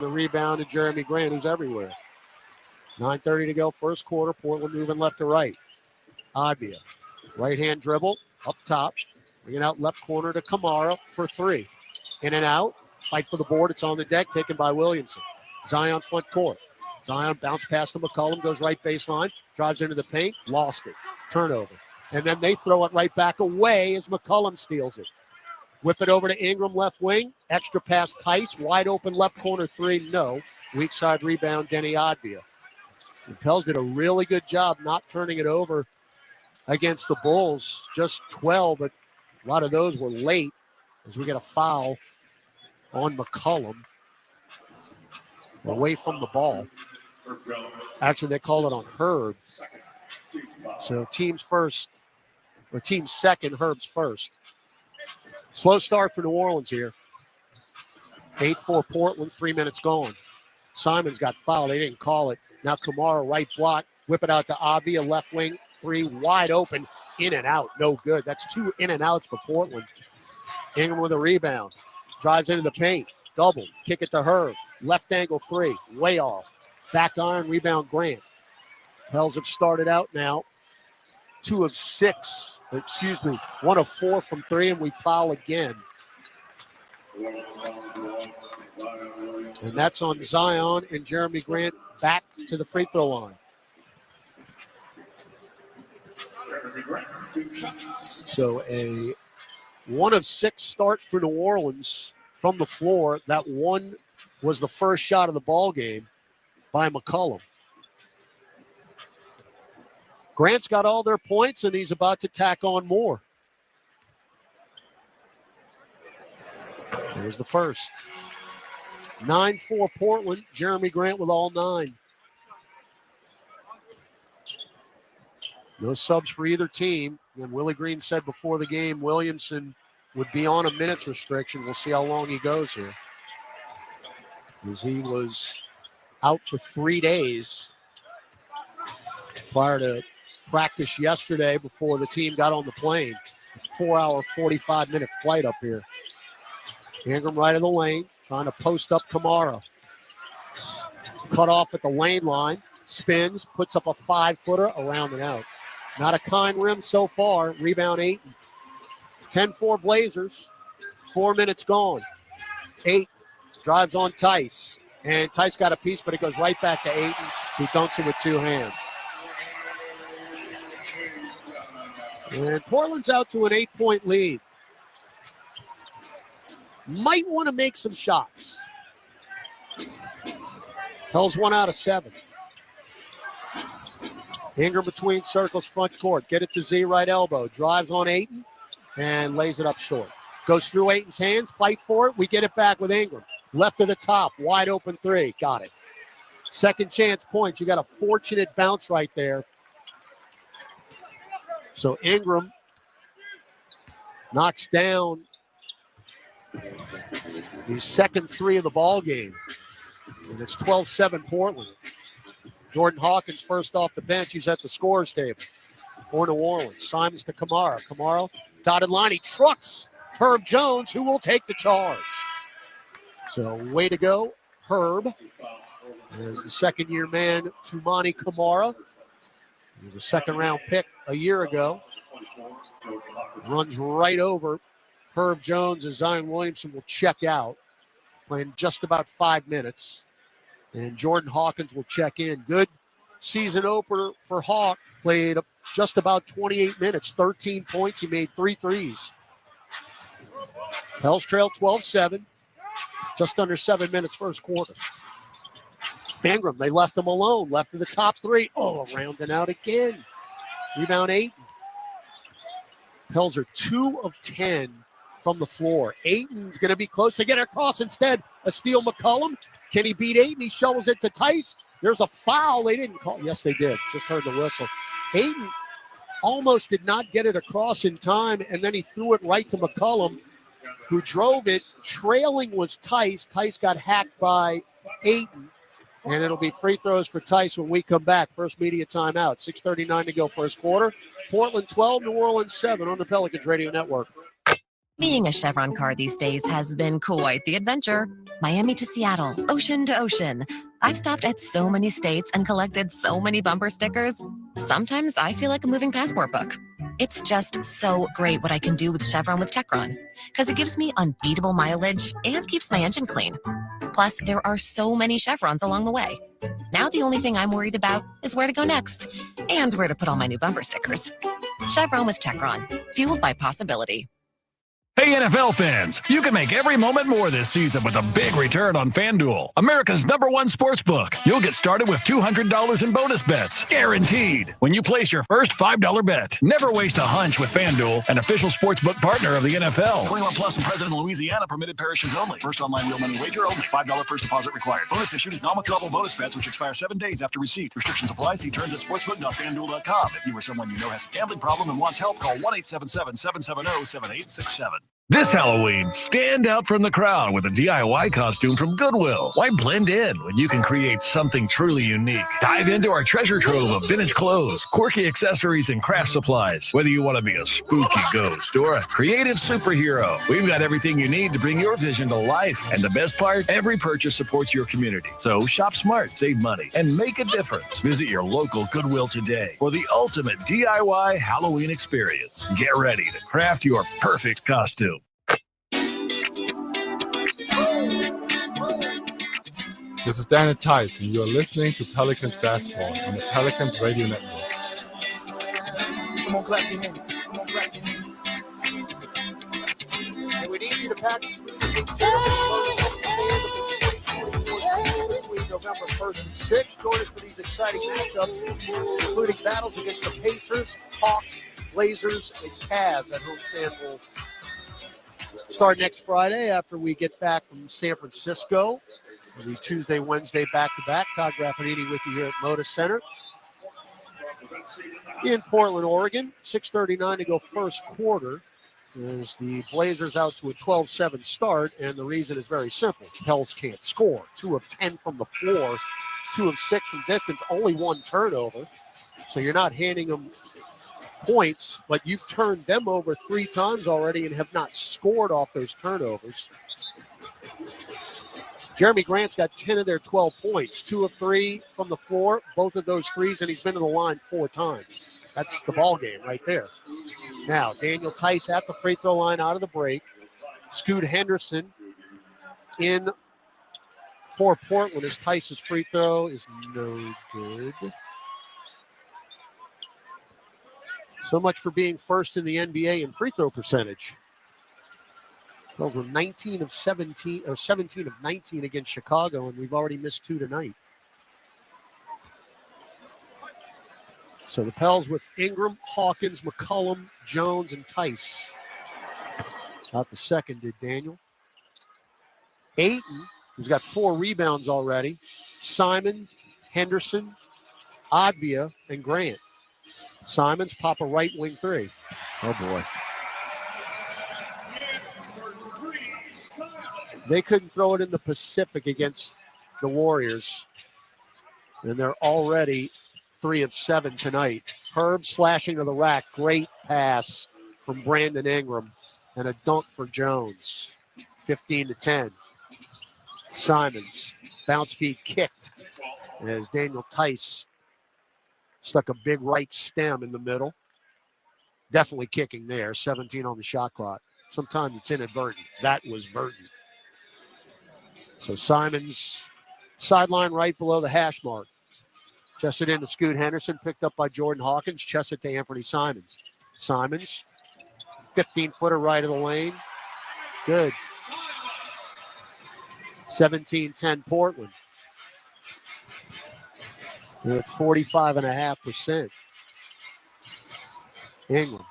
The rebound to Jeremy Grant, who's everywhere. 9:30 to go, first quarter. Portland moving left to right. Advia, right-hand dribble, up top. Bringing out left corner to Kamara for three. In and out. Fight for the board. It's on the deck, taken by Williamson. Zion front court. Zion bounce past to McCollum, goes right baseline, drives into the paint, lost it. Turnover. And then they throw it right back away as McCollum steals it. Whip it over to Ingram, left wing. Extra pass, Tice. Wide open left corner three. No. Weak side rebound, Denny Advia. And Pels did a really good job not turning it over against the Bulls. Just 12, but a lot of those were late as we get a foul on McCollum. Away from the ball. Actually, they called it on Herb. So team's second, Herb's first. Slow start for New Orleans here. 8-4 Portland, 3 minutes gone. Simon's got fouled. They didn't call it. Now Kamara, right block. Whip it out to Avia, left wing. Three, wide open. In and out. No good. That's two in and outs for Portland. Ingram with a rebound. Drives into the paint. Double. Kick it to Herb. Left angle three. Way off. Back iron. Rebound Grant. Pels have started out now. 1 of 4 from three, and we foul again. And that's on Zion and Jeremy Grant back to the free throw line. So a 1 of 6 start for New Orleans from the floor. That one was the first shot of the ball game by McCollum. Grant's got all their points, and he's about to tack on more. There's the first. 9-4 Portland. Jeremy Grant with all 9. No subs for either team. And Willie Green said before the game Williamson would be on a minutes restriction. We'll see how long he goes here, because he was out for 3 days prior to practice yesterday before the team got on the plane. A 4-hour, 45-minute flight up here. Ingram right of the lane, trying to post up Kamara. Cut off at the lane line, spins, puts up a 5-footer, around and out. Not a kind rim so far. Rebound Ayton. 10-4 Blazers. 4 minutes gone. 8 drives on Tice. And Tice got a piece, but it goes right back to Ayton, who dunks it with 2 hands. And Portland's out to an 8-point lead. Might want to make some shots. Pels 1 out of 7. Ingram between circles, front court. Get it to Z, right elbow. Drives on Ayton and lays it up short. Goes through Ayton's hands. Fight for it. We get it back with Ingram. Left of the top. Wide open 3. Got it. Second chance points. You got a fortunate bounce right there. So Ingram knocks down his second 3 of the ball game. And it's 12-7 Portland. Jordan Hawkins first off the bench. He's at the scorer's table for New Orleans. Simons to Kamara. Kamara, dotted line. He trucks Herb Jones, who will take the charge. So way to go, Herb. As the second-year man, Toumani Kamara. He was a second-round pick a year ago. Runs right over Herb Jones as Zion Williamson will check out. Playing just about 5 minutes. And Jordan Hawkins will check in. Good season opener for Hawk. Played just about 28 minutes, 13 points. He made 3 threes. Pels trail 12-7. Just under 7 minutes first quarter. Ingram, they left him alone. Left to the top 3. Oh, around and out again. Rebound 8. Pels are 2 of 10 from the floor. Ayton's going to be close to get it across. Instead, a steal McCollum. Can he beat Ayton? He shovels it to Tice. There's a foul. They didn't call. Yes, they did. Just heard the whistle. Ayton almost did not get it across in time, and then he threw it right to McCollum, who drove it. Trailing was Tice. Tice got hacked by Ayton, and it'll be free throws for Tice when we come back. First media timeout. 6:39 to go first quarter. Portland 12, New Orleans 7 on the Pelicans Radio Network. Being a Chevron car these days has been quite the adventure. Miami to Seattle, ocean to ocean. I've stopped at so many states and collected so many bumper stickers. Sometimes I feel like a moving passport book. It's just so great what I can do with Chevron with Techron, because it gives me unbeatable mileage and keeps my engine clean. Plus, there are so many Chevrons along the way. Now the only thing I'm worried about is where to go next and where to put all my new bumper stickers. Chevron with Techron, fueled by possibility. Hey NFL fans, you can make every moment more this season with a big return on FanDuel, America's #1 sports book. You'll get started with $200 in bonus bets, guaranteed, when you place your first $5 bet. Never waste a hunch with FanDuel, an official sportsbook partner of the NFL. 21 plus and present in Louisiana, permitted parishes only. First online real money wager only. $5 first deposit required. Bonus issued is non-withdrawable bonus bets which expire 7 days after receipt. Restrictions apply. See terms at sportsbook.fanduel.com. If you or someone you know has a gambling problem and wants help, call 1-877-770-7867. This Halloween, stand out from the crowd with a DIY costume from Goodwill. Why blend in when you can create something truly unique? Dive into our treasure trove of vintage clothes, quirky accessories, and craft supplies. Whether you want to be a spooky ghost or a creative superhero, we've got everything you need to bring your vision to life. And the best part, every purchase supports your community. So shop smart, save money, and make a difference. Visit your local Goodwill today for the ultimate DIY Halloween experience. Get ready to craft your perfect costume. This is Dan and Tice, and you are listening to Pelicans Basketball on the Pelicans Radio Network. Come on, clap your hands. Come on, clap your hands. And we need you to practice between November 1st and 6th. Join us for these exciting matchups, including battles against the Pacers, Hawks, Blazers, and Cavs. That homestand will start next Friday after we get back from San Francisco. It'll be Tuesday, Wednesday, back-to-back. Todd Graffinini with you here at Lotus Center in Portland, Oregon. 6:39 to go first quarter as the Blazers out to a 12-7 start, and the reason is very simple. Pels can't score. 2 of 10 from the floor, 2 of 6 from distance, only 1 turnover. So you're not handing them points, but you've turned them over 3 times already and have not scored off those turnovers. Jeremy Grant's got 10 of their 12 points, 2 of 3 from the floor, both of those threes, and he's been to the line 4 times. That's the ball game right there. Now, Daniel Tice at the free throw line out of the break. Scoot Henderson in for Portland as Tice's free throw is no good. So much for being first in the NBA in free throw percentage. Those were 19 of 17 or 17 of 19 against Chicago, and we've already missed 2 tonight. So the Pels with Ingram, Hawkins, McCollum, Jones, and Tice. Out the second did Daniel. Ayton, who's got 4 rebounds already. Simons, Henderson, Advia, and Grant. Simons pop a right wing 3. Oh boy. They couldn't throw it in the Pacific against the Warriors. And they're already 3 of 7 tonight. Herb slashing to the rack. Great pass from Brandon Ingram. And a dunk for Jones. 15-10. Simons. Bounce feed kicked as Daniel Tice stuck a big right stem in the middle. Definitely kicking there. 17 on the shot clock. Sometimes it's inadvertent. That was verdant. So Simons, sideline right below the hash mark. Chested into Scoot Henderson, picked up by Jordan Hawkins. Chested to Anthony Simons. Simons, 15-footer right of the lane. Good. 17-10 Portland. They're at 45.5%. Ingram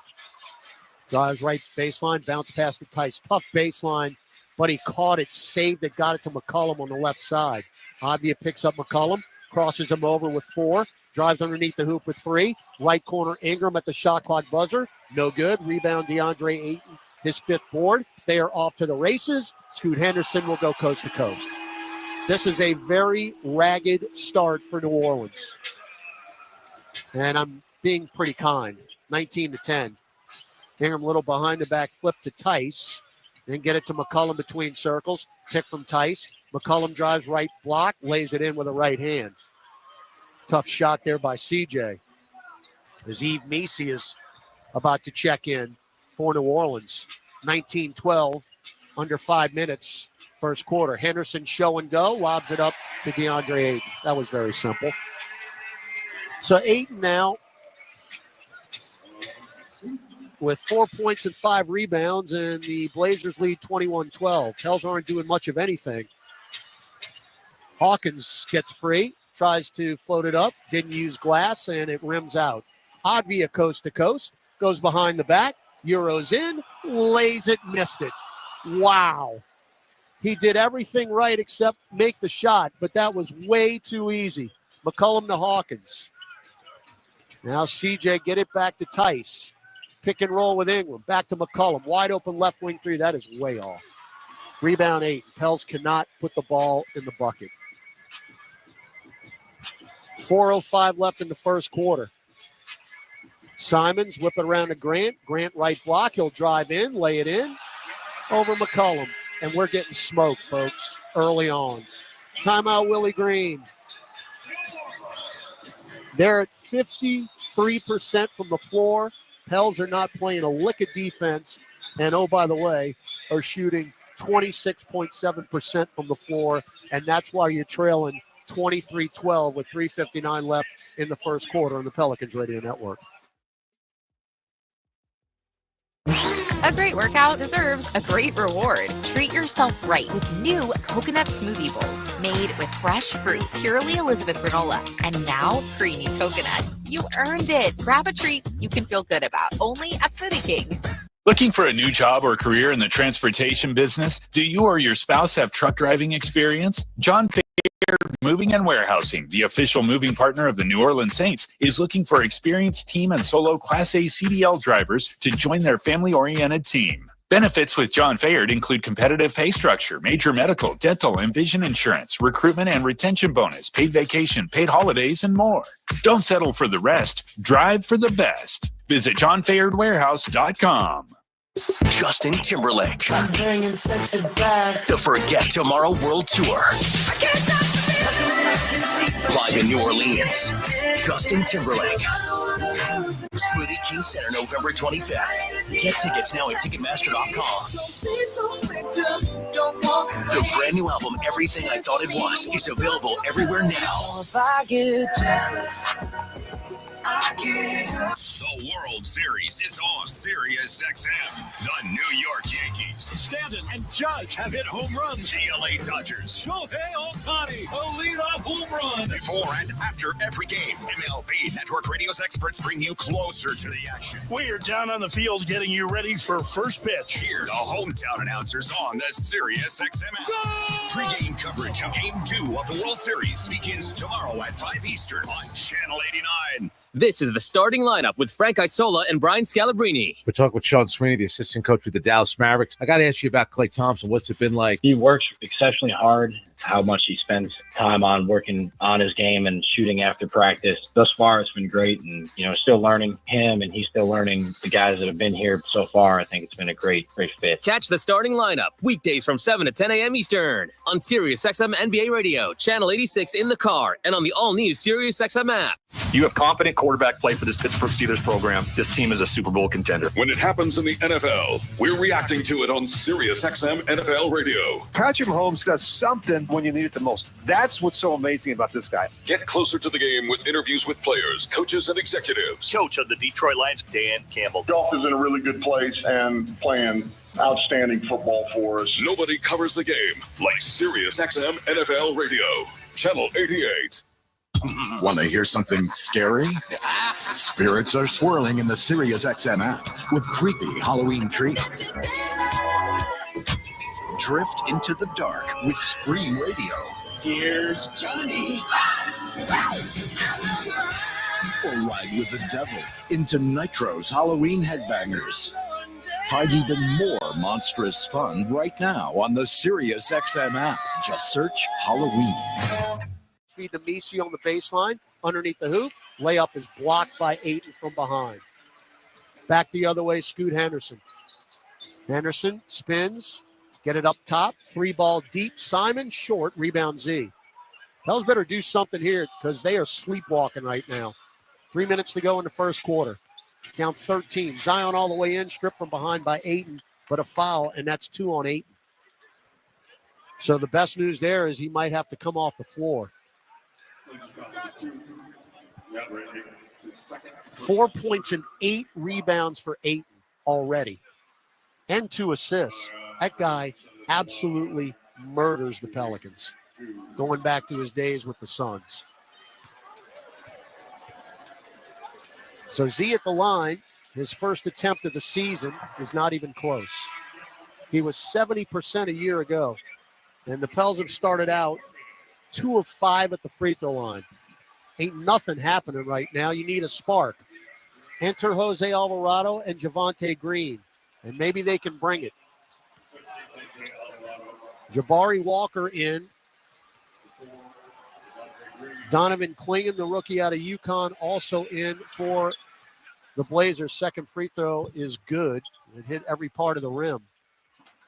drives right baseline, bounce past the Tice. Tough baseline, but he caught it, saved it, got it to McCollum on the left side. Advia picks up McCollum, crosses him over with 4, drives underneath the hoop with 3. Right corner, Ingram at the shot clock buzzer. No good. Rebound, DeAndre Ayton, his 5th board. They are off to the races. Scoot Henderson will go coast to coast. This is a very ragged start for New Orleans. And I'm being pretty kind. 19-10. Ingram, little behind the back flip to Tice. Then get it to McCollum between circles. Pick from Tice. McCollum drives right block, lays it in with a right hand. Tough shot there by CJ. As Yves Messi is about to check in for New Orleans. 19-12, under 5 minutes, first quarter. Henderson show and go, lobs it up to DeAndre Ayton. That was very simple. So Ayton now with 4 points and 5 rebounds, and the Blazers lead 21-12. Pels aren't doing much of anything. Hawkins gets free, tries to float it up, didn't use glass, and it rims out. Advia coast to coast, goes behind the back, Euros in, lays it, missed it. Wow. He did everything right except make the shot, but that was way too easy. McCollum to Hawkins. Now CJ get it back to Tice. Pick and roll with Ingram. Back to McCollum. Wide open left wing three. That is way off. Rebound 8. Pels cannot put the ball in the bucket. 4:05 left in the first quarter. Simons whip it around to Grant. Grant right block. He'll drive in, lay it in. Over McCollum. And we're getting smoked, folks, early on. Timeout, Willie Green. They're at 53% from the floor. Pels are not playing a lick of defense. And, oh, by the way, are shooting 26.7% from the floor. And that's why you're trailing 23-12 with 3:59 left in the first quarter on the Pelicans Radio Network. A great workout deserves a great reward. Treat yourself right with new coconut smoothie bowls made with fresh fruit, purely Elizabeth granola, and now creamy coconut. You earned it. Grab a treat you can feel good about, only at Smoothie King. Looking for a new job or career in the transportation business? Do you or your spouse have truck driving experience? John Fair Moving and Warehousing, the official moving partner of the New Orleans Saints, is looking for experienced team and solo Class A CDL drivers to join their family-oriented team. Benefits with John Fayard include competitive pay structure, major medical, dental, and vision insurance, recruitment and retention bonus, paid vacation, paid holidays, and more. Don't settle for the rest. Drive for the best. Visit johnfayardwarehouse.com. Justin Timberlake. The Forget Tomorrow World Tour. Live in New Orleans. Justin Timberlake. Smoothie King Center, November 25th. Get tickets now at Ticketmaster.com. The brand new album, Everything I Thought It Was, is available everywhere now. The World Series is on Sirius XM. The New York Yankees, Stanton and Judge have hit home runs. The LA Dodgers, Shohei Ohtani, a leadoff home run. Before and after every game, MLB Network Radio's experts bring you closer to the action. We are down on the field getting you ready for first pitch. Hear the hometown announcers on the Sirius XM app. Pre-game coverage of Game 2 of the World Series begins tomorrow at 5 Eastern on Channel 89. This is the starting lineup with Frank Isola and Brian Scalabrine. We're talking with Sean Sweeney, the assistant coach with the Dallas Mavericks. I got to ask you about Klay Thompson. What's it been like? He works exceptionally hard, how much he spends time on working on his game and shooting after practice. Thus far, it's been great. And, still learning him, and he's still learning the guys that have been here so far. I think it's been a great fit. Catch the starting lineup weekdays from 7 to 10 a.m. Eastern on Sirius XM NBA Radio, Channel 86 in the car, and on the all-new Sirius XM app. You have competent quarterback play for this Pittsburgh Steelers program. This team is a Super Bowl contender. When it happens in the NFL, we're reacting to it on Sirius XM NFL Radio. Patrick Mahomes does something when you need it the most. That's what's so amazing about this guy. Get closer to the game with interviews with players, coaches, and executives. Coach of the Detroit Lions, Dan Campbell. Golf is in a really good place and playing outstanding football for us. Nobody covers the game like Sirius XM NFL Radio. Channel 88. Want to hear something scary? Spirits are swirling in the Sirius XM app with creepy Halloween treats. Drift into the dark with Scream Radio. Here's Johnny. Or ride with the devil into Nitro's Halloween Headbangers. Find even more monstrous fun right now on the Sirius XM app. Just search Halloween. Feed to Messi on the baseline, underneath the hoop. Layup is blocked by Ayton from behind. Back the other way, Scoot Henderson. Henderson spins, get it up top. 3-ball deep. Simon, short, rebound Z. Pels better do something here because they are sleepwalking right now. 3 minutes to go in the first quarter. Down 13. Zion all the way in, stripped from behind by Ayton, but a foul, and that's 2 on Ayton. So the best news there is he might have to come off the floor. 4 points and 8 rebounds for Ayton already. And 2 assists. That guy absolutely murders the Pelicans. Going back to his days with the Suns. So Z at the line, his first attempt of the season is not even close. He was 70% a year ago. And the Pels have started out 2 of 5 at the free throw line. Ain't nothing happening right now. You need a spark. Enter Jose Alvarado and Javonte Green. And maybe they can bring it. Jabari Walker in. Donovan Clingan, the rookie out of UConn, also in for the Blazers. Second free throw is good. It hit every part of the rim.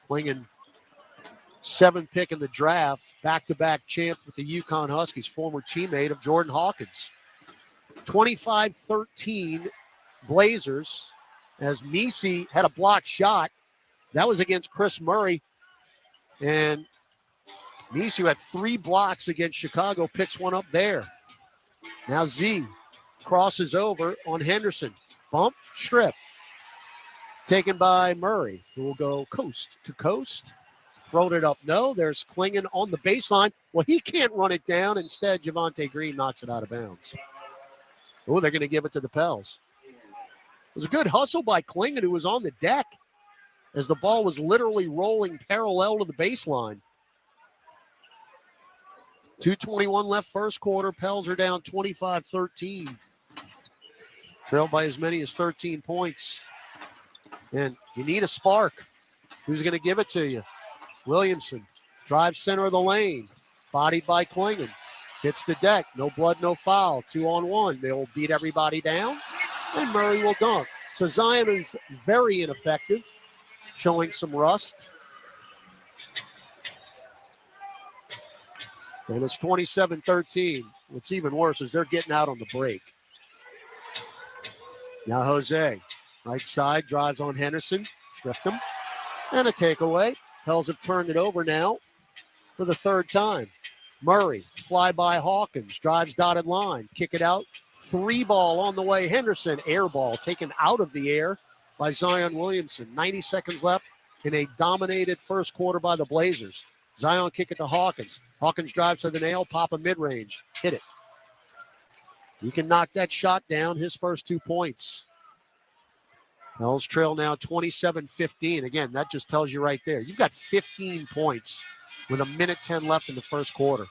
Clingan, 7th pick in the draft, back-to-back champs with the UConn Huskies, former teammate of Jordan Hawkins. 25-13 Blazers as Misi had a blocked shot. That was against Chris Murray. And Misi, who had 3 blocks against Chicago, picks one up there. Now Z crosses over on Henderson. Bump, strip. Taken by Murray, who will go coast to coast. Throwed it up. No, there's Clingan on the baseline. Well, he can't run it down. Instead, Javonte Green knocks it out of bounds. Oh, they're going to give it to the Pels. It was a good hustle by Clingan, who was on the deck as the ball was literally rolling parallel to the baseline. 2:21 left first quarter. Pels are down 25-13. Trailed by as many as 13 points. And you need a spark. Who's going to give it to you? Williamson drives center of the lane. Bodied by Clingan. Hits the deck. No blood, no foul. 2-on-1. They'll beat everybody down. And Murray will dunk. So Zion is very ineffective. Showing some rust. And it's 27-13. What's even worse is they're getting out on the break. Now Jose, right side, drives on Henderson. Stripped him. And a takeaway. Pels have turned it over now for the 3rd time. Murray, fly by Hawkins, drives dotted line. Kick it out. 3-ball on the way. Henderson, air ball, taken out of the air by Zion Williamson. 90 seconds left in a dominated first quarter by the Blazers. Zion kick it to Hawkins. Hawkins drives to the nail, pop a mid-range. Hit it. He can knock that shot down, his first 2 points. Pels trail now 27-15. Again, that just tells you right there. You've got 15 points with 1:10 left in the first quarter.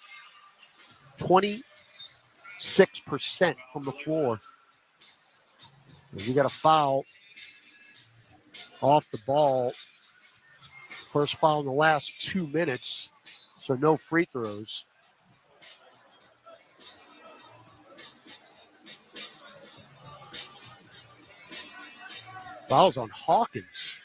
26% from the floor. And you got a foul off the ball. First foul in the last 2 minutes, so no free throws. Foul's on Hawkins.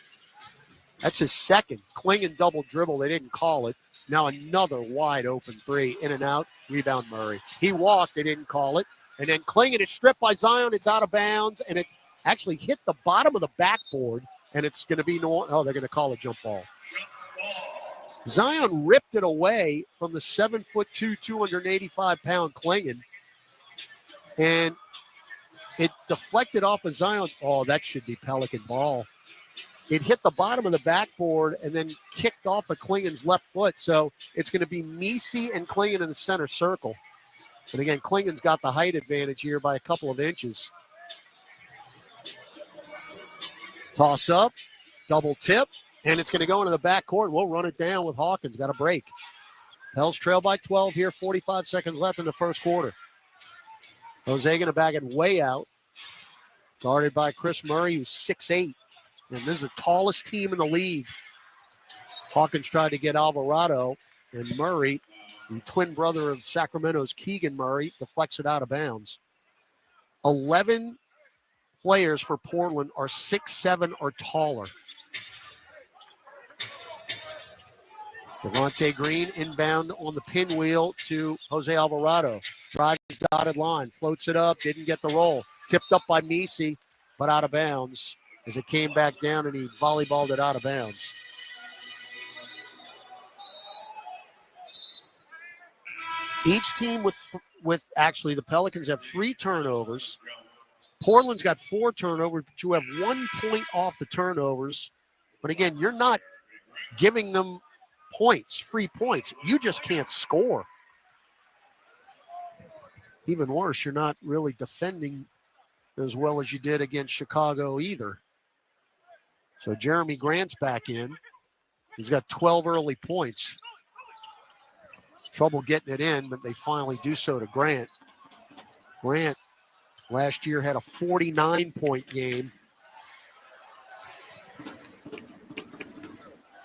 That's his second. Clingan double dribble. They didn't call it. Now another wide open 3. In and out. Rebound Murray. He walked. They didn't call it. And then Clingan is stripped by Zion. It's out of bounds. And it actually hit the bottom of the backboard. And it's going to be they're going to call a jump ball. Zion ripped it away from the 7'2", 285-pound Clingan. And it deflected off of Zion. Oh, that should be Pelican ball. It hit the bottom of the backboard and then kicked off of Clingan's left foot. So it's going to be Misi and Clingan in the center circle. And again, Clingan's got the height advantage here by a couple of inches. Toss up, double tip, and it's going to go into the backcourt. We'll run it down with Hawkins. Got a break. Pels trail by 12 here, 45 seconds left in the first quarter. Jose going to bag it way out. Guarded by Chris Murray, who's 6'8". And this is the tallest team in the league. Hawkins tried to get Alvarado, and Murray, the twin brother of Sacramento's Keegan Murray, deflects it out of bounds. 11 players for Portland are 6'7" or taller. Devontae Green inbound on the pinwheel to Jose Alvarado. Drives dotted line, floats it up, didn't get the roll. Tipped up by Misi, but out of bounds as it came back down and he volleyballed it out of bounds. Each team with actually the Pelicans have 3 turnovers. Portland's got 4 turnovers, but you have 1 point off the turnovers. But again, you're not giving them points, free points. You just can't score. Even worse, you're not really defending as well as you did against Chicago either. So Jeremy Grant's back in. He's got 12 early points. Trouble getting it in, but they finally do so to Grant. Grant last year had a 49-point game.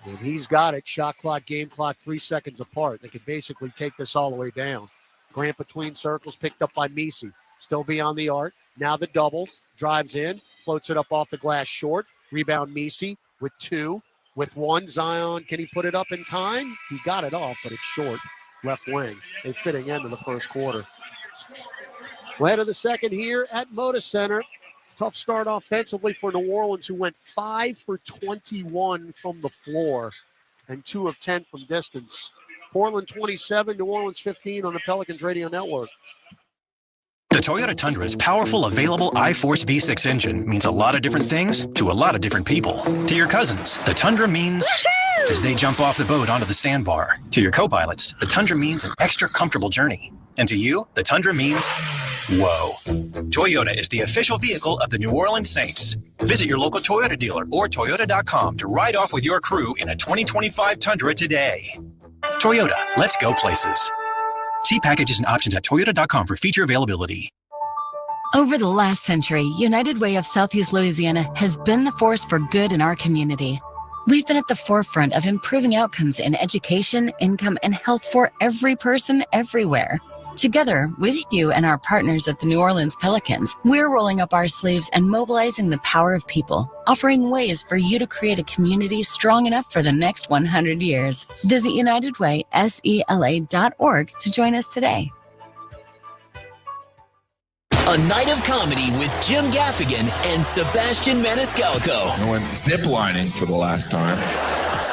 And he's got it. Shot clock, game clock, 3 seconds apart. They could basically take this all the way down. Grant between circles, picked up by Misi. Still beyond the arc. Now the double. Drives in, floats it up off the glass short. Rebound Misi with 2. With 1, Zion, can he put it up in time? He got it off, but it's short. Left wing. They're fitting into the first quarter. Led of the second here at Moda Center. Tough start offensively for New Orleans, who went 5 for 21 from the floor and 2 of 10 from distance. Portland 27, New Orleans 15 on the Pelicans Radio Network. The Toyota Tundra's powerful, available iForce V6 engine means a lot of different things to a lot of different people. To your cousins, the Tundra means as they jump off the boat onto the sandbar. To your co-pilots, the Tundra means an extra comfortable journey. And to you, the Tundra means whoa. Toyota is the official vehicle of the New Orleans Saints. Visit your local Toyota dealer or Toyota.com to ride off with your crew in a 2025 Tundra today. Toyota, let's go places. See packages and options at Toyota.com for feature availability. Over the last century, United Way of Southeast Louisiana has been the force for good in our community. We've been at the forefront of improving outcomes in education, income, and health for every person everywhere. Together with you and our partners at the New Orleans Pelicans, we're rolling up our sleeves and mobilizing the power of people, offering ways for you to create a community strong enough for the next 100 years. Visit UnitedWaySELA.org to join us today. A night of comedy with Jim Gaffigan and Sebastian Maniscalco. I went ziplining for the last time.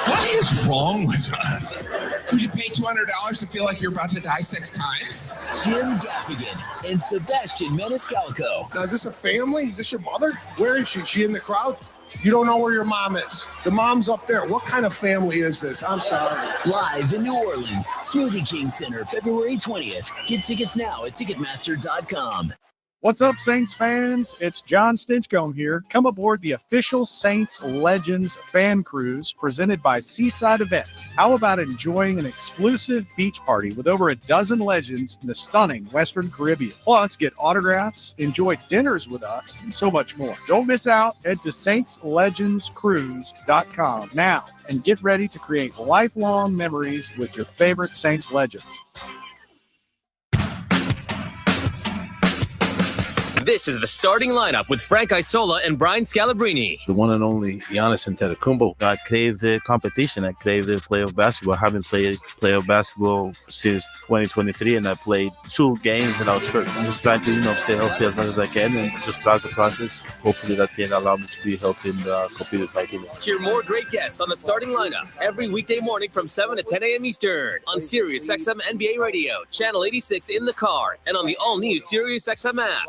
What is wrong with us? Would you pay $200 to feel like you're about to die 6 times? Jim Gaffigan and Sebastian Maniscalco. Now, is this a family? Is this your mother? Where is she? Is she in the crowd? You don't know where your mom is. The mom's up there. What kind of family is this? I'm sorry. Live in New Orleans, Smoothie King Center, February 20th. Get tickets now at Ticketmaster.com. What's up, Saints fans? It's John Stinchcomb here. Come aboard the official Saints Legends fan cruise presented by Seaside Events. How about enjoying an exclusive beach party with over a dozen legends in the stunning Western Caribbean? Plus, get autographs, enjoy dinners with us, and so much more. Don't miss out. Head to saintslegendscruise.com now and get ready to create lifelong memories with your favorite Saints legends. This is the starting lineup with Frank Isola and Brian Scalabrine. The one and only Giannis Antetokounmpo. I crave the competition. I crave the playoff basketball. I haven't played playoff basketball since 2023, and I played 2 games and I was hurt. I'm just trying to, stay healthy as much as I can and just trust the process. Hopefully that can allow me to be healthy and compete with my teammates. Hear more great guests on the starting lineup every weekday morning from 7 to 10 a.m. Eastern on Sirius XM NBA Radio, Channel 86 in the car, and on the all-new Sirius XM app.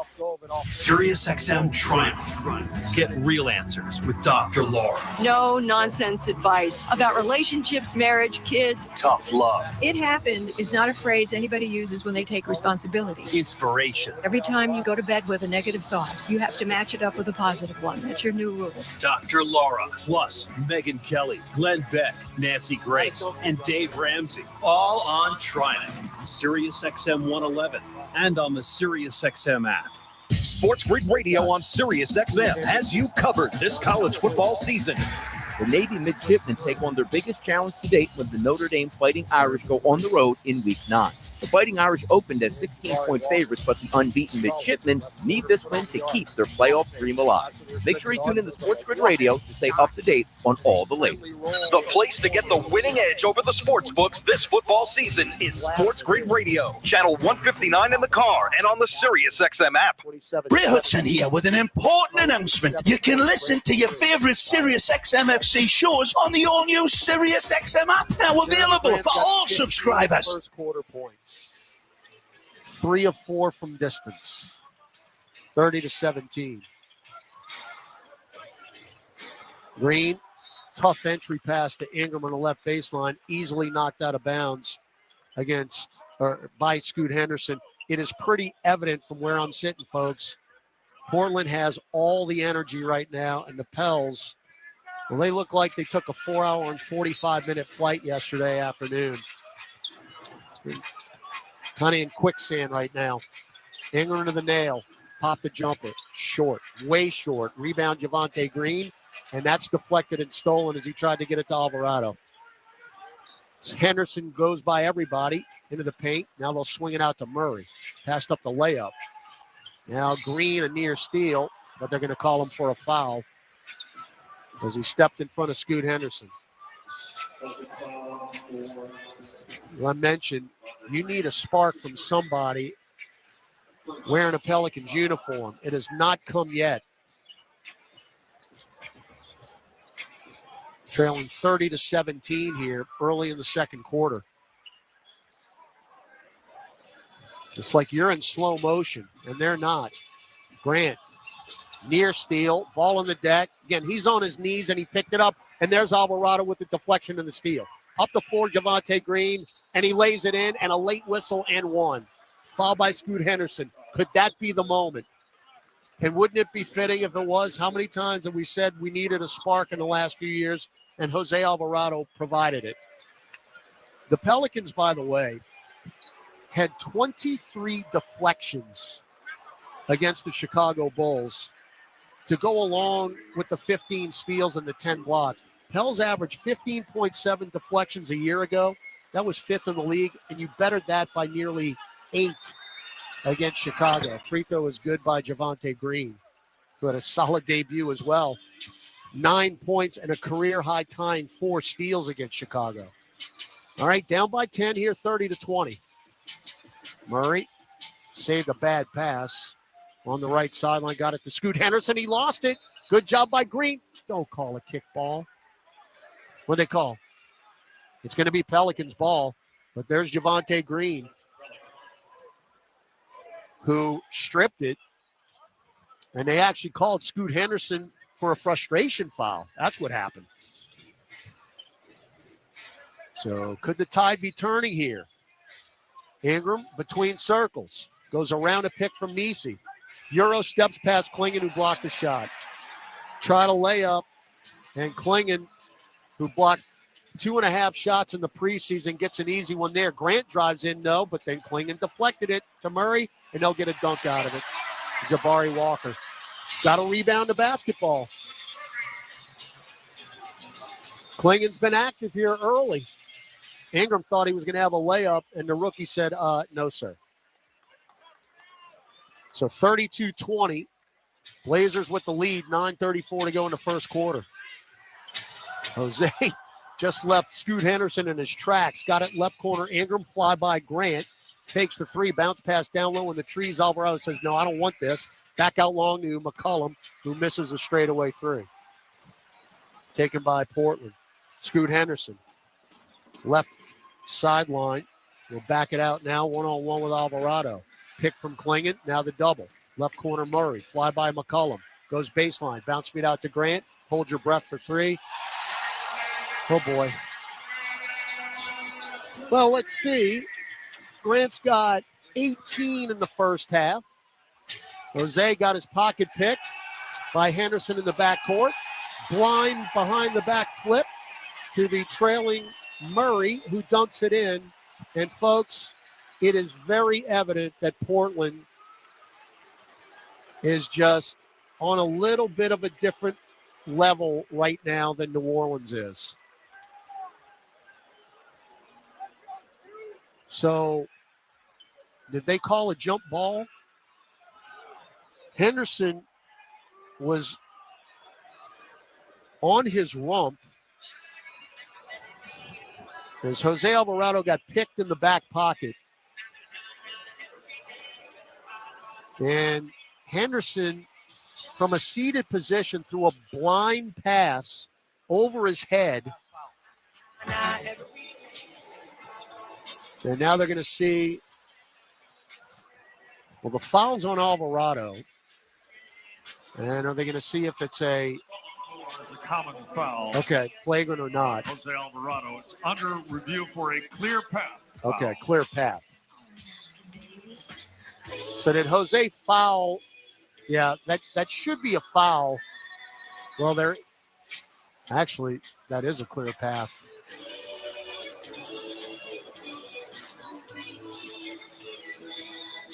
Sirius XM Triumph. Get real answers with Dr. Laura. No nonsense advice about relationships, marriage, kids. Tough love. It happened is not a phrase anybody uses when they take responsibility. Inspiration. Every time you go to bed with a negative thought, you have to match it up with a positive one. That's your new rule. Dr. Laura. Plus, Megan Kelly, Glenn Beck, Nancy Grace, and Dave Ramsey. All on Triumph. Sirius XM 111 and on the Sirius XM app. Sports Grid Radio on Sirius XM has you covered this college football season. The Navy midshipmen take on their biggest challenge to date when the Notre Dame Fighting Irish go on the road in Week 9. The Fighting Irish opened as 16-point favorites, but the unbeaten Midshipmen need this win to keep their playoff dream alive. Make sure you tune in to Sports Grid Radio to stay up to date on all the latest. The place to get the winning edge over the sports books this football season is Sports Grid Radio. Channel 159 in the car and on the SiriusXM app. Ray Hudson here with an important announcement. You can listen to your favorite SiriusXM FC shows on the all-new SiriusXM app, now available for all subscribers. First quarter points. 3 of 4 from distance. 30-17. Green, tough entry pass to Ingram on the left baseline, easily knocked out of bounds by Scoot Henderson. It is pretty evident from where I'm sitting, folks. Portland has all the energy right now, and the Pels, well, they look like they took a 4-hour and 45-minute flight yesterday afternoon. Kind of in quicksand right now. Ingram to the nail. Pop the jumper. Short. Way short. Rebound Javonte Green. And that's deflected and stolen as he tried to get it to Alvarado. Henderson goes by everybody into the paint. Now they'll swing it out to Murray. Passed up the layup. Now Green, a near steal, but they're going to call him for a foul as he stepped in front of Scoot Henderson. I mentioned you need a spark from somebody wearing a Pelicans uniform. It has not come yet. Trailing 30-17 here early in the second quarter. It's like you're in slow motion, and they're not. Grant, near steal, ball on the deck. Again, he's on his knees, and he picked it up, and there's Alvarado with the deflection and the steal. Up the floor, Javonte Green, and he lays it in, and a late whistle and one. Foul by Scoot Henderson. Could that be the moment? And wouldn't it be fitting if it was? How many times have we said we needed a spark in the last few years, and Jose Alvarado provided it? The Pelicans, by the way, had 23 deflections against the Chicago Bulls to go along with the 15 steals and the 10 blocks. Pels averaged 15.7 deflections a year ago. That was 5th in the league, and you bettered that by nearly 8 against Chicago. Free throw is good by Javonte Green, who had a solid debut as well. 9 points and a career-high tying 4 steals against Chicago. All right, down by 10 here, 30-20. Murray saved a bad pass on the right sideline, got it to Scoot Henderson. He lost it. Good job by Green. Don't call a kickball. What do they call? It's going to be Pelicans ball, but there's Javonte Green, who stripped it, and they actually called Scoot Henderson for a frustration foul. That's what happened. So could the tide be turning here? Ingram between circles. Goes around a pick from Nisi. Euro steps past Klingon, who blocked the shot. Try to lay up, and Klingon, who blocked 2.5 shots in the preseason, gets an easy one there. Grant drives in, no, but then Klingon deflected it to Murray, and they'll get a dunk out of it. Jabari Walker. Got to rebound the basketball. Klingon's been active here early. Ingram thought he was going to have a layup, and the rookie said, no, sir. So 32-20. Blazers with the lead, 9:34 to go in the first quarter. Jose just left Scoot Henderson in his tracks. Got it left corner. Ingram, fly by Grant. Takes the three, bounce pass down low in the trees. Alvarado says, no, I don't want this. Back out long to McCollum, who misses a straightaway three. Taken by Portland. Scoot Henderson. Left sideline. We'll back it out now, one-on-one with Alvarado. Pick from Klingon, now the double. Left corner Murray, fly by McCollum. Goes baseline, bounce feed out to Grant. Hold your breath for three. Oh, boy. Well, let's see. Grant's got 18 in the first half. Jose got his pocket picked by Henderson in the backcourt. Blind behind the back flip to the trailing Murray, who dunks it in. And, folks, it is very evident that Portland is just on a little bit of a different level right now than New Orleans is. So Did they call a jump ball? Henderson was on his rump as Jose Alvarado got picked in the back pocket. And Henderson, from a seated position, threw a blind pass over his head. And now they're going to see, well, the foul's on Alvarado. And are they going to see if it's a common foul? Okay, flagrant or not? Jose Alvarado. It's under review for a clear path. Okay, clear path. So did Jose foul? Yeah, that should be a foul. Well, actually, that is a clear path.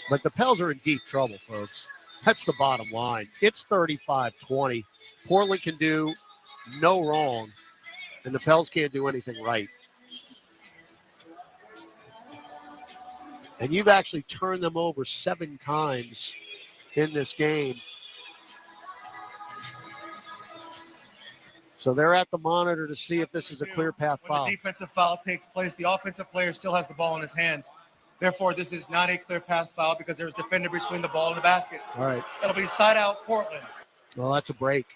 But the Pels are in deep trouble, folks. That's the bottom line. It's 35-20. Portland can do no wrong, and the Pels can't do anything right. And you've actually turned them over 7 times in this game. So they're at the monitor to see if this is a clear path foul. When the defensive foul takes place, the offensive player still has the ball in his hands. Therefore, this is not a clear path foul because there's a defender between the ball and the basket. All right. That'll be side out Portland. Well, that's a break.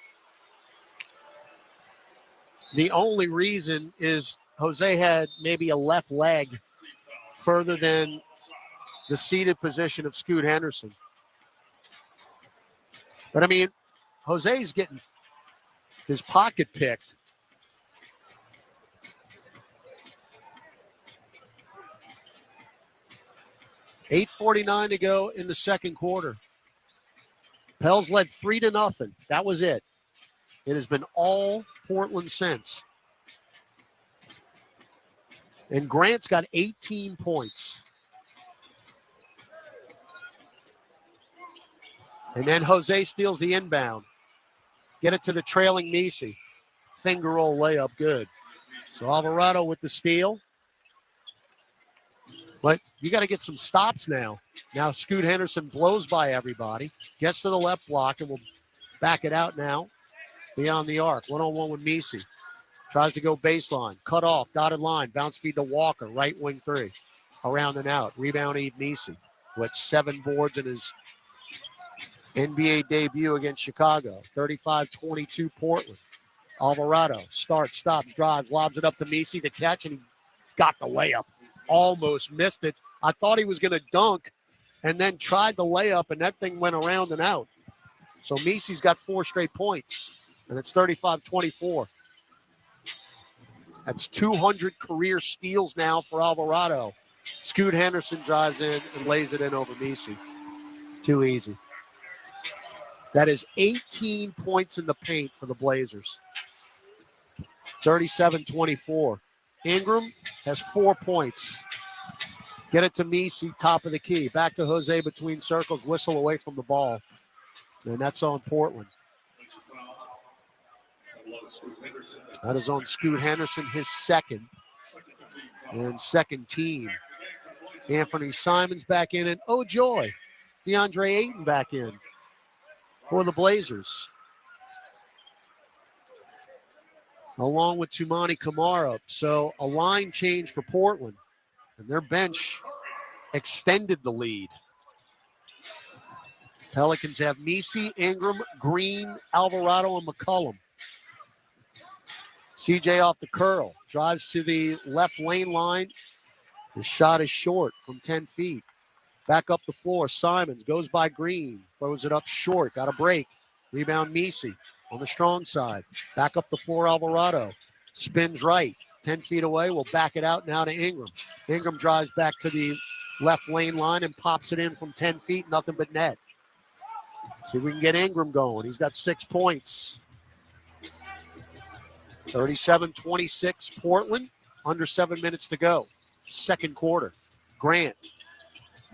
The only reason is Jose had maybe a left leg further than the seated position of Scoot Henderson. But, I mean, Jose's getting his pocket picked. $8:49 to go in the second quarter. Pels led 3-0. That was it. It has been all Portland since. And Grant's got 18 points. And then Jose steals the inbound. Get it to the trailing Misi. Finger roll layup, good. So Alvarado with the steal. But you got to get some stops now. Now Scoot Henderson blows by everybody, gets to the left block, and will back it out now beyond the arc. One-on-one with Misi. Tries to go baseline. Cut off. Dotted line. Bounce feed to Walker. Right wing 3. Around and out. Rebound Eve Misi with 7 boards in his NBA debut against Chicago. 35-22 Portland. Alvarado starts, stops, drives, lobs it up to Misi. The catch, and he got the layup. Almost missed it. I thought he was going to dunk and then tried the layup, and that thing went around and out. So Misi's got 4 straight points, and it's 35-24. That's 200 career steals now for Alvarado. Scoot Henderson drives in and lays it in over Misi. Too easy. That is 18 points in the paint for the Blazers. 37-24. Ingram has 4 points. Get it to Misi, top of the key. Back to Jose between circles, whistle away from the ball. And that's on Portland. That is on Scoot Henderson, his second. And second team. Anthony Simons back in, and oh joy, DeAndre Ayton back in for the Blazers. Along with Tumani Kamara. So a line change for Portland. And their bench extended the lead. Pelicans have Misi, Ingram, Green, Alvarado, and McCollum. CJ off the curl. Drives to the left lane line. The shot is short from 10 feet. Back up the floor. Simons goes by Green. Throws it up short. Got a break. Rebound Misi on the strong side. Back up the floor, Alvarado. Spins right. 10 feet away. Will back it out now to Ingram. Ingram drives back to the left lane line and pops it in from 10 feet. Nothing but net. See if we can get Ingram going. He's got 6 points. 37-26 Portland. Under 7 minutes to go. Second quarter. Grant.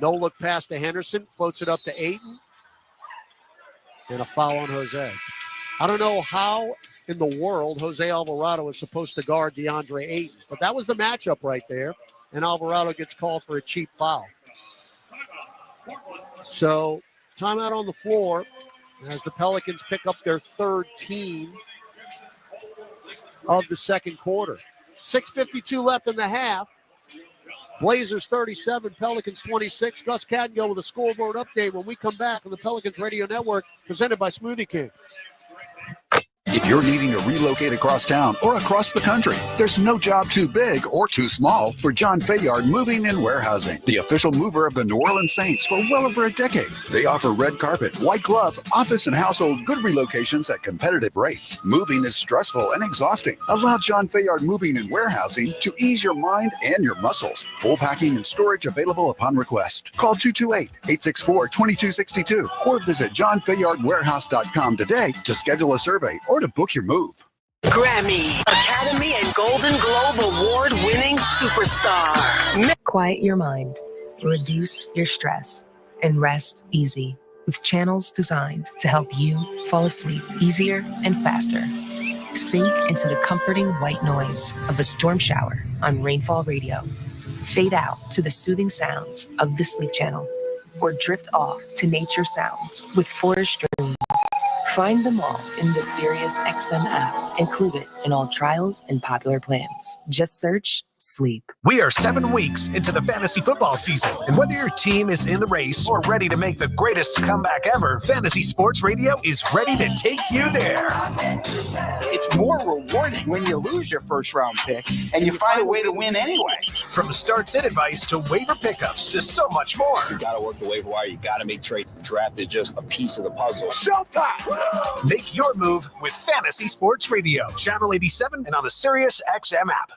No look pass to Henderson. Floats it up to Ayton. And a foul on Jose. I don't know how in the world Jose Alvarado is supposed to guard DeAndre Ayton, but that was the matchup right there, and Alvarado gets called for a cheap foul. So timeout on the floor as the Pelicans pick up their third team of the second quarter. 6:52 left in the half. Blazers 37, Pelicans 26. Gus Cadden with a scoreboard update when we come back on the Pelicans Radio Network, presented by Smoothie King. If you're needing to relocate across town or across the country, there's no job too big or too small for John Fayard Moving and Warehousing, the official mover of the New Orleans Saints for well over a decade. They offer red carpet, white glove, office and household good relocations at competitive rates. Moving is stressful and exhausting. Allow John Fayard Moving and Warehousing to ease your mind and your muscles. Full packing and storage available upon request. Call 228-864-2262 or visit johnfayardwarehouse.com today to schedule a survey or to book your move. Grammy, Academy, and Golden Globe award-winning superstar. Quiet your mind, reduce your stress, and rest easy with channels designed to help you fall asleep easier and faster. Sink into the comforting white noise of a storm shower on Rainfall Radio. Fade out to the soothing sounds of the Sleep Channel, or drift off to nature sounds with Forest Dreams. Find them all in the SiriusXM app, included in all trials and popular plans. Just search Sleep. We are 7 weeks into the fantasy football season, and whether your team is in the race or ready to make the greatest comeback ever, Fantasy Sports Radio is ready to take you there. It's more rewarding when you lose your first-round pick and you find a way to win anyway. From start-sit advice to waiver pickups to so much more. You got to work the waiver wire. You got to make trades. The draft is just a piece of the puzzle. Showtime! Make your move with Fantasy Sports Radio, Channel 87, and on the SiriusXM app.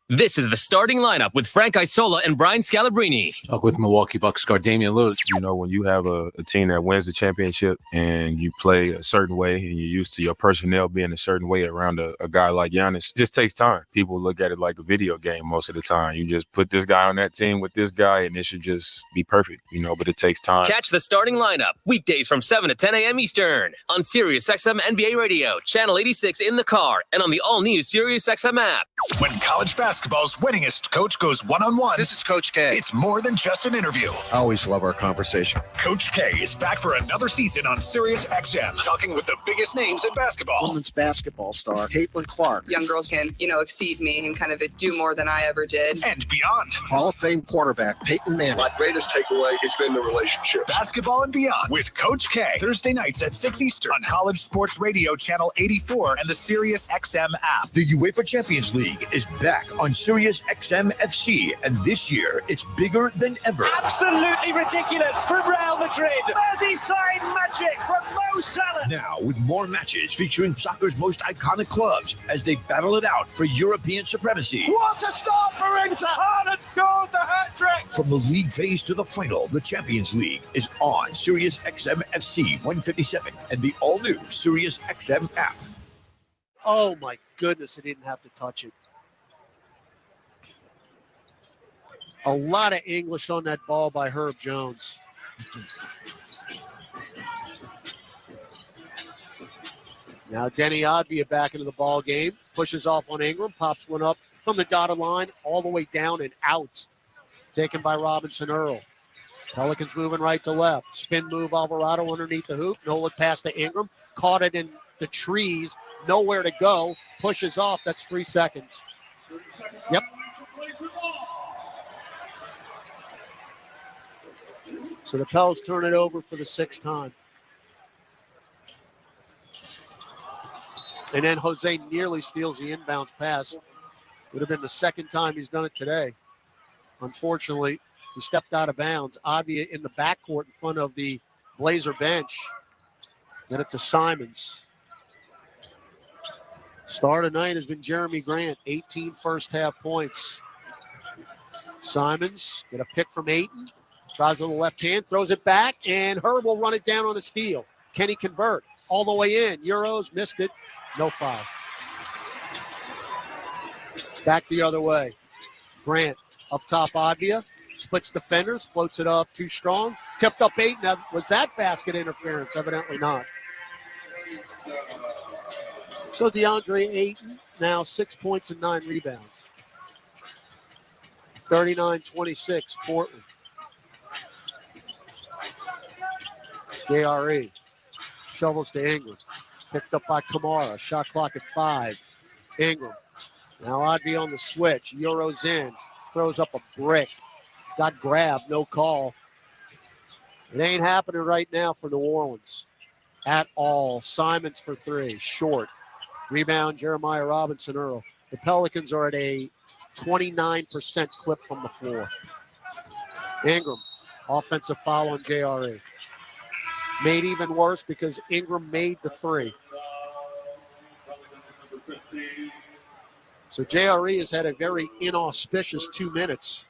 This is the starting lineup with Frank Isola and Brian Scalabrine. Talk with Milwaukee Bucks guard Damian Lillard. You know, when you have a team that wins the championship and you play a certain way and you're used to your personnel being a certain way around a guy like Giannis, it just takes time. People look at it like a video game most of the time. You just put this guy on that team with this guy and it should just be perfect, you know, but it takes time. Catch the starting lineup weekdays from 7 to 10 a.m. Eastern on SiriusXM NBA Radio, Channel 86 in the car, and on the all-new SiriusXM app. When college basketball's winningest coach goes one-on-one. This is Coach K. It's more than just an interview. I always love our conversation. Coach K is back for another season on SiriusXM, talking with the biggest names in basketball. Women's basketball star Caitlin Clark. Young girls can, exceed me and kind of do more than I ever did. And beyond. Hall of Fame quarterback Peyton Manning. My greatest takeaway has been the relationships. Basketball and beyond with Coach K. Thursday nights at 6 Eastern on College Sports Radio, Channel 84 and the SiriusXM app. The UEFA Champions League is back on SiriusXM FC, and this year it's bigger than ever. Absolutely ridiculous from Real Madrid. Merseyside magic from Mo Salah. Now with more matches featuring soccer's most iconic clubs as they battle it out for European supremacy. What a start for Inter! Haaland scored the hat-trick. From the league phase to the final, the Champions League is on SiriusXM FC 157 and the all-new SiriusXM app. Oh my goodness, he didn't have to touch it. A lot of English on that ball by Herb Jones. Now Denny Advia back into the ball game. Pushes off on Ingram. Pops one up from the dotted line all the way down and out. Taken by Robinson Earl. Pelicans moving right to left. Spin move Alvarado underneath the hoop. No look pass to Ingram. Caught it in the trees. Nowhere to go. Pushes off. That's 3 seconds. Yep. So the Pels turn it over for the 6th time. And then Jose nearly steals the inbounds pass. Would have been the 2nd time he's done it today. Unfortunately, he stepped out of bounds. Advia in the backcourt in front of the Blazer bench. Get it to Simons. Star tonight has been Jeremy Grant, 18 first-half points. Simons get a pick from Ayton. Tries with the left hand, throws it back, and Herb will run it down on a steal. Can he convert? All the way in. Euros missed it. No foul. Back the other way. Grant up top, Advia. Splits defenders, floats it up too strong. Tipped up Ayton. Now, was that basket interference? Evidently not. So DeAndre Ayton, now 6 points and 9 rebounds. 39-26, Portland. JRE shovels to Ingram. Picked up by Kamara. Shot clock at 5. Ingram. Now Oddby on the switch. Euros in. Throws up a brick. Got grabbed. No call. It ain't happening right now for New Orleans at all. Simons for 3. Short. Rebound, Jeremiah Robinson Earl. The Pelicans are at a 29% clip from the floor. Ingram. Offensive foul on JRE. Made even worse because Ingram made the 3. So JRE has had a very inauspicious 2 minutes.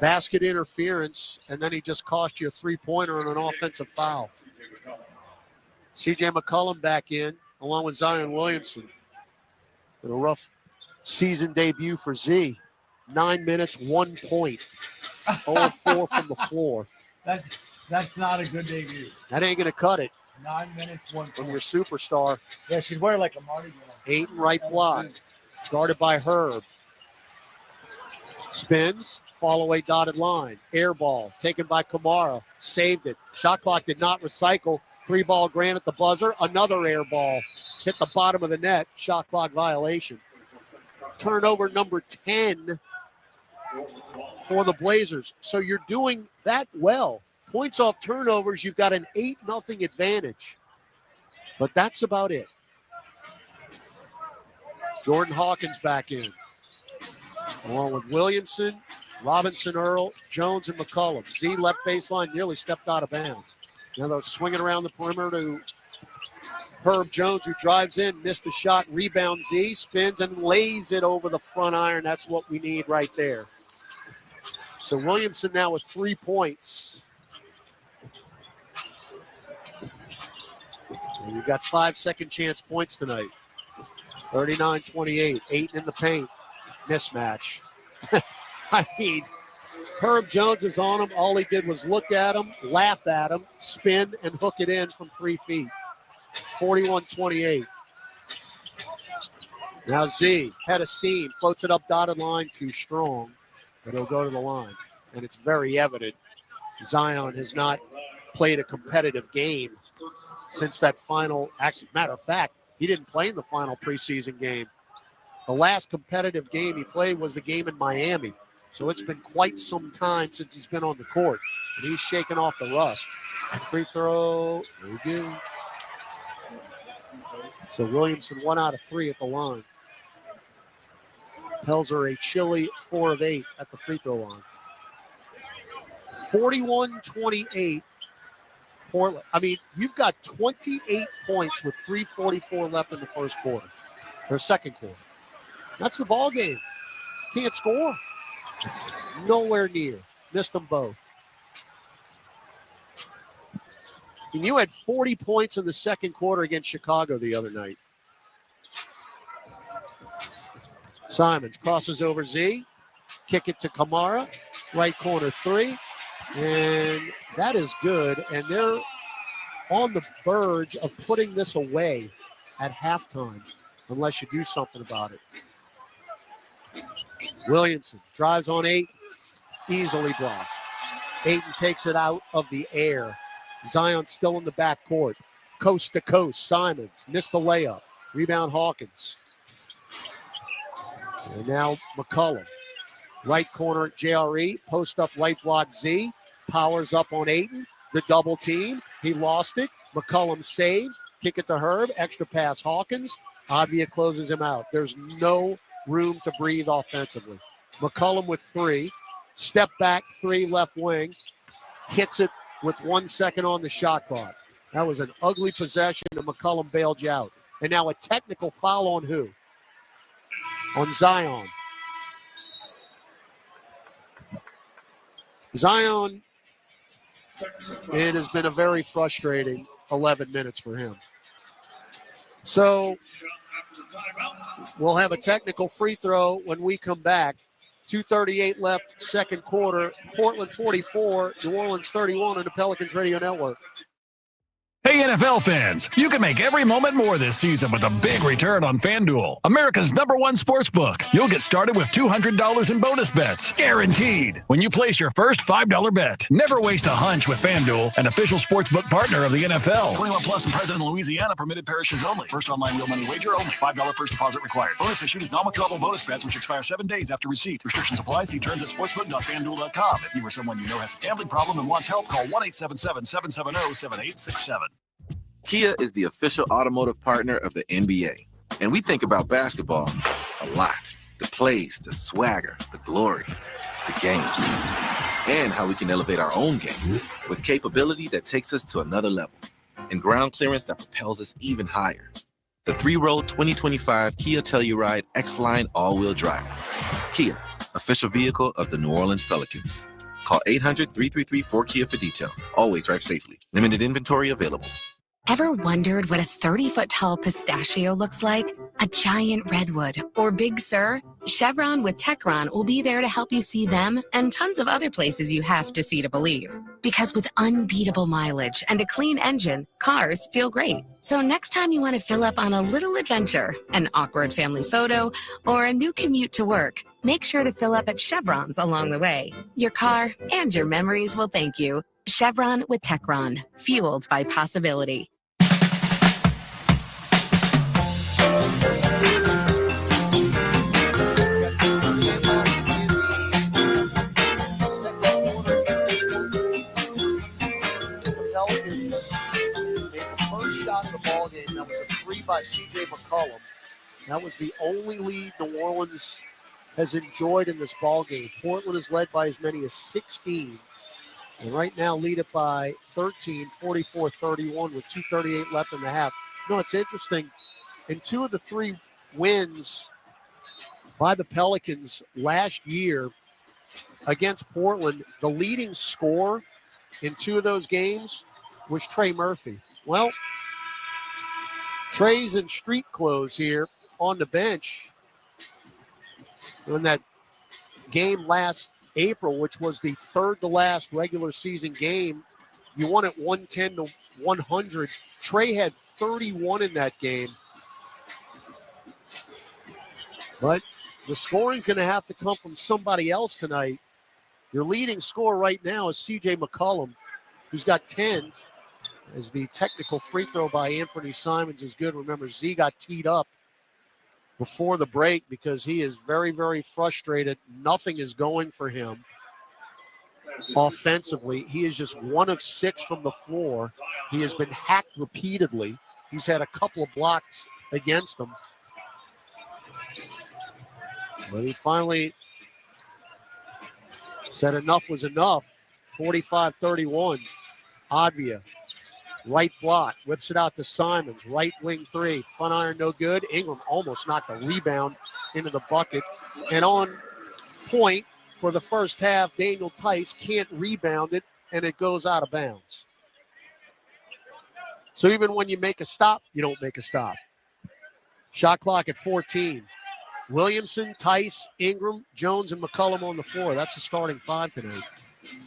Basket interference, and then he just cost you a 3-pointer on an offensive foul. CJ McCollum back in, along with Zion Williamson. And a rough season debut for Z. 9 minutes, 1 point. 0-4 from the floor. That's not a good debut. That ain't going to cut it. 9 minutes, 1 From point. your superstar. Yeah, she's wearing like a Mardi Gras. Aiton right block. Started by Herb. Spins. Fall away dotted line. Air ball. Taken by Kamara. Saved it. Shot clock did not recycle. 3-ball Grant at the buzzer. Another air ball. Hit the bottom of the net. Shot clock violation. Turnover number 10 for the Blazers. So you're doing that well. Points off turnovers, you've got an 8-0 advantage. But that's about it. Jordan Hawkins back in. Along with Williamson, Robinson Earl, Jones, and McCollum. Z left baseline, nearly stepped out of bounds. Now they're swinging around the perimeter to Herb Jones, who drives in, missed the shot, rebound Z, spins and lays it over the front iron. That's what we need right there. So Williamson now with 3 points. And you've got 5 second chance points tonight. 39-28, Aiton in the paint. Mismatch. I mean, Herb Jones is on him. All he did was look at him, laugh at him, spin, and hook it in from 3 feet. 41-28. Now Z, head of steam, floats it up dotted line, too strong, but he'll go to the line. And it's very evident Zion has not played a competitive game since that final. Actually, matter of fact, he didn't play in the final preseason game. The last competitive game he played was the game in Miami. So it's been quite some time since he's been on the court. And he's shaking off the rust. Free throw. Very good. So Williamson 1 out of 3 at the line. Pels are a chilly 4 of 8 at the free throw line. 41-28. Portland. I mean, you've got 28 points with 3:44 left in the first quarter. Or second quarter. That's the ball game. Can't score. Nowhere near. Missed them both. And you had 40 points in the second quarter against Chicago the other night. Simons crosses over Z. Kick it to Kamara. Right corner 3. And that is good. And they're on the verge of putting this away at halftime unless you do something about it. Williamson drives on 8. Easily blocked. Aiton takes it out of the air. Zion still in the backcourt. Coast to coast. Simons missed the layup. Rebound Hawkins. And now McCollum. Right corner JRE. Post up right block Z. Powers up on Aiton. The double team. He lost it. McCollum saves. Kick it to Herb. Extra pass Hawkins. Avia closes him out. There's no room to breathe offensively. McCollum with 3. Step back 3 left wing. Hits it with 1 second on the shot clock. That was an ugly possession, and McCollum bailed you out. And now a technical foul on who? On Zion. Zion, it has been a very frustrating 11 minutes for him. So we'll have a technical free throw when we come back. 2:38 left, second quarter. Portland 44, New Orleans 31 on the Pelicans Radio Network. Hey, NFL fans, you can make every moment more this season with a big return on FanDuel, America's #1 sports book. You'll get started with $200 in bonus bets, guaranteed, when you place your first $5 bet. Never waste a hunch with FanDuel, an official sportsbook partner of the NFL. 21 plus and present in Louisiana, permitted parishes only. First online real money wager only. $5 first deposit required. Bonus issued is non-withdrawable bonus bets, which expire 7 days after receipt. Restrictions apply. See terms at sportsbook.fanduel.com. If you or someone you know has a gambling problem and wants help, call 1-877-770-7867. Kia is the official automotive partner of the NBA. And we think about basketball a lot. The plays, the swagger, the glory, the games, and how we can elevate our own game with capability that takes us to another level and ground clearance that propels us even higher. The 3-row 2025 Kia Telluride X-Line all-wheel drive. Kia, official vehicle of the New Orleans Pelicans. Call 800-333-4KIA for details. Always drive safely. Limited inventory available. Ever wondered what a 30-foot tall pistachio looks like? A giant redwood or Big Sur? Chevron with Techron will be there to help you see them and tons of other places you have to see to believe. Because with unbeatable mileage and a clean engine, cars feel great. So next time you want to fill up on a little adventure, an awkward family photo, or a new commute to work, make sure to fill up at Chevron's along the way. Your car and your memories will thank you. Chevron with Techron, fueled by possibility. That was a 3 by C.J. McCollum. That was the only lead New Orleans has enjoyed in this ball game. Portland is led by as many as 16. And right now lead it by 13, 44-31 with 2:38 left in the half. No, it's interesting. In 2 of the 3 wins by the Pelicans last year against Portland, the leading scorer in 2 of those games was Trey Murphy. Well, Trey's in street clothes here on the bench. In that game last April, which was the 3rd to last regular season game, you won it 110-100. Trey had 31 in that game. But the scoring going to have to come from somebody else tonight. Your leading scorer right now is C.J. McCollum, who's got 10. As the technical free throw by Anthony Simons is good. Remember, Z got teed up before the break because he is very, very frustrated. Nothing is going for him offensively. He is just 1 of 6 from the floor. He has been hacked repeatedly. He's had a couple of blocks against him. But he finally said enough was enough. 45-31. Advia. Right block, whips it out to Simons. Right wing 3, front iron no good. Ingram almost knocked a rebound into the bucket. And on point for the first half, Daniel Tice can't rebound it, and it goes out of bounds. So even when you make a stop, you don't make a stop. Shot clock at 14. Williamson, Tice, Ingram, Jones, and McCollum on the floor. That's the starting 5 tonight.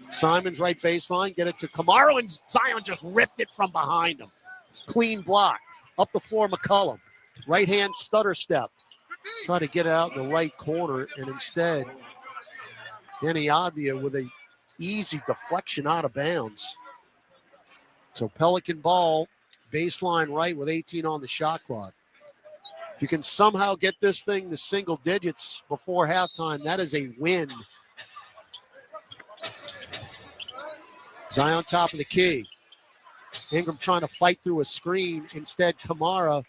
Simons right baseline, get it to Kamara, and Zion just ripped it from behind him. Clean block. Up the floor, McCollum. Right hand stutter step. Trying to get it out in the right corner, and instead, Danny Advia with a easy deflection out of bounds. So Pelican ball, baseline right with 18 on the shot clock. If you can somehow get this thing to single digits before halftime, that is a win. Zion top of the key. Ingram trying to fight through a screen. Instead, Kamara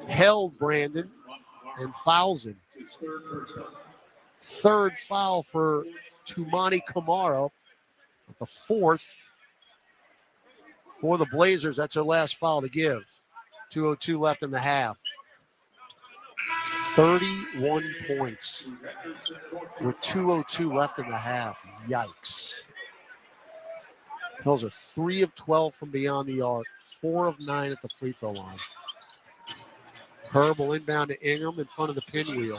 held Brandon and fouls him. 3rd foul for Toumani Kamara. The 4th for the Blazers. That's their last foul to give. 2:02 left in the half. 31 points with 2:02 left in the half. Yikes. Those are 3 of 12 from beyond the arc, 4 of 9 at the free throw line. Herb will inbound to Ingram in front of the pinwheel.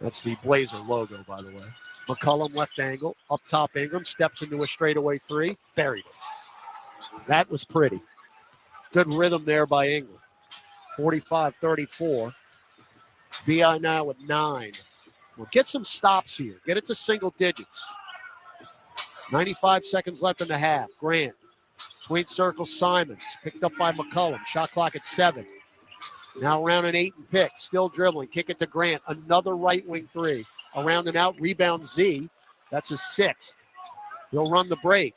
That's the Blazer logo, by the way. McCollum left angle. Up top, Ingram steps into a straightaway three. Buried it. That was pretty. Good rhythm there by Ingram. 45-34. BI now with 9. Well, get some stops here. Get it to single digits. 95 seconds left in the half. Grant. Between circles, Simons. Picked up by McCollum. Shot clock at 7. Now around an 8 and pick. Still dribbling. Kick it to Grant. Another right wing three. Around and out. Rebound Z. That's his 6th. He'll run the break.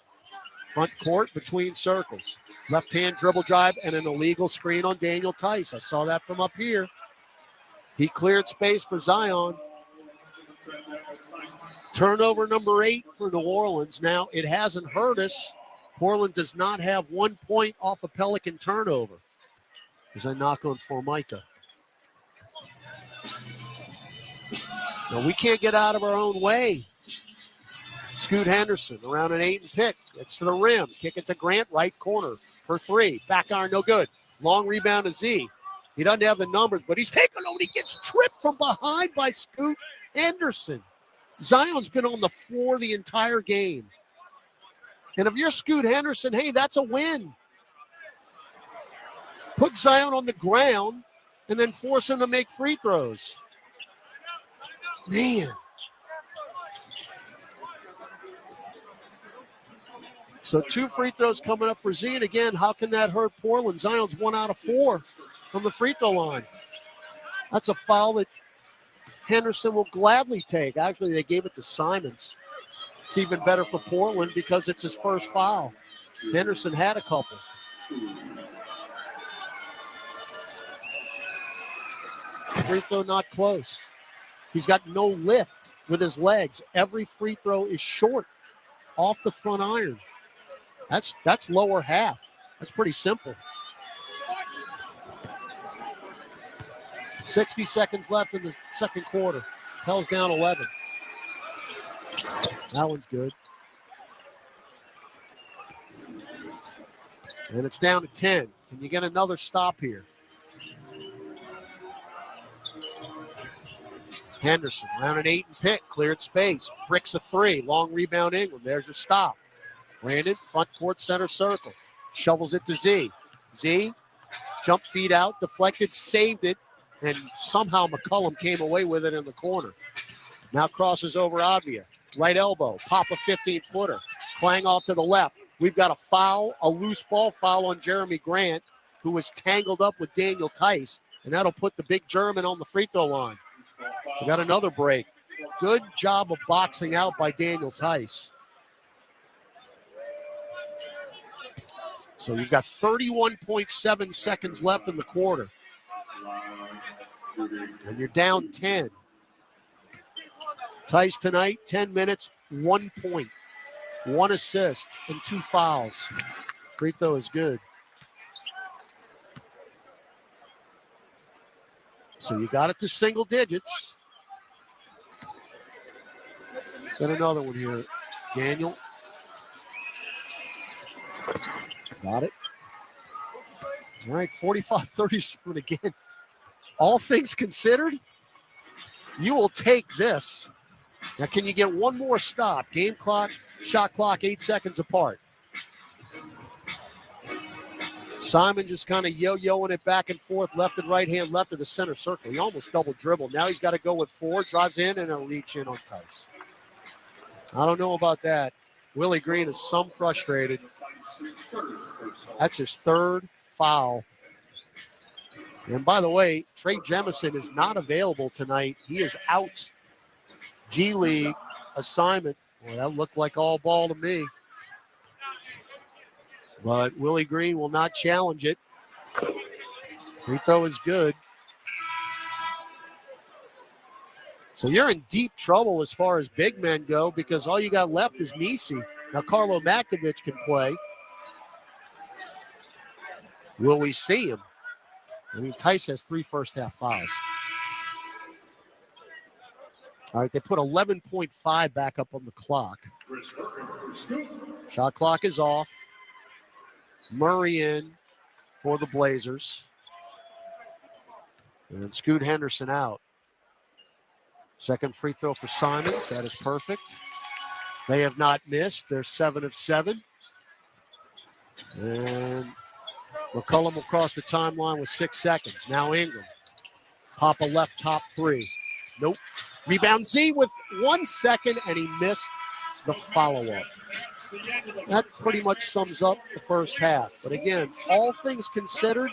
Front court between circles. Left hand dribble drive and an illegal screen on Daniel Tice. I saw that from up here. He cleared space for Zion. Turnover number 8 for New Orleans. Now, it hasn't hurt us. Portland does not have 1 point off a Pelican turnover. As I knock on Formica. Now, we can't get out of our own way. Scoot Henderson around an 8 and pick. It's to the rim. Kick it to Grant, right corner for 3. Back iron, no good. Long rebound to Z. He doesn't have the numbers, but he's taken over. He gets tripped from behind by Scoot Henderson. Zion's been on the floor the entire game. And if you're Scoot Henderson, hey, that's a win. Put Zion on the ground and then force him to make free throws. Man. So 2 free throws coming up for Z. And again, how can that hurt Portland? Zion's 1 out of 4 from the free throw line. That's a foul that Henderson will gladly take. Actually, they gave it to Simons. It's even better for Portland because it's his first foul. Henderson had a couple. Free throw not close. He's got no lift with his legs. Every free throw is short off the front iron. That's lower half. That's pretty simple. 60 seconds left in the second quarter. Pels down 11. That one's good. And it's down to 10. Can you get another stop here? Henderson, around an 8 and pick, cleared space, bricks a 3, long rebound Ingram. There's your stop. Brandon, front court center circle, shovels it to Z. Z, jump feed out, deflected, saved it, and somehow McCollum came away with it in the corner. Now crosses over Advia, right elbow, pop a 15-footer, clang off to the left. We've got a foul, a loose ball foul on Jeremy Grant, who was tangled up with Daniel Tice, and that'll put the big German on the free throw line. So got another break. Good job of boxing out by Daniel Tice. So you've got 31.7 seconds left in the quarter. And you're down 10. Tice tonight, 10 minutes, 1 point, 1 assist, and 2 fouls. Free throw is good. So you got it to single digits. Got another one here. Daniel. Got it. All right, 45-37 again. All things considered, you will take this. Now, can you get one more stop? Game clock, shot clock, 8 seconds apart. Simon just kind of yo-yoing it back and forth, left and right hand, left of the center circle. He almost double dribbled. Now he's got to go with 4, drives in, and he'll reach in on Tice. I don't know about that. Willie Green is some frustrated. That's his 3rd foul. And by the way, Trey Jemison is not available tonight. He is out. G League assignment. Well, that looked like all ball to me. But Willie Green will not challenge it. Free throw is good. So you're in deep trouble as far as big men go because all you got left is Nisi. Now Carlo Makovic can play. Will we see him? I mean, Tice has 3 first-half fouls. All right, they put 11.5 back up on the clock. Shot clock is off. Murray in for the Blazers. And Scoot Henderson out. Second free throw for Simons. That is perfect. They have not missed. They're 7 of 7. And McCollum will cross the timeline with 6 seconds. Now Ingram. Pop a left top 3. Nope. Rebound Z with 1 second, and he missed the follow-up. That pretty much sums up the first half. But again, all things considered,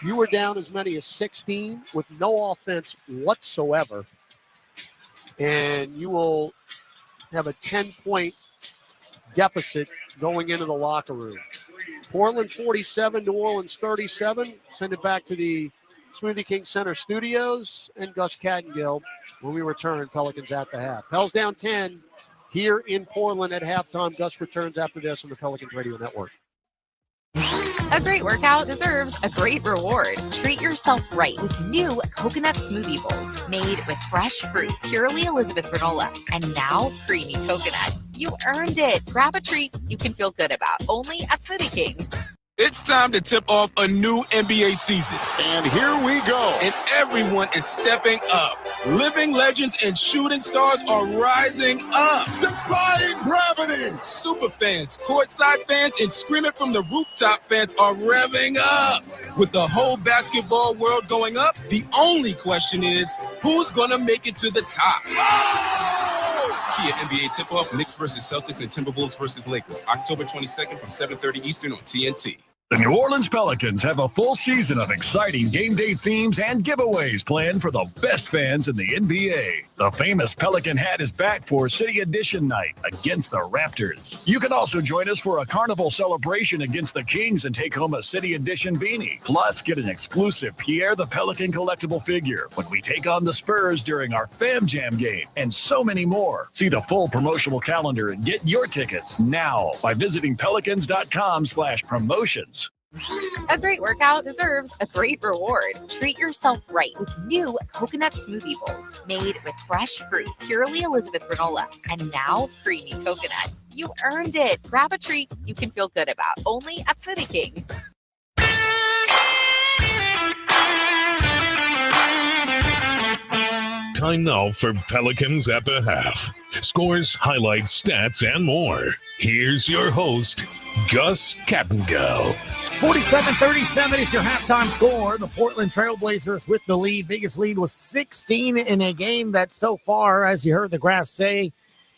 you were down as many as 16 with no offense whatsoever. And you will have a 10-point deficit going into the locker room. Portland 47, New Orleans 37. Send it back to the Smoothie King Center studios and Gus Cattingill when we return. Pelicans at the half. Pels down 10 here in Portland at halftime. Gus returns after this on the Pelicans Radio Network. A great workout deserves a great reward. Treat yourself right with new coconut smoothie bowls made with fresh fruit, purely Elizabeth granola, and now creamy coconut. You earned it. Grab a treat you can feel good about, only at Smoothie King. It's time to tip off a new NBA season. And here we go. And everyone is stepping up. Living legends and shooting stars are rising up. Defying gravity. Super fans, courtside fans, and screaming from the rooftop fans are revving up. With the whole basketball world going up, the only question is, who's going to make it to the top? Kia NBA tip-off, Knicks versus Celtics and Timberwolves versus Lakers, October 22nd from 7:30 Eastern on TNT. The New Orleans Pelicans have a full season of exciting game day themes and giveaways planned for the best fans in the NBA. The famous Pelican hat is back for City Edition night against the Raptors. You can also join us for a carnival celebration against the Kings and take home a City Edition beanie. Plus, get an exclusive Pierre the Pelican collectible figure when we take on the Spurs during our Fam Jam game, and so many more. See the full promotional calendar and get your tickets now by visiting pelicans.com/promotions. A great workout deserves a great reward. Treat yourself right with new coconut smoothie bowls made with fresh fruit, purely Elizabeth granola, and now creamy coconut. You earned it. Grab a treat you can feel good about, only at Smoothie King. Time now for Pelicans at the half. Scores, highlights, stats, and more. Here's your host, Gus Cattingill. 47-37 is your halftime score. The Portland Trail Blazers with the lead. Biggest lead was 16 in a game that so far, as you heard the graph say,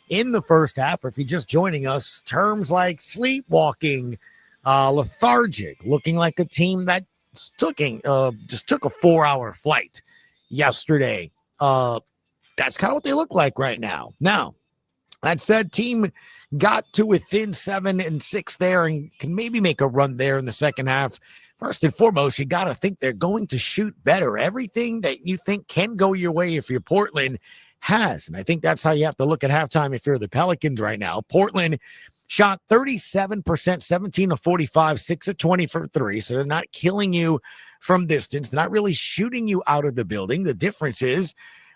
in the first half, or if you're just joining us, terms like sleepwalking, lethargic, looking like a team that just took a 4-hour flight yesterday. That's kind of what they look like right now. Now, that said, team got to within 7 and 6 there and can maybe make a run there in the second half. First and foremost, you got to think they're going to shoot better. Everything that you think can go your way if you're Portland has. And I think that's how you have to look at halftime if you're the Pelicans right now. Portland shot 37%, 17 of 45, 6 of 20 for 3. So they're not killing you from distance. They're not really shooting you out of the building. The difference is,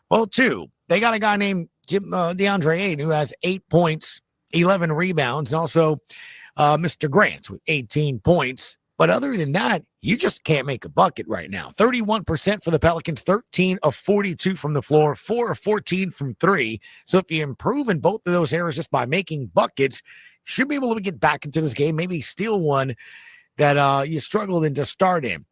well, 2. They got a guy named DeAndre Ayton who has 8 points, 11 rebounds, and also Mr. Grant with 18 points. But other than that, you just can't make a bucket right now. 31% for the Pelicans, 13 of 42 from the floor, 4 of 14 from 3. So if you improve in both of those areas just by making buckets, should be able to get back into this game, maybe steal one that you struggled in to start in.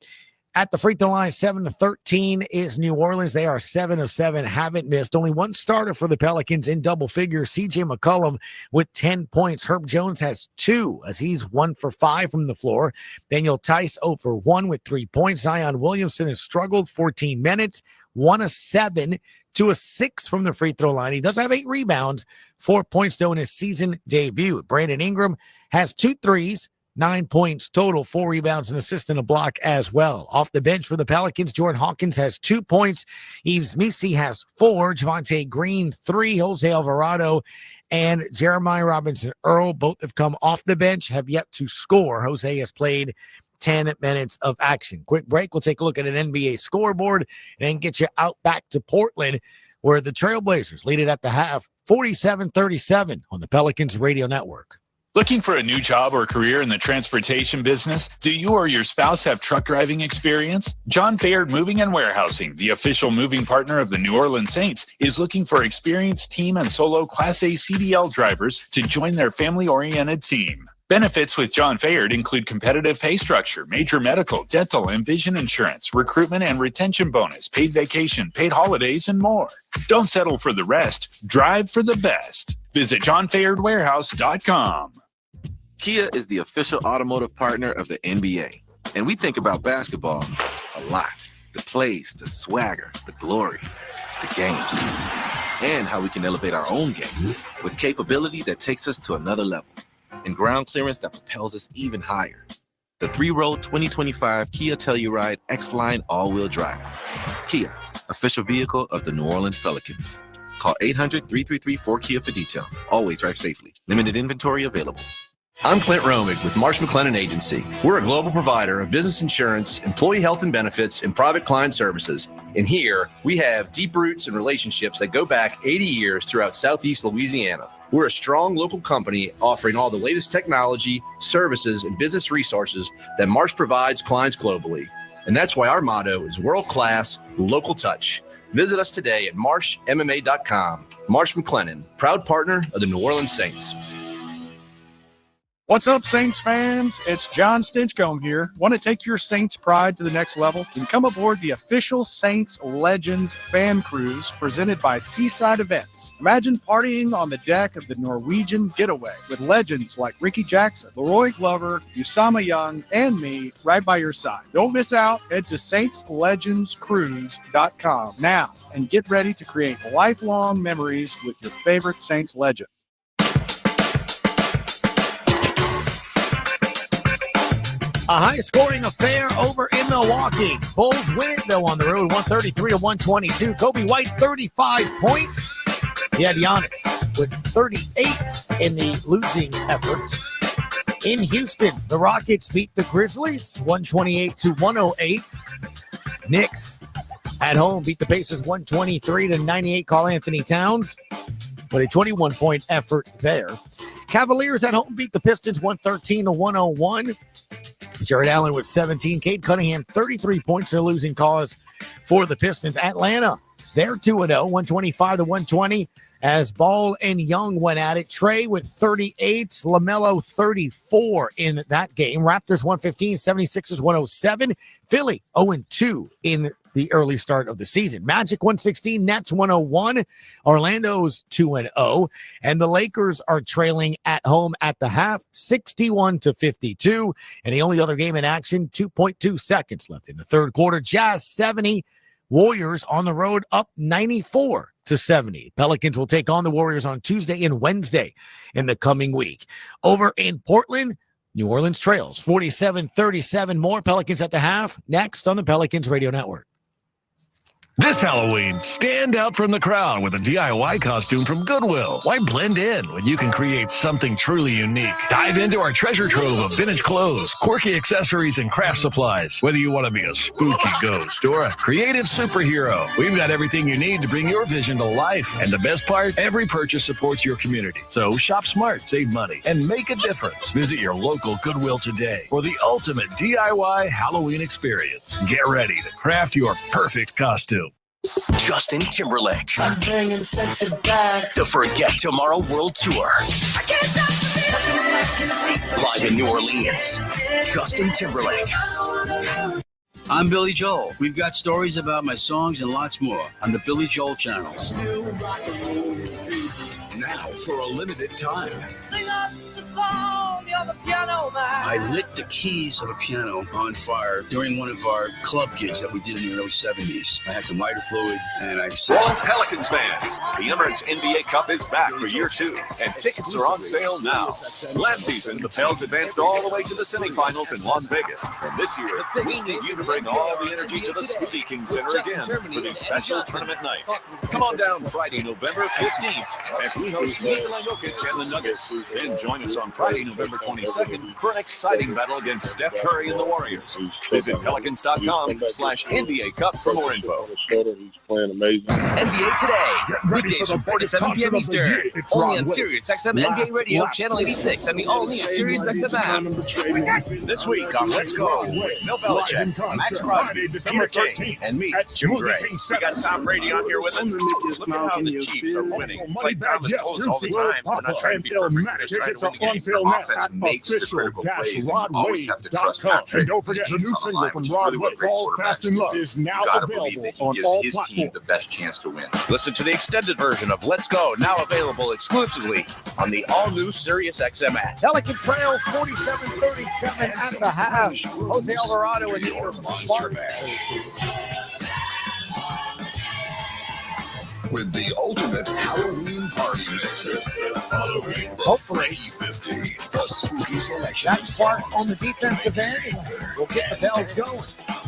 At the free throw line, 7 of 13 is New Orleans. They are 7 of 7, haven't missed. Only one starter for the Pelicans in double figures, C.J. McCollum with 10 points. Herb Jones has 2 as he's 1 for 5 from the floor. Daniel Tice 0 for 1 with 3 points. Zion Williamson has struggled 14 minutes, 1 of 7, 2 of 6 from the free throw line. He does have 8 rebounds, 4 points though in his season debut. Brandon Ingram has 2 threes, 9 points total, 4 rebounds, an assist and a block as well. Off the bench for the Pelicans, Jordan Hawkins has 2 points. Yves Misi has 4. Javonte Green, 3. Jose Alvarado and Jeremiah Robinson Earl both have come off the bench, have yet to score. Jose has played 10 minutes of action. Quick break. We'll take a look at an NBA scoreboard and then get you out back to Portland, where the Trail Blazers lead it at the half, 47-37 on the Pelicans Radio Network. Looking for a new job or career in the transportation business? Do you or your spouse have truck driving experience? John Fayard Moving and Warehousing, the official moving partner of the New Orleans Saints, is looking for experienced team and solo Class A CDL drivers to join their family-oriented team. Benefits with John Fayard include competitive pay structure, major medical, dental, and vision insurance, recruitment and retention bonus, paid vacation, paid holidays, and more. Don't settle for the rest. Drive for the best. Visit johnfayardwarehouse.com. Kia is the official automotive partner of the NBA. And we think about basketball a lot. The plays, the swagger, the glory, the games, and how we can elevate our own game with capability that takes us to another level and ground clearance that propels us even higher. The 3-row 2025 Kia Telluride X-Line all-wheel drive. Kia, official vehicle of the New Orleans Pelicans. Call 800-333-4KIA for details. Always drive safely. Limited inventory available. I'm Clint Romig with Marsh McLennan Agency. We're a global provider of business insurance, employee health and benefits, and private client services. And here, we have deep roots and relationships that go back 80 years throughout Southeast Louisiana. We're a strong local company offering all the latest technology, services, and business resources that Marsh provides clients globally. And that's why our motto is world-class, local touch. Visit us today at marshmma.com. Marsh McLennan, proud partner of the New Orleans Saints. What's up, Saints fans? It's John Stinchcomb here. Want to take your Saints pride to the next level? Then come aboard the official Saints Legends fan cruise presented by Seaside Events. Imagine partying on the deck of the Norwegian Getaway with legends like Ricky Jackson, Leroy Glover, Usama Young, and me right by your side. Don't miss out. Head to saintslegendscruise.com now and get ready to create lifelong memories with your favorite Saints legend. A high-scoring affair over in Milwaukee. Bulls win it, though, on the road, 133-122. Kobe White, 35 points. He had Giannis with 38 in the losing effort. In Houston, the Rockets beat the Grizzlies, 128-108. Knicks at home beat the Pacers, 123-98. Karl Anthony Towns with a 21-point effort there. Cavaliers at home beat the Pistons, 113-101. Jared Allen with 17. Cade Cunningham, 33 points. Their losing cause for the Pistons. Atlanta, they're 2-0, 125-120. As Ball and Young went at it. Trey with 38. LaMelo, 34 in that game. Raptors, 115. 76ers, 107. Philly, 0-2 in the early start of the season. Magic, 116. Nets, 101. Orlando's 2-0. And the Lakers are trailing at home at the half, 61-52. And the only other game in action, 2.2 seconds left in the third quarter. Jazz, 70. Warriors on the road up 94-70. Pelicans will take on the Warriors on Tuesday and Wednesday in the coming week. Over in Portland, New Orleans trails 47-37. More Pelicans at the half. Next on the Pelicans Radio Network. This Halloween, stand out from the crowd with a DIY costume from Goodwill. Why blend in when you can create something truly unique? Dive into our treasure trove of vintage clothes, quirky accessories, and craft supplies. Whether you want to be a spooky ghost or a creative superhero, we've got everything you need to bring your vision to life. And the best part, every purchase supports your community. So shop smart, save money, and make a difference. Visit your local Goodwill today for the ultimate DIY Halloween experience. Get ready to craft your perfect costume. Justin Timberlake. I'm bringing sexy back. The Forget Tomorrow World Tour. I can't stop Live in New Orleans. Justin Timberlake. I'm Billy Joel. We've got stories about my songs and lots more on the Billy Joel channel. Now, for a limited time, Sing us a song, you're the piano man. I lit the keys of a piano on fire during one of our club gigs that we did in the early 70s. I had some lighter fluid, and I sang. Orleans Pelicans fans, the Emirates NBA Cup is back for year 2, and tickets are on sale now. Last season, the Pels advanced all the way to the semifinals in Las Vegas, and this year, we need you to bring all the energy to the Smoothie King Center again for these special tournament nights. Come on down Friday, November 15th, as we host Nikola Jokic and the Nuggets. Then join us on Friday, November 22nd for an exciting exciting battle against Steph Curry and the Warriors. Visit Pelicans.com/NBA Cup for more info. He's playing amazing. NBA Today, weekdays from 4 to 7 p.m. Eastern. Only on Sirius XM NBA Radio, Channel 86, and the all-new Sirius XM app. This week on Let's Go, Bill Belichick, Max Crosby, Peter King, and me, Jim Gray. We got Tom Brady on here with us. Look at how the Chiefs are winning. It's like Thomas Coles all the time. We're not trying to be perfect. We're just trying to win the game. The offense makes the critical plays. You always have to trust Patrick. And don't forget the new single from Rod Wave, Fall Fast in Love, is now available on all platforms. The best chance to win. Listen to the extended version of Let's Go, now available exclusively on the all-new Sirius XM app. Pelicans trail 47-37 at the half. Jose Alvarado and Ingram Smart. With the ultimate Halloween party mix. Halloween, hopefully, 50, the spooky selection. That spark on the defensive end will get the bells going.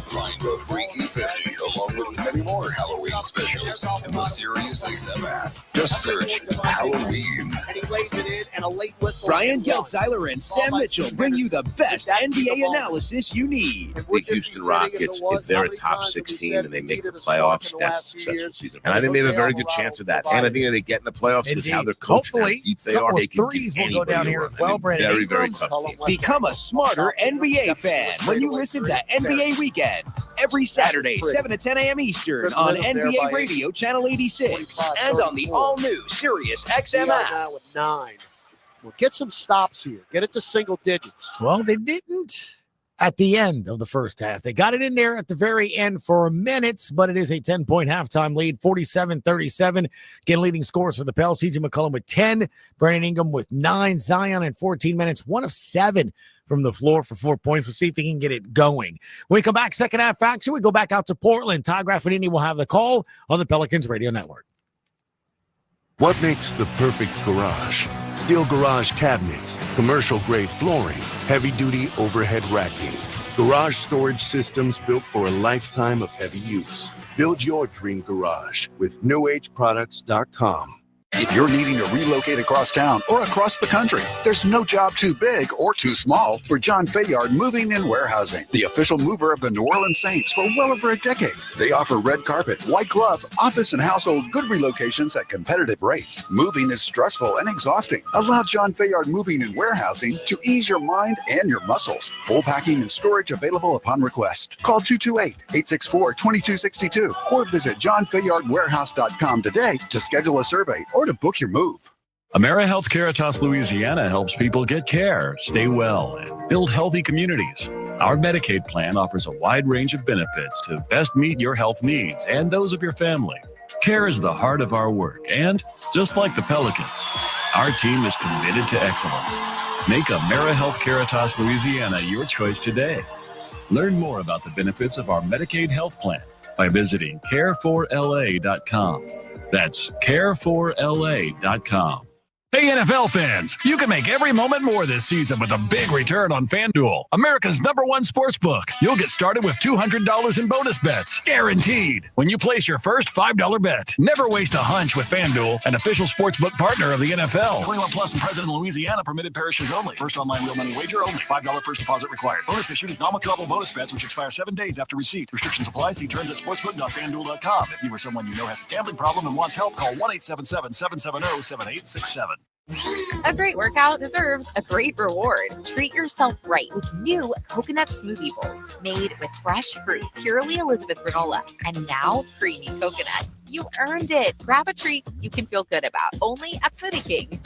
Find the Freaky 50 along with many more Halloween specials in the Sirius XM app. Just search Halloween. And he lays it in, and a late whistle. Brian Geltzeiler and Sam Mitchell bring you the best NBA analysis you need. The Houston Rockets, if they're a top 16 and they make the playoffs, that's a successful season. And I think they have a very good chance of that. And I think that they get in the playoffs because how they're coached. Hopefully, they are. They can threes will go down here as well, Brandon. Very, very tough team. Become a smarter NBA fan when you listen to NBA Weekend every Saturday, 7 to 10 a.m. Eastern on NBA Radio, Channel 86, and on the all-new Sirius XM app. Now with 9. Well, get some stops here. Get it to single digits. Well, they didn't at the end of the first half. They got it in there at the very end for a minute, but it is a 10-point halftime lead, 47-37. Again, leading scores for the Pels, C.J. McCollum with 10, Brandon Ingram with 9, Zion in 14 minutes, 1 of 7 from the floor for 4 points. Let's see if he can get it going. When we come back, second half action, we go back out to Portland. Ty Graffinini will have the call on the Pelicans Radio Network. What makes the perfect garage? Steel garage cabinets, commercial-grade flooring, heavy-duty overhead racking. Garage storage systems built for a lifetime of heavy use. Build your dream garage with newageproducts.com. If you're needing to relocate across town or across the country, there's no job too big or too small for John Fayard Moving and Warehousing, the official mover of the New Orleans Saints for well over a decade. They offer red carpet, white glove, office and household good relocations at competitive rates. Moving is stressful and exhausting. Allow John Fayard Moving and Warehousing to ease your mind and your muscles. Full packing and storage available upon request. Call 228-864-2262 or visit johnfayardwarehouse.com today to schedule a survey or to book your move. AmeriHealth Caritas Louisiana helps people get care, stay well, and build healthy communities. Our Medicaid plan offers a wide range of benefits to best meet your health needs and those of your family. Care is the heart of our work, and just like the Pelicans, our team is committed to excellence. Make AmeriHealth Caritas Louisiana your choice today. Learn more about the benefits of our Medicaid health plan by visiting care4la.com. That's care4la.com. Hey, NFL fans, you can make every moment more this season with a big return on FanDuel, America's #1 sportsbook. You'll get started with $200 in bonus bets, guaranteed, when you place your first $5 bet. Never waste a hunch with FanDuel, an official sportsbook partner of the NFL. 21 plus and present in Louisiana, permitted parishes only. First online real money wager only. $5 first deposit required. Bonus issued is non-withdrawable bonus bets, which expire 7 days after receipt. Restrictions apply. See terms at sportsbook.fanduel.com. If you or someone you know has a gambling problem and wants help, call 1-877-770-7867. A great workout deserves a great reward. Treat yourself right with new coconut smoothie bowls made with fresh fruit, purely Elizabeth granola, and now creamy coconut. You earned it. Grab a treat you can feel good about, only at Smoothie King.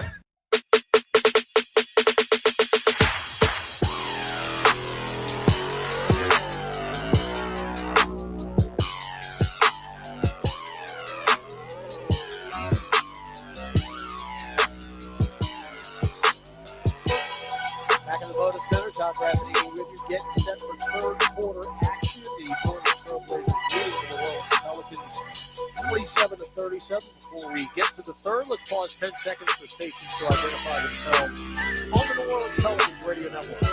Moda Center, Todd Graffinini with you, getting set for third quarter action. The Portland Trail Blazers leading the Orleans Pelicans 47-37. Before we get to the third, let's pause 10 seconds for stations to identify themselves on the New Orleans Pelicans Radio Network.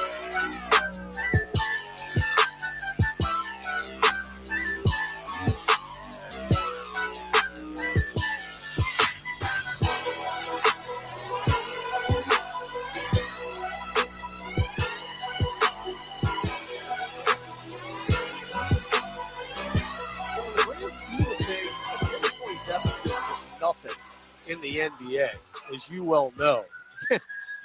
the NBA, as you well know.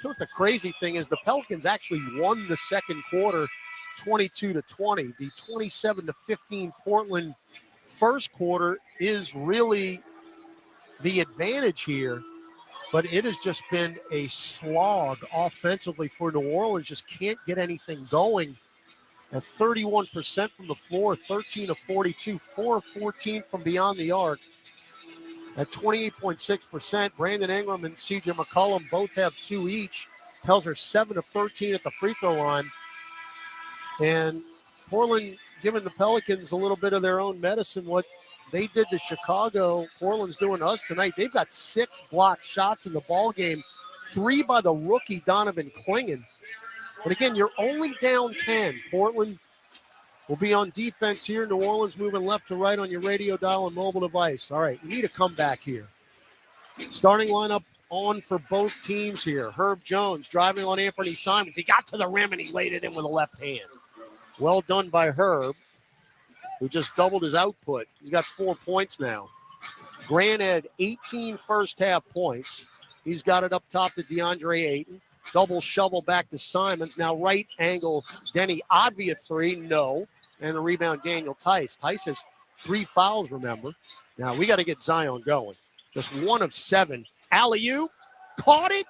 What the crazy thing is, the Pelicans actually won the second quarter 22-20. The 27-15 Portland first quarter is really the advantage here, but it has just been a slog offensively for New Orleans. Just can't get anything going. At 31% from the floor, 13 of 42, 4 of 14 from beyond the arc. At 28.6%, Brandon Ingram and CJ McCollum both have 2 each. Pels are 7 of 13 at the free throw line. And Portland giving the Pelicans a little bit of their own medicine. What they did to Chicago, Portland's doing to us tonight. They've got 6 blocked shots in the ball game, 3 by the rookie Donovan Clingan. But again, you're only down 10. Portland will be on defense here. New Orleans moving left to right on your radio dial and mobile device. All right, we need a comeback here. Starting lineup on for both teams here. Herb Jones driving on Anthony Simons. He got to the rim and he laid it in with a left hand. Well done by Herb, who just doubled his output. He's got 4 points now. Grant had 18 first half points. He's got it up top to DeAndre Ayton. Double shovel back to Simons. Now right angle, Denny Advia 3, no. And the rebound, Daniel Tice. Tice has 3 fouls, remember. Now we got to get Zion going. Just 1 of 7. Alley-oop, caught it,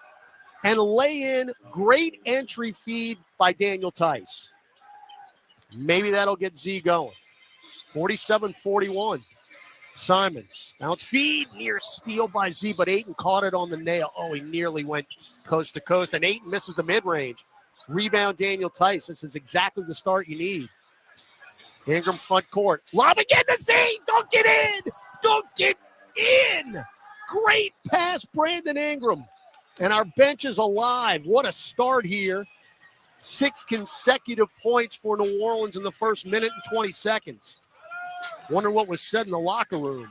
and lay in. Great entry feed by Daniel Tice. Maybe that'll get Z going. 47-41. Simons, bounce feed, near steal by Z, but Ayton caught it on the nail. Oh, he nearly went coast to coast, and Ayton misses the mid-range. Rebound, Daniel Tice. This is exactly the start you need. Ingram front court. Lob again to Z. Don't get in. Don't get in. Great pass, Brandon Ingram. And our bench is alive. What a start here. 6 consecutive points for New Orleans in the first minute and 20 seconds. Wonder what was said in the locker room.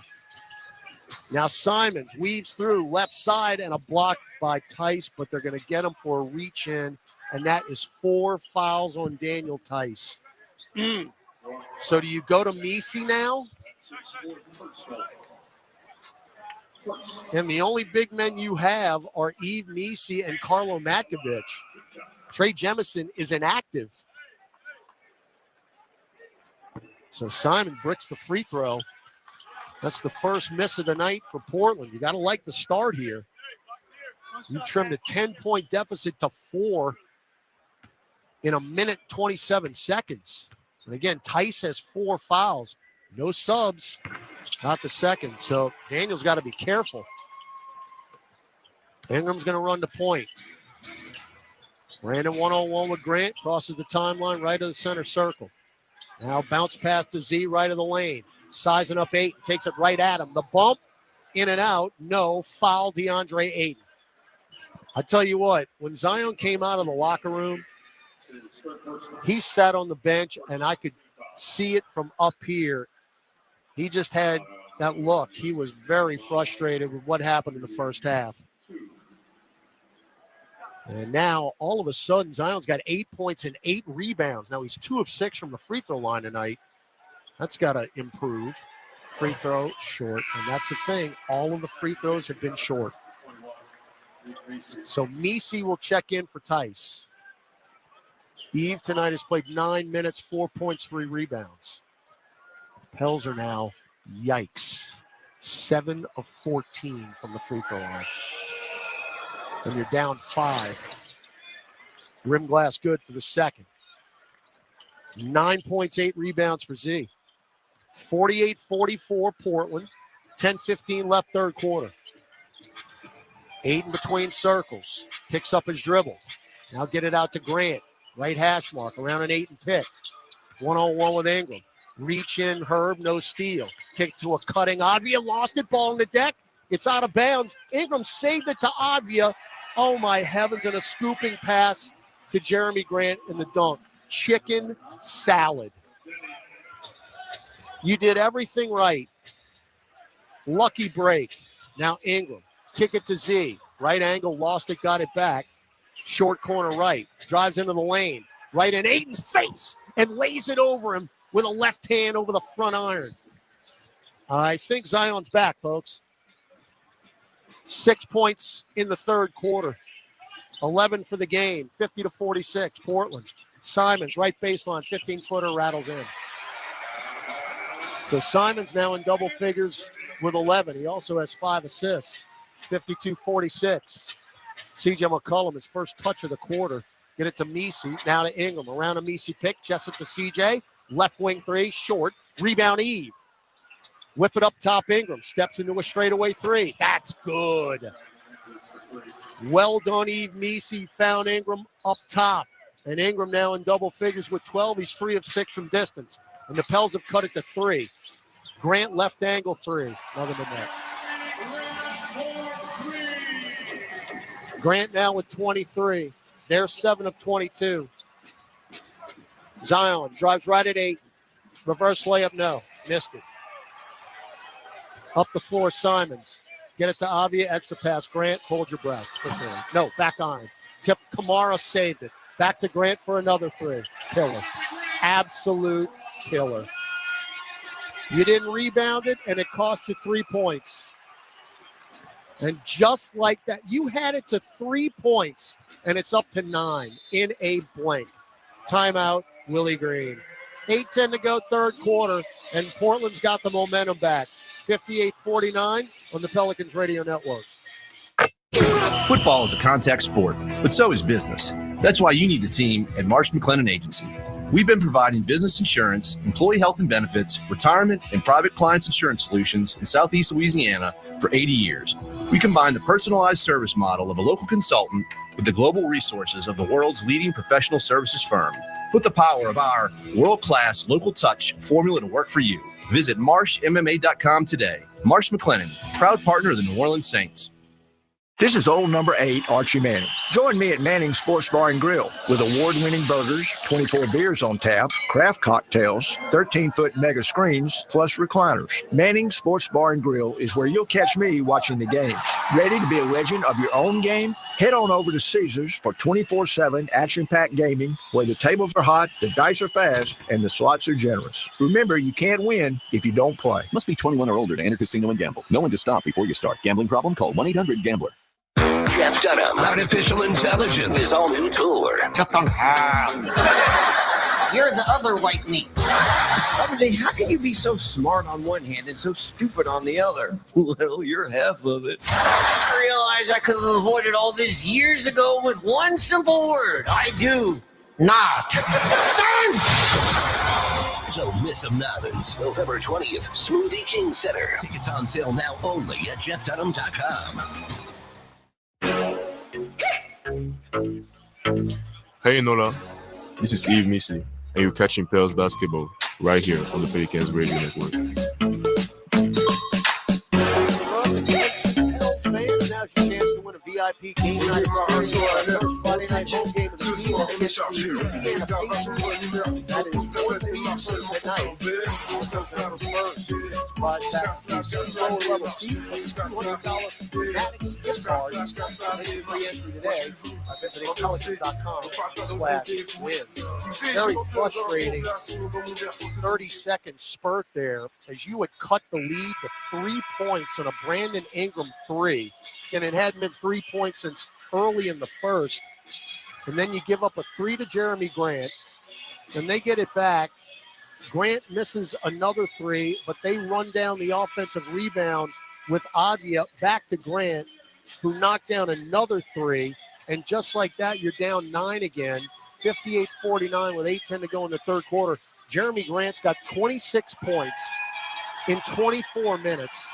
Now Simons weaves through left side and a block by Tice, but they're going to get him for a reach in, and that is 4 fouls on Daniel Tice. So do you go to Messi now? And the only big men you have are Yves Messi and Carlo Matkovic. Trey Jemison is inactive. So Simon bricks the free throw. That's the first miss of the night for Portland. You got to like the start here. You trimmed a 10-point deficit to 4 in a minute 27 seconds. And again, Tice has 4 fouls. No subs. Not the second. So Daniel's got to be careful. Ingram's going to run the point. Brandon one-on-one with Grant. Crosses the timeline right of the center circle. Now bounce pass to Z right of the lane. Sizing up 8. Takes it right at him. The bump. In and out. No. Foul DeAndre Ayton. I tell you what, when Zion came out of the locker room, he sat on the bench, and I could see it from up here. He just had that look. He was very frustrated with what happened in the first half. And now, all of a sudden, Zion's got 8 points and 8 rebounds. Now, he's 2 of 6 from the free throw line tonight. That's got to improve. Free throw, short. And that's the thing. All of the free throws have been short. So, Messi will check in for Tice. Eve tonight has played 9 minutes, 4 points, 3 rebounds. Pels are now, yikes, 7 of 14 from the free throw line. And you're down 5. Rim glass good for the second. 9 points, 8 rebounds for Z. 48-44 Portland. 10-15 left third quarter. Ayton between circles. Picks up his dribble. Now get it out to Grant. Right hash mark around an Ayton pick. One-on-one with Ingram. Reach in, Herb, no steal. Kick to a cutting Advia, lost it, ball on the deck. It's out of bounds. Ingram saved it to Advia. Oh, my heavens, and a scooping pass to Jeremy Grant in the dunk. Chicken salad. You did everything right. Lucky break. Now Ingram, kick it to Z. Right angle, lost it, got it back. Short corner right. Drives into the lane. Right in Ayton's face and lays it over him with a left hand over the front iron. I think Zion's back, folks. 6 points in the third quarter. 11 for the game, 50-46, Portland. Simons, right baseline, 15-footer, rattles in. So Simons now in double figures with 11. He also has 5 assists, 52-46. CJ McCollum, his first touch of the quarter. Get it to Messi, now to Ingram. Around a Messi pick, chest it to CJ. Left wing three, short. Rebound, Eve. Whip it up top, Ingram. Steps into a straightaway three. That's good. Well done, Eve. Messi found Ingram up top. And Ingram now in double figures with 12. He's 3 of 6 from distance. And the Pels have cut it to 3. Grant left angle 3. Another than that. Grant now with 23. They're 7 of 22. Zion drives right at 8. Reverse layup, no. Missed it. Up the floor, Simons. Get it to Avia, extra pass. Grant, hold your breath for 3. No, back on. Tip, Kamara saved it. Back to Grant for another 3. Killer. Absolute killer. You didn't rebound it, and it cost you 3 points. And just like that, you had it to 3 points, and it's up to 9 in a blank. Timeout, Willie Green. 8:10 to go, third quarter, and Portland's got the momentum back. 58-49 on the Pelicans Radio Network. Football is a contact sport, but so is business. That's why you need the team at Marsh McLennan Agency. We've been providing business insurance, employee health and benefits, retirement, and private clients insurance solutions in Southeast Louisiana for 80 years. We combine the personalized service model of a local consultant with the global resources of the world's leading professional services firm. Put the power of our world-class local touch formula to work for you. Visit marshmma.com today. Marsh McLennan, proud partner of the New Orleans Saints. This is old number 8, Archie Manning. Join me at Manning Sports Bar and Grill with award-winning burgers, 24 beers on tap, craft cocktails, 13-foot mega screens, plus recliners. Manning Sports Bar and Grill is where you'll catch me watching the games. Ready to be a legend of your own game? Head on over to Caesars for 24/7 action-packed gaming, where the tables are hot, the dice are fast, and the slots are generous. Remember, you can't win if you don't play. Must be 21 or older to enter casino and gamble. Know when to stop before you start. Gambling problem? Call 1-800-GAMBLER. Jeff Dunham, Artificial Intelligence, his all-new tour. Just don't have. You're the other white meat. RJ, how can you be so smart on one hand and so stupid on the other? Well, you're half of it. I realize I could have avoided all this years ago with one simple word. I do not. Silence! So Myth of Nothings, November 20th, Smoothie King Center. Tickets on sale now only at jeffdunham.com. Hey Nola, this is Eve Missy, and you're catching Pels basketball right here on the Pelicans Radio Network. Now's your chance to win a VIP game night Friday night home game of the season against the Indiana Pacers. That is 4 p.m. tonight. November 1st. But that's lower level seats. $200 Maddox gift card. Free entry today by visiting Pelicans.com/win. Very frustrating 30-second spurt there as you would cut the lead to 3 points on a Brandon Ingram 3. And it hadn't been 3 points since early in the first. And then you give up a 3 to Jeremy Grant. And they get it back. Grant misses another 3, but they run down the offensive rebound with Avia back to Grant, who knocked down another 3. And just like that, you're down 9 again, 58-49 with 8:10 to go in the third quarter. Jeremy Grant's got 26 points in 24 minutes,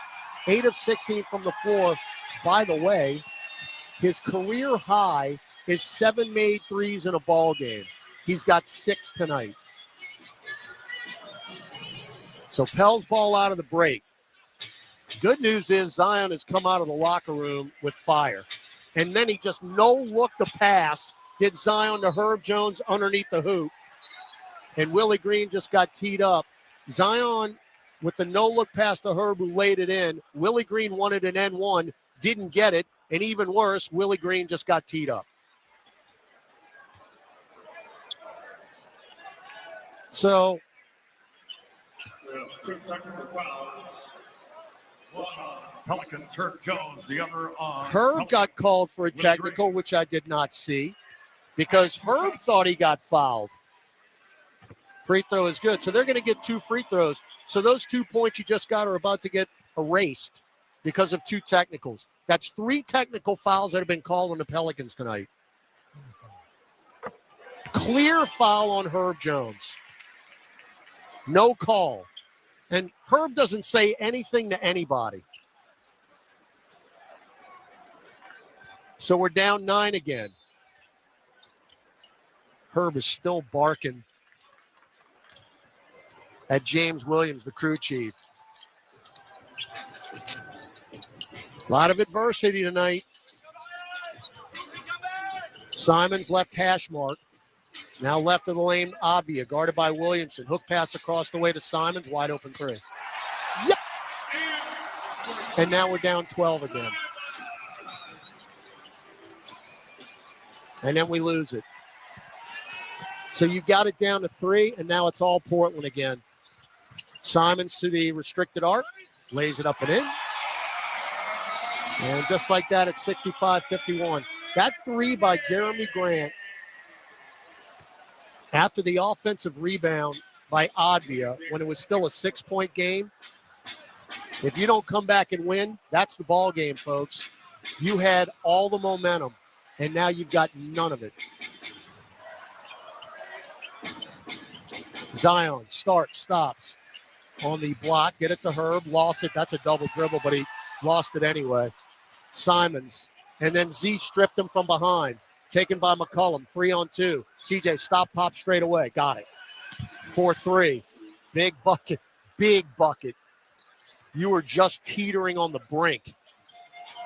8 of 16 from the floor. By the way, his career high is 7 made threes in a ball game. He's got 6 tonight. So Pels ball out of the break. Good news is Zion has come out of the locker room with fire. And then he just no-looked the pass, did Zion to Herb Jones underneath the hoop. And Willie Green just got teed up. Zion with the no-look pass to Herb, who laid it in. Willie Green wanted an N1, didn't get it. And even worse, Willie Green just got teed up. So Pelicans, Herb Jones, the other on. Herb got called for a technical, which I did not see, because Herb thought he got fouled. Free throw is good. So they're going to get 2 free throws. So those 2 points you just got are about to get erased because of 2 technicals. That's 3 technical fouls that have been called on the Pelicans tonight. Clear foul on Herb Jones. No call. And Herb doesn't say anything to anybody. So we're down 9 again. Herb is still barking at James Williams, the crew chief. A lot of adversity tonight. Simons left hash mark. Now left of the lane, Abia, guarded by Williamson. Hook pass across the way to Simons, wide open 3. Yep. And now we're down 12 again. And then we lose it. So you got it down to 3, and now it's all Portland again. Simons to the restricted arc, lays it up and in. And just like that, it's 65-51. That 3 by Jeremy Grant, after the offensive rebound by Advia, when it was still a 6-point game, if you don't come back and win, that's the ball game, folks. You had all the momentum, and now you've got none of it. Zion stops on the block. Get it to Herb. Lost it. That's a double dribble, but he lost it anyway. Simons. And then Z stripped him from behind. Taken by McCollum. 3-on-2. CJ, stop, pop straight away. Got it. 4-3. Big bucket. Big bucket. You were just teetering on the brink.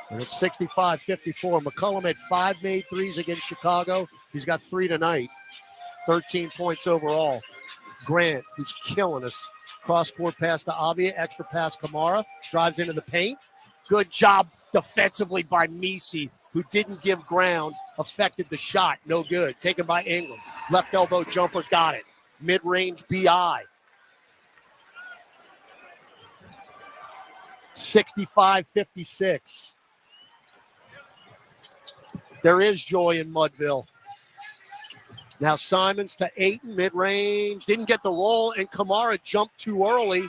And it's 65-54. McCollum had 5 made threes against Chicago. He's got 3 tonight. 13 points overall. Grant, who's killing us. Cross-court pass to Avia. Extra pass Kamara. Drives into the paint. Good job defensively by Misi, who didn't give ground. Affected the shot. No good. Taken by Ingram. Left elbow jumper. Got it. Mid-range BI. 65-56. There is joy in Mudville. Now Simons to Ayton, mid-range. Didn't get the roll, and Kamara jumped too early,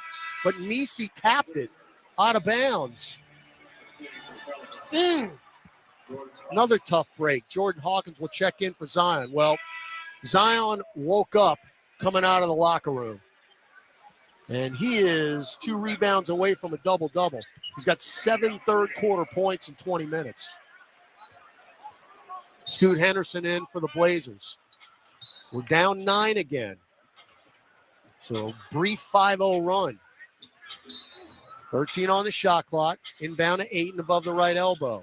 but Misi tapped it out of bounds. Another tough break. Jordan Hawkins will check in for Zion. Well, Zion woke up coming out of the locker room, and he is 2 rebounds away from a double-double. He's got 7 third-quarter points in 20 minutes. Scoot Henderson in for the Blazers. We're down 9 again. So a brief 5-0 run. 13 on the shot clock. Inbound to Ayton above the right elbow.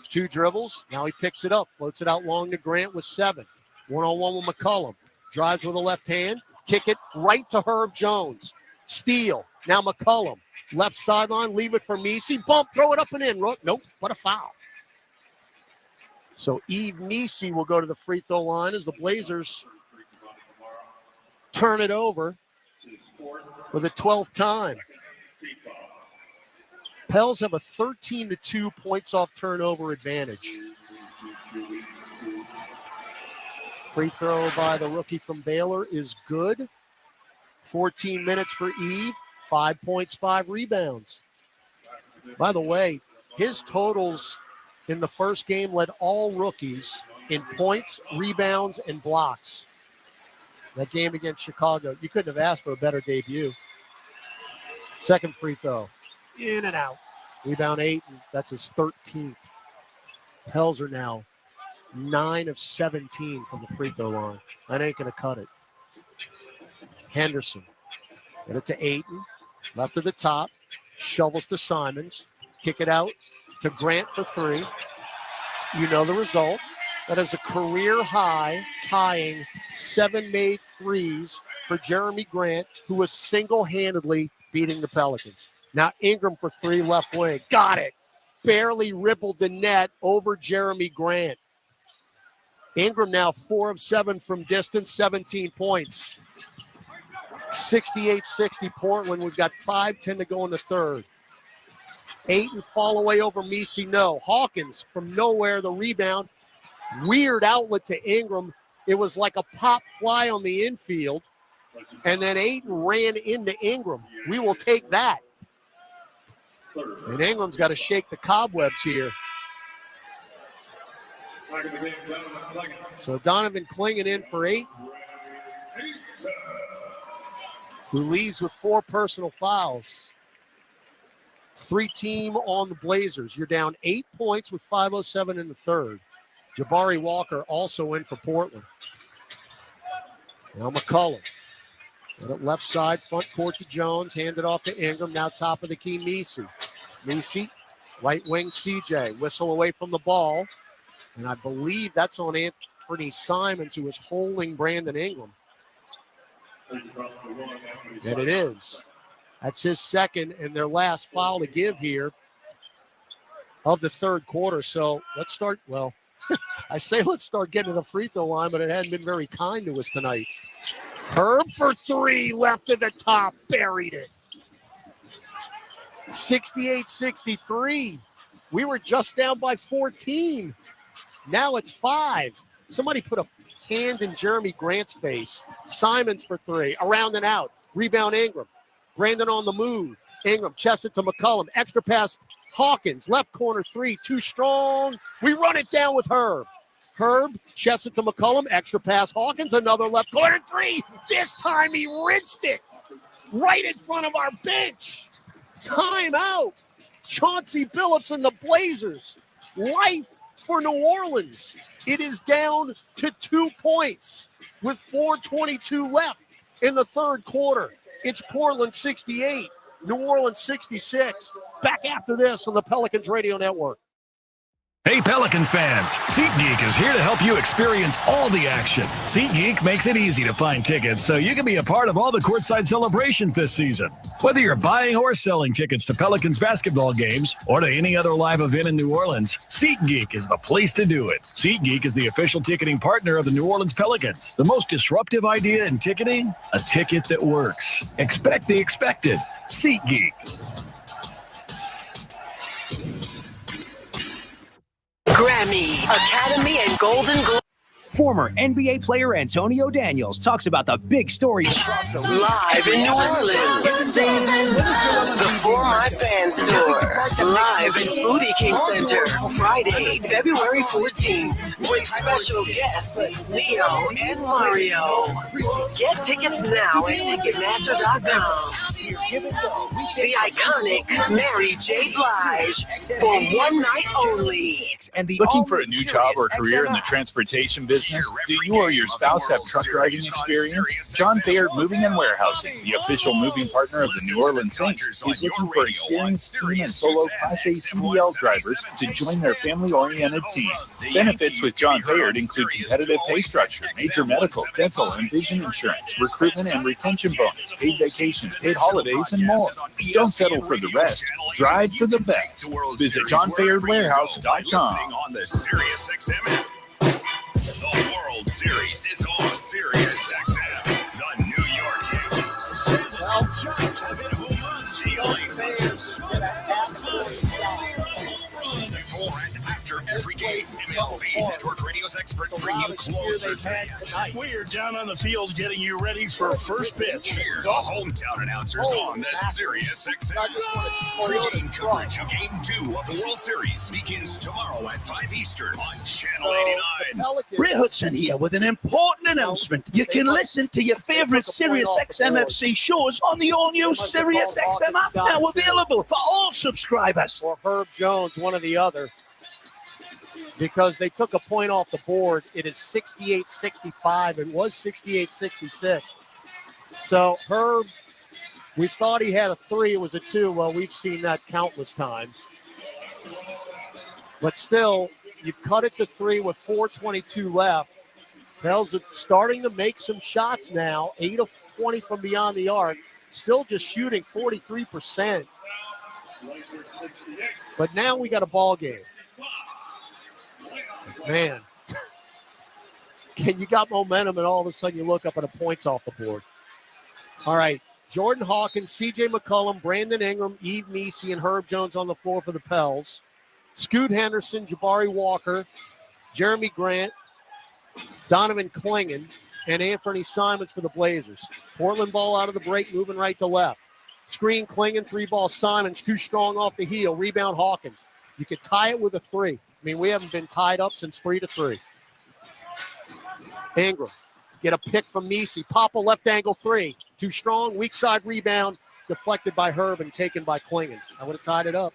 2 dribbles. Now he picks it up. Floats it out long to Grant with 7. 1-on-1 with McCollum. Drives with the left hand. Kick it right to Herb Jones. Steal. Now McCollum. Left sideline. Leave it for Misi. Bump. Throw it up and in. Nope. What a foul. So Eve Misi will go to the free throw line as the Blazers turn it over for the 12th time. Pels have a 13-2 points off turnover advantage. Free throw by the rookie from Baylor is good. 14 minutes for Eve. 5 points, 5 rebounds. By the way, his totals in the first game led all rookies in points, rebounds, and blocks. That game against Chicago, you couldn't have asked for a better debut. Second free throw. In and out. Rebound 8. That's his 13th. Pels are now 9 of 17 from the free throw line. That ain't going to cut it. Henderson. Get it to Ayton. Left of the top. Shovels to Simons. Kick it out to Grant for 3. You know the result. That is a career high tying 7 made threes for Jeremy Grant, who was single-handedly beating the Pelicans. Now Ingram for 3 left wing. Got it. Barely rippled the net over Jeremy Grant. Ingram now 4 of 7 from distance, 17 points. 68-60 Portland. We've got 5:10 to go in the third. Ayton fall away over Messi, no. Hawkins from nowhere, the rebound. Weird outlet to Ingram. It was like a pop fly on the infield. And then Ayton ran into Ingram. We will take that. And Ingram's got to shake the cobwebs here. So Donovan Clingan in for Ayton, who leads with 4 personal fouls. It's 3-team on the Blazers. You're down 8 points with 5:07 in the third. Jabari Walker also in for Portland. Now McCollum. At left side, front court to Jones. Handed off to Ingram. Now top of the key, Messi. Messi, right wing CJ. Whistle away from the ball. And I believe that's on Anthony Simons, who is holding Brandon Ingram. And it is. That's his second and their last foul to give here of the third quarter. So let's start, well, I say let's start getting to the free throw line, but it hadn't been very kind to us tonight. Herb for 3, left at the top, buried it. 68-63. We were just down by 14. Now it's 5. Somebody put a hand in Jeremy Grant's face. Simons for 3, around and out. Rebound Ingram. Brandon on the move. Ingram, chest it to McCollum. Extra pass, Hawkins. Left corner 3, too strong. We run it down with Herb. Herb, chest it to McCollum. Extra pass, Hawkins. Another left corner 3. This time he rinsed it right in front of our bench. Timeout. Chauncey Billups and the Blazers. Life for New Orleans. It is down to 2 points with 4:22 left in the third quarter. It's Portland 68, New Orleans 66. Back after this on the Pelicans Radio Network. Hey, Pelicans fans, SeatGeek is here to help you experience all the action. SeatGeek makes it easy to find tickets so you can be a part of all the courtside celebrations this season. Whether you're buying or selling tickets to Pelicans basketball games or to any other live event in New Orleans, SeatGeek is the place to do it. SeatGeek is the official ticketing partner of the New Orleans Pelicans. The most disruptive idea in ticketing? A ticket that works. Expect the expected. SeatGeek. Grammy, Academy, and Golden Globe. Former NBA player Antonio Daniels talks about the big stories Live in New Orleans. The For My Fans Tour. Live at Smoothie King Center. Friday, February 14th. With special guests, Leo and Mario. Get tickets now at Ticketmaster.com. The iconic Mary J. Blige for one night only. Looking for a new job or career in the transportation business? Do you or your spouse have truck driving experience? John Bayard Moving and Warehousing, the official moving partner of the New Orleans Saints, is looking for experienced team and solo Class A CDL drivers to join their family-oriented team. Benefits with John Bayard include competitive pay structure, major medical, dental, and vision insurance, recruitment and retention bonus, paid vacation, paid holidays, and more. Don't settle for the rest. Drive for the best. Visit JohnBayardWarehouse.com. On the Sirius XM app. The World Series is on Sirius XM. The New York Yankees. Well, Judge have hit a home run. The LA Dodgers. Before and after every game, MLB Network Radio's experts bring you closer to the action. We're down on the field getting you ready for first pitch. Hear the hometown announcers on the Sirius XM. Pre-game coverage of Game 2 of the World Series begins tomorrow at 5 Eastern on Channel 89. Britt Hudson here with an important announcement. You can listen to your favorite Sirius XM FC shows on the all-new Sirius XM app, now available for all subscribers. Or Herb Jones, one or the other. Because they took a point off the board. It is 68-65. It was 68-66. So Herb, we thought he had a 3. It was a 2. Well, we've seen that countless times. But still, you've cut it to 3 with 4:22 left. Pels are starting to make some shots now. 8 of 20 from beyond the arc. Still just shooting 43%. But now we got a ball game. Man, you got momentum, and all of a sudden you look up at the points off the board. All right, Jordan Hawkins, C.J. McCollum, Brandon Ingram, Eve Meese, and Herb Jones on the floor for the Pels. Scoot Henderson, Jabari Walker, Jeremy Grant, Donovan Klingon, and Anthony Simons for the Blazers. Portland ball out of the break, moving right to left. Screen Klingon, 3-ball Simons, too strong off the heel. Rebound Hawkins. You could tie it with a 3. I mean, we haven't been tied up since 3-3. Ingram, get a pick from Meese. Pop a left angle 3. Too strong, weak side rebound, deflected by Herb and taken by Klingon. I would have tied it up.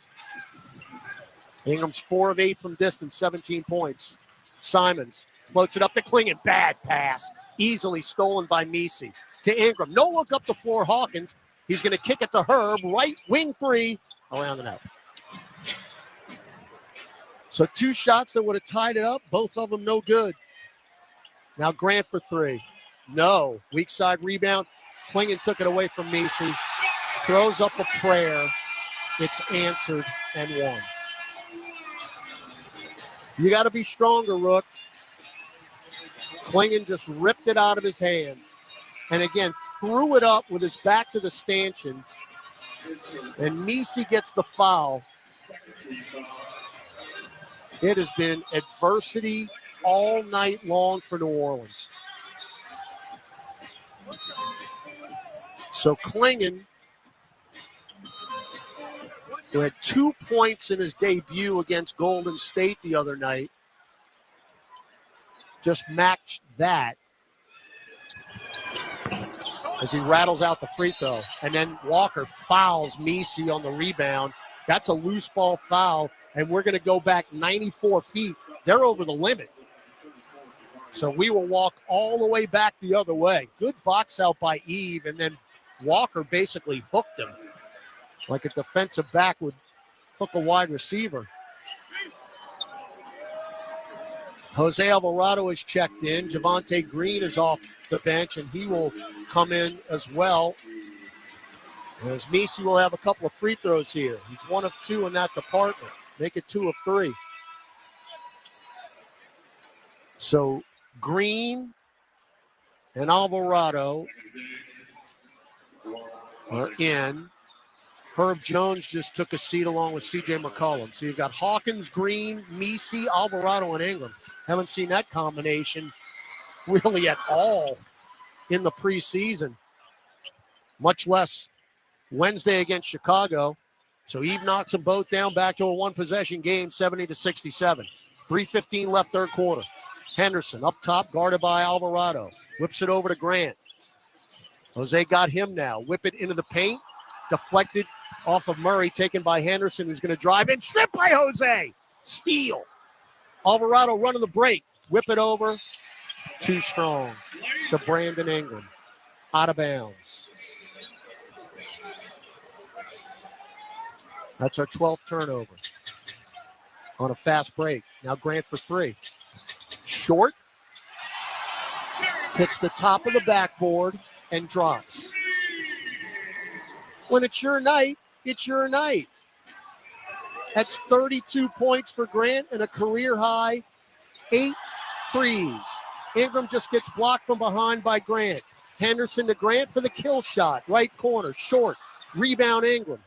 Ingram's 4 of 8 from distance, 17 points. Simons floats it up to Klingon. Bad pass. Easily stolen by Meese. To Ingram. No look up the floor, Hawkins. He's going to kick it to Herb. Right wing 3. Around the net. So 2 shots that would have tied it up. Both of them no good. Now Grant for 3. No. Weak side rebound. Klingon took it away from Meese. Throws up a prayer. It's answered and won. You got to be stronger, Rook. Klingon just ripped it out of his hands. And again, threw it up with his back to the stanchion. And Meese gets the foul. It has been adversity all night long for New Orleans. So Klingon, who had 2 points in his debut against Golden State the other night, just matched that as he rattles out the free throw. And then Walker fouls Meese on the rebound. That's a loose ball foul, and we're going to go back 94 feet. They're over the limit. So we will walk all the way back the other way. Good box out by Eve, and then Walker basically hooked him like a defensive back would hook a wide receiver. Jose Alvarado is checked in. Javonte Green is off the bench, and he will come in as well. As Meese will have a couple of free throws here. He's 1 of 2 in that department. Make it 2 of 3. So Green and Alvarado are in. Herb Jones just took a seat along with C.J. McCollum. So you've got Hawkins, Green, Meese, Alvarado, and Ingram. Haven't seen that combination really at all in the preseason, much less Wednesday against Chicago. So Eve knocks them both down, back to a 1-possession game, 70-67. 3:15 left third quarter. Henderson up top, guarded by Alvarado. Whips it over to Grant. Jose got him now. Whip it into the paint. Deflected off of Murray, taken by Henderson, who's going to drive in. Stripped by Jose. Steal. Alvarado running the break. Whip it over. Too strong to Brandon Ingram. Out of bounds. That's our 12th turnover on a fast break. Now Grant for 3. Short. Hits the top of the backboard and drops. When it's your night, it's your night. That's 32 points for Grant and a career high 8 threes. Ingram just gets blocked from behind by Grant. Henderson to Grant for the kill shot. Right corner, short. Rebound Ingram.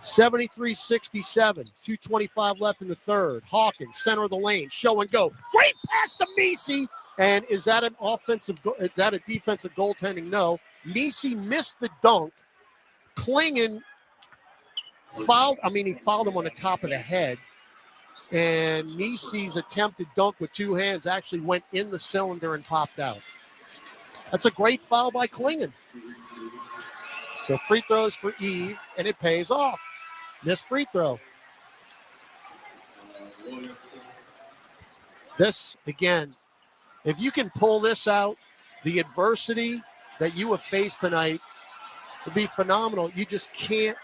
73-67. 2:25 left in the third. Hawkins, center of the lane. Show and go. Great pass to Meese. And is that a defensive goaltending? No. Meese missed the dunk. Klingon fouled. He fouled him on the top of the head. And Meese's attempted dunk with 2 hands actually went in the cylinder and popped out. That's a great foul by Klingon. So free throws for Eve, and it pays off. Missed free throw. This, again, if you can pull this out, the adversity that you have faced tonight will be phenomenal. You just can't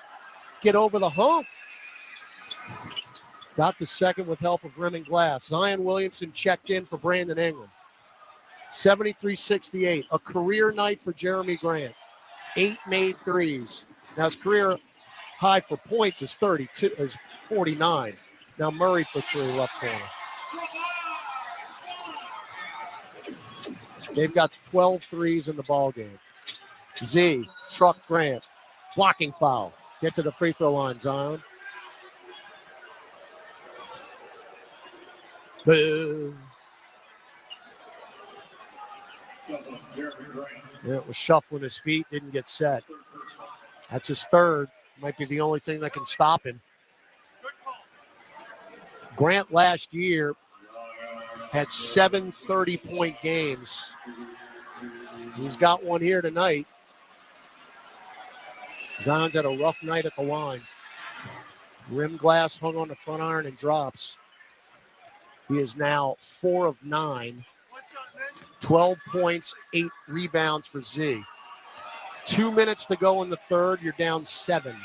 get over the hump. Got the second with help of rim and glass. Zion Williamson checked in for Brandon Ingram. 73-68. A career night for Jeremy Grant. 8 made threes. Now his career high for points is 49. Now Murray for 3 left corner. They've got 12 threes in the ball game. Z, truck Grant. Blocking foul. Get to the free throw line, Zion. Boo. Yeah, it was shuffling his feet, didn't get set. That's his third. Might be the only thing that can stop him. Grant last year had 7 30-point games. He's got one here tonight. Zion's had a rough night at the line. Rim glass hung on the front iron and drops. He is now 4 of 9. 12 points, 8 rebounds for Z. 2 minutes to go in the third. You're down 7.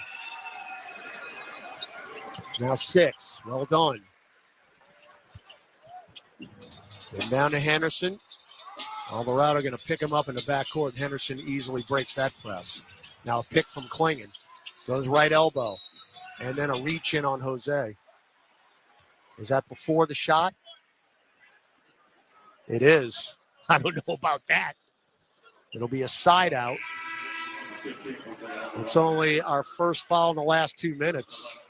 Now 6. Well done. Then down to Henderson. Alvarado going to pick him up in the backcourt. Henderson easily breaks that press. Now a pick from Klingon. Goes right elbow. And then a reach in on Jose. Is that before the shot? It is. I don't know about that. It'll be a side out. It's only our first foul in the last 2 minutes.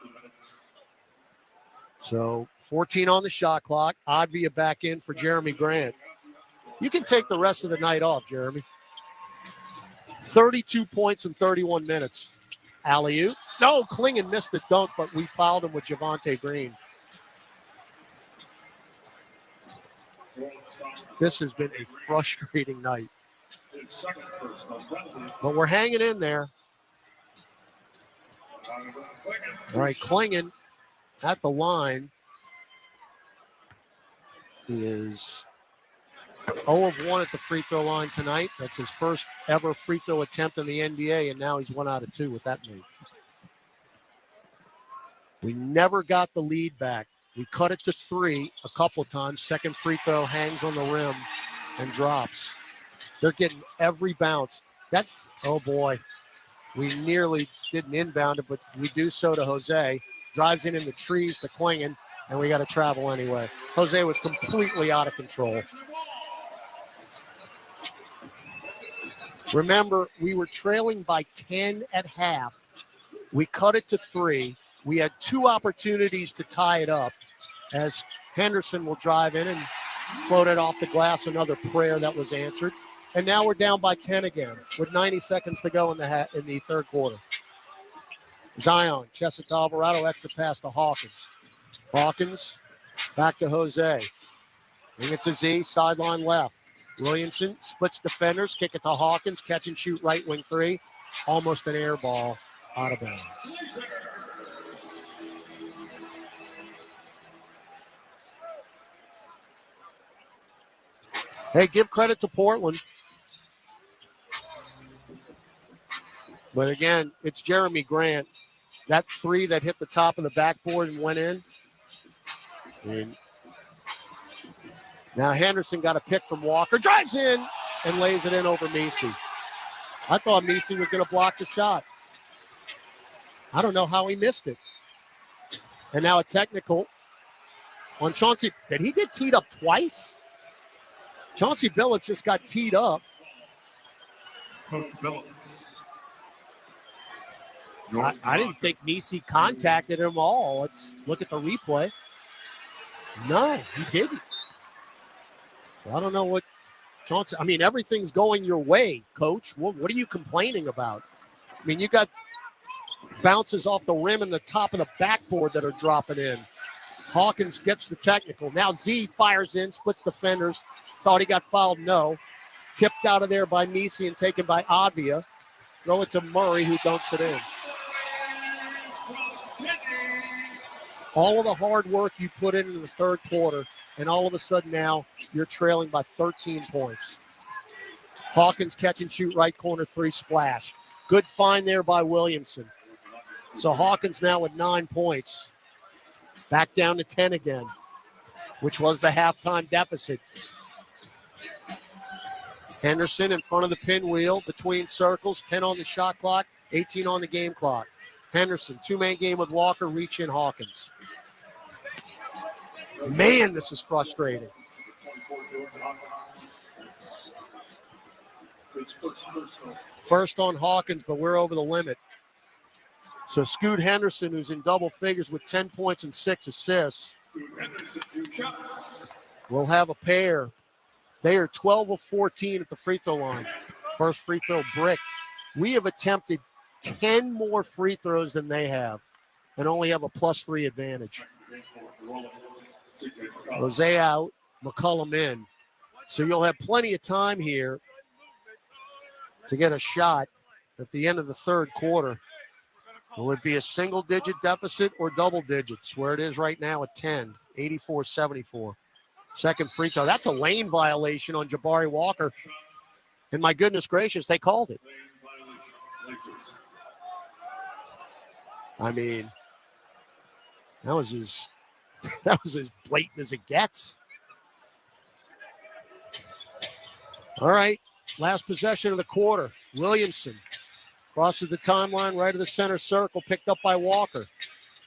So 14 on the shot clock. Advia back in for Jeremy Grant. You can take the rest of the night off, Jeremy. 32 points in 31 minutes. Alley-oop. No, Klingon missed the dunk, but we fouled him with Javonte Green. This has been a frustrating night. But we're hanging in there. All right, Klingon at the line. He is 0 of 1 at the free throw line tonight. That's his first ever free throw attempt in the NBA, and now he's 1 out of 2 with that made. We never got the lead back. We cut it to 3 a couple times. Second free throw hangs on the rim and drops. They're getting every bounce. That's, oh boy, we nearly didn't inbound it, but we do so to Jose. Drives in the trees to Klingon, and we got to travel anyway. Jose was completely out of control. Remember, we were trailing by 10 at half. We cut it to 3. We had 2 opportunities to tie it up as Henderson will drive in and float it off the glass. Another prayer that was answered. And now we're down by 10 again with 90 seconds to go in the third quarter. Zion, chest it to Alvarado, extra pass to Hawkins. Hawkins, back to Jose. Bring it to Z, sideline left. Williamson splits defenders, kick it to Hawkins, catch and shoot right wing 3. Almost an air ball out of bounds. Hey, give credit to Portland. But again, it's Jeremy Grant. That 3 that hit the top of the backboard and went in. And now Henderson got a pick from Walker. Drives in and lays it in over Messi. I thought Messi was going to block the shot. I don't know how he missed it. And now a technical on Chauncey. Did he get teed up twice? Chauncey Billups just got teed up. I didn't think Messi contacted him all. Let's look at the replay. No, he didn't. So I don't know what Chauncey. I mean, everything's going your way, Coach. What are you complaining about? I mean, you got bounces off the rim and the top of the backboard that are dropping in. Hawkins gets the technical. Now Z fires in, splits defenders. Thought he got fouled. No. Tipped out of there by Messi and taken by Advia. Throw it to Murray, who dunks it in. All of the hard work you put into the third quarter, and all of a sudden now you're trailing by 13 points. Hawkins catch and shoot right corner 3 splash. Good find there by Williamson. So Hawkins now with 9 points. Back down to 10 again, which was the halftime deficit. Henderson in front of the pinwheel, between circles, 10 on the shot clock, 18 on the game clock. Henderson, 2-man game with Walker, reach in Hawkins. Man, this is frustrating. First on Hawkins, but we're over the limit. So Scoot Henderson, who's in double figures with 10 points and 6 assists, will have a pair. They are 12 of 14 at the free throw line. First free throw brick. We have attempted 10 more free throws than they have and only have a +3 advantage. Jose out, McCollum in. So you'll have plenty of time here to get a shot at the end of the third quarter. Will it be a single-digit deficit or double digits, where it is right now at 10, 84-74. Second free throw. That's a lane violation on Jabari Walker. And my goodness gracious, they called it. I mean, that was as blatant as it gets. All right, last possession of the quarter. Williamson crosses the timeline right of the center circle, picked up by Walker.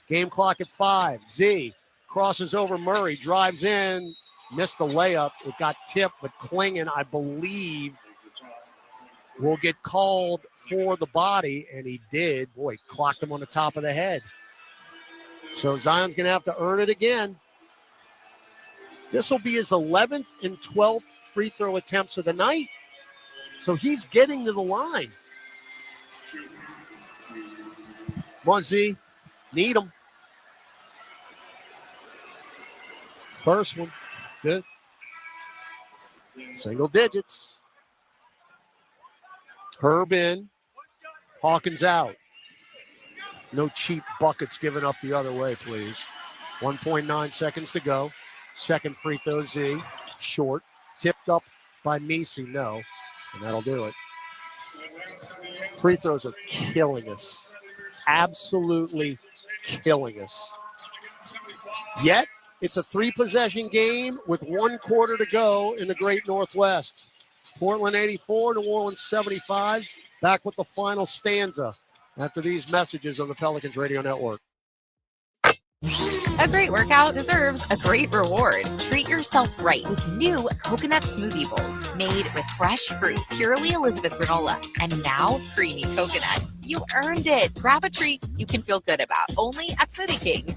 Game clock at 5. Z crosses over Murray, drives in, missed the layup. It got tipped, but Klingon, I believe, will get called for the body, and he did. Boy, clocked him on the top of the head. So Zion's going to have to earn it again. This will be his 11th and 12th free throw attempts of the night. So he's getting to the line. Come on, Z. Need him. First one. Good. Single digits. Herb in. Hawkins out. No cheap buckets given up the other way, please. 1.9 seconds to go. Second free throw, Z. Short. Tipped up by Misi. No. And that'll do it. Free throws are killing us. Absolutely killing us. Yet, it's a 3-possession game with 1 quarter to go in the Great Northwest. Portland 84, New Orleans 75. Back with the final stanza after these messages on the Pelicans Radio Network. A great workout deserves a great reward. Treat yourself right with new coconut smoothie bowls made with fresh fruit, purely Elizabeth granola, and now creamy coconut. You earned it. Grab a treat you can feel good about, only at Smoothie King.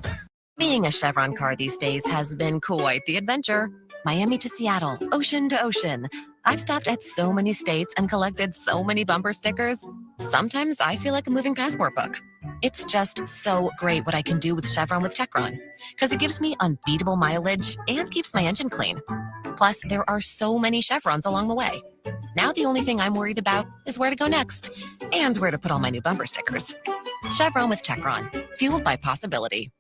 Being a Chevron car these days has been quite the adventure. Miami to Seattle, ocean to ocean. I've stopped at so many states and collected so many bumper stickers. Sometimes I feel like a moving passport book. It's just so great what I can do with Chevron with Techron, because it gives me unbeatable mileage and keeps my engine clean. Plus, there are so many Chevrons along the way. Now the only thing I'm worried about is where to go next and where to put all my new bumper stickers. Chevron with Techron, fueled by possibility.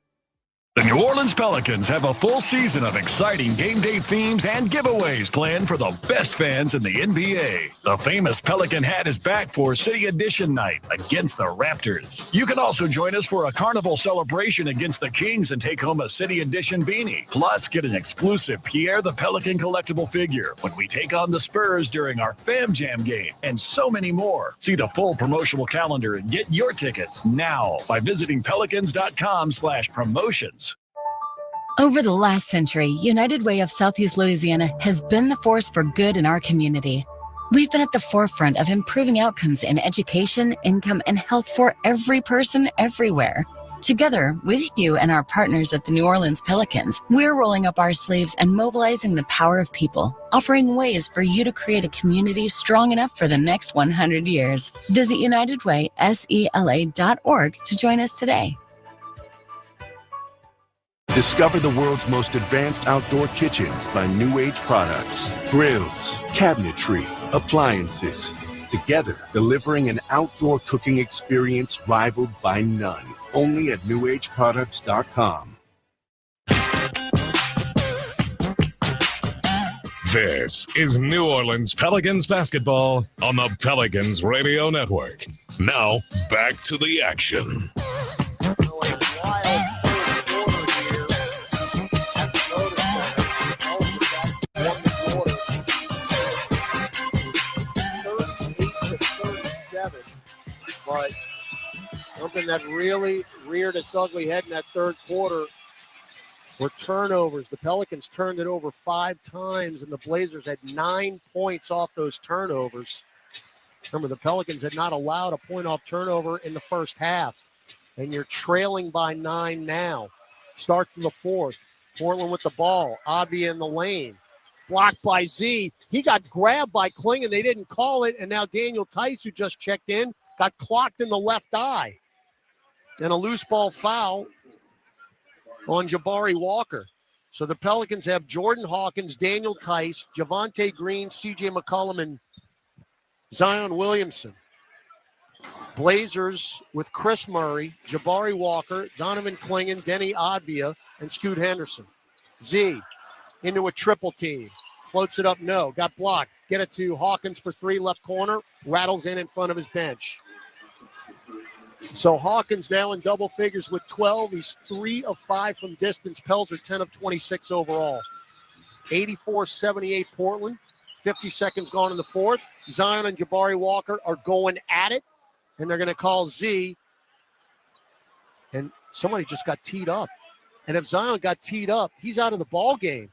The New Orleans Pelicans have a full season of exciting game day themes and giveaways planned for the best fans in the NBA. The famous Pelican hat is back for City Edition night against the Raptors. You can also join us for a carnival celebration against the Kings and take home a City Edition beanie. Plus, get an exclusive Pierre the Pelican collectible figure when we take on the Spurs during our Fam Jam game, and so many more. See the full promotional calendar and get your tickets now by visiting pelicans.com/promotions. Over the last century, United Way of Southeast Louisiana has been the force for good in our community. We've been at the forefront of improving outcomes in education, income, and health for every person everywhere. Together with you and our partners at the New Orleans Pelicans, we're rolling up our sleeves and mobilizing the power of people, offering ways for you to create a community strong enough for the next 100 years. Visit UnitedWaySELA.org to join us today. Discover the world's most advanced outdoor kitchens by New Age Products. Grills, cabinetry, appliances. Together, delivering an outdoor cooking experience rivaled by none. Only at NewAgeProducts.com. This is New Orleans Pelicans basketball on the Pelicans Radio Network. Now, back to the action. But something that really reared its ugly head in that third quarter were turnovers. The Pelicans turned it over 5 times, and the Blazers had 9 points off those turnovers. Remember, the Pelicans had not allowed a point-off turnover in the first half, and you're trailing by 9 now. Start to the fourth. Portland with the ball. Obvi in the lane. Blocked by Z. He got grabbed by Klingon. They didn't call it, and now Daniel Tice, who just checked in, got clocked in the left eye. And a loose ball foul on Jabari Walker. So the Pelicans have Jordan Hawkins, Daniel Tice, Javonte Green, C.J. McCollum, and Zion Williamson. Blazers with Chris Murray, Jabari Walker, Donovan Klingon, Denny Advia, and Scoot Henderson. Z into a triple team. Floats it up, no. Got blocked. Get it to Hawkins for 3, left corner. Rattles in front of his bench. So Hawkins now in double figures with 12. He's 3 of 5 from distance. Pels are 10 of 26 overall. 84-78 Portland. 50 seconds gone in the fourth. Zion and Jabari Walker are going at it, and they're going to call Z. And somebody just got teed up. And if Zion got teed up, he's out of the ball game.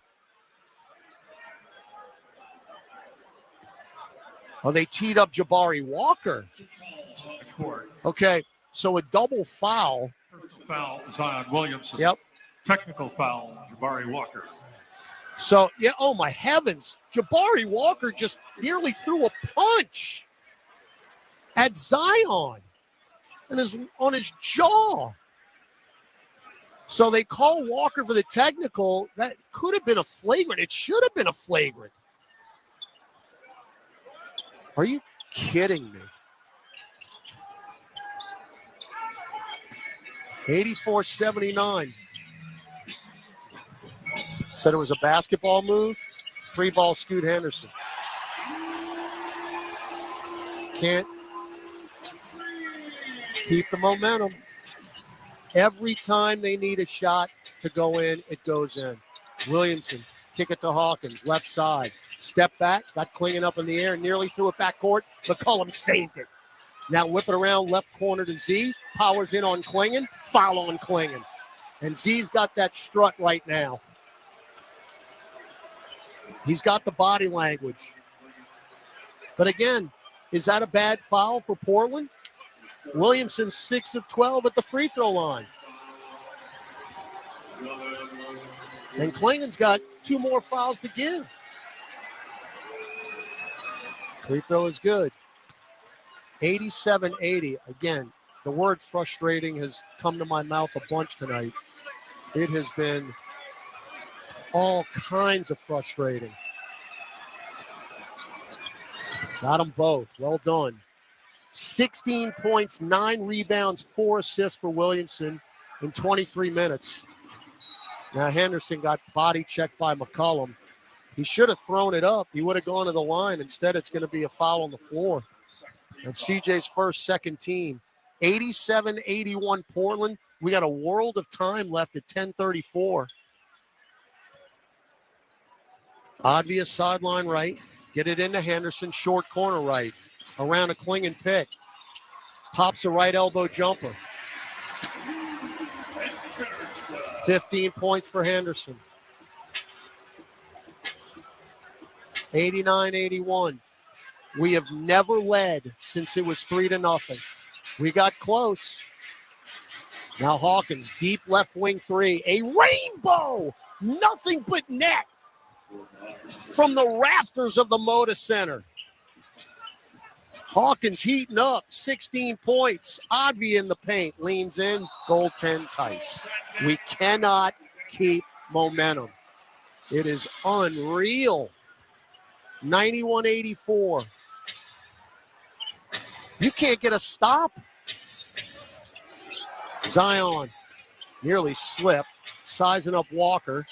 Oh, they teed up Jabari Walker. Okay, so a double foul. First foul, Zion Williamson. Yep. Technical foul, Jabari Walker. So, yeah, oh my heavens. Jabari Walker just nearly threw a punch at Zion and on his jaw. So they call Walker for the technical. That could have been a flagrant. It should have been a flagrant. Are you kidding me? 84-79. Said it was a basketball move. 3-ball Scoot Henderson. Can't keep the momentum. Every time they need a shot to go in, it goes in. Williamson, kick it to Hawkins, left side. Step back, got Klingon up in the air, nearly threw it backcourt. McCollum saved it. Now whip it around left corner to Z. Powers in on Klingon, foul on Klingon. And Z's got that strut right now. He's got the body language. But again, is that a bad foul for Portland? Williamson 6 of 12 at the free throw line. And Klingon's got 2 more fouls to give. Free throw is good. 87-80. Again, the word frustrating has come to my mouth a bunch tonight. It has been all kinds of frustrating. Got them both. Well done. 16 points, 9 rebounds, 4 assists for Williamson in 23 minutes. Now Henderson got body checked by McCollum. He should have thrown it up. He would have gone to the line. Instead, it's going to be a foul on the floor. And CJ's second team. 87-81 Portland. We got a world of time left at 10:34. Obvious sideline right. Get it into Henderson. Short corner right. Around a Klingon pick. Pops a right elbow jumper. 15 points for Henderson. 89-81. We have never led since it was 3-0. We got close. Now Hawkins, deep left wing 3. A rainbow! Nothing but net from the rafters of the Moda Center. Hawkins heating up, 16 points. Advi in the paint, leans in, goaltend Tice. We cannot keep momentum. It is unreal. 91-84. You can't get a stop. Zion nearly slipped, sizing up Walker.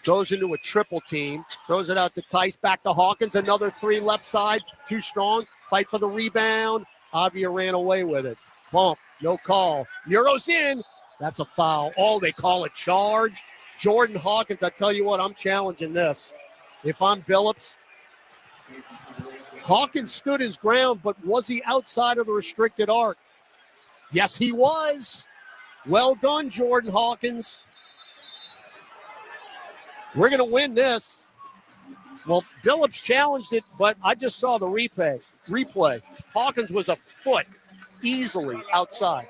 Goes into a triple team, throws it out to Tice, back to Hawkins, another 3 left side, too strong, fight for the rebound. Avia ran away with it. Bump, no call. Euro's in. That's a foul. Oh, they call it charge. Jordan Hawkins, I tell you what, I'm challenging this. If I'm Billups, Hawkins stood his ground, but was he outside of the restricted arc? Yes, he was. Well done, Jordan Hawkins. We're going to win this. Well, Billups challenged it, but I just saw the replay. Hawkins was a foot easily outside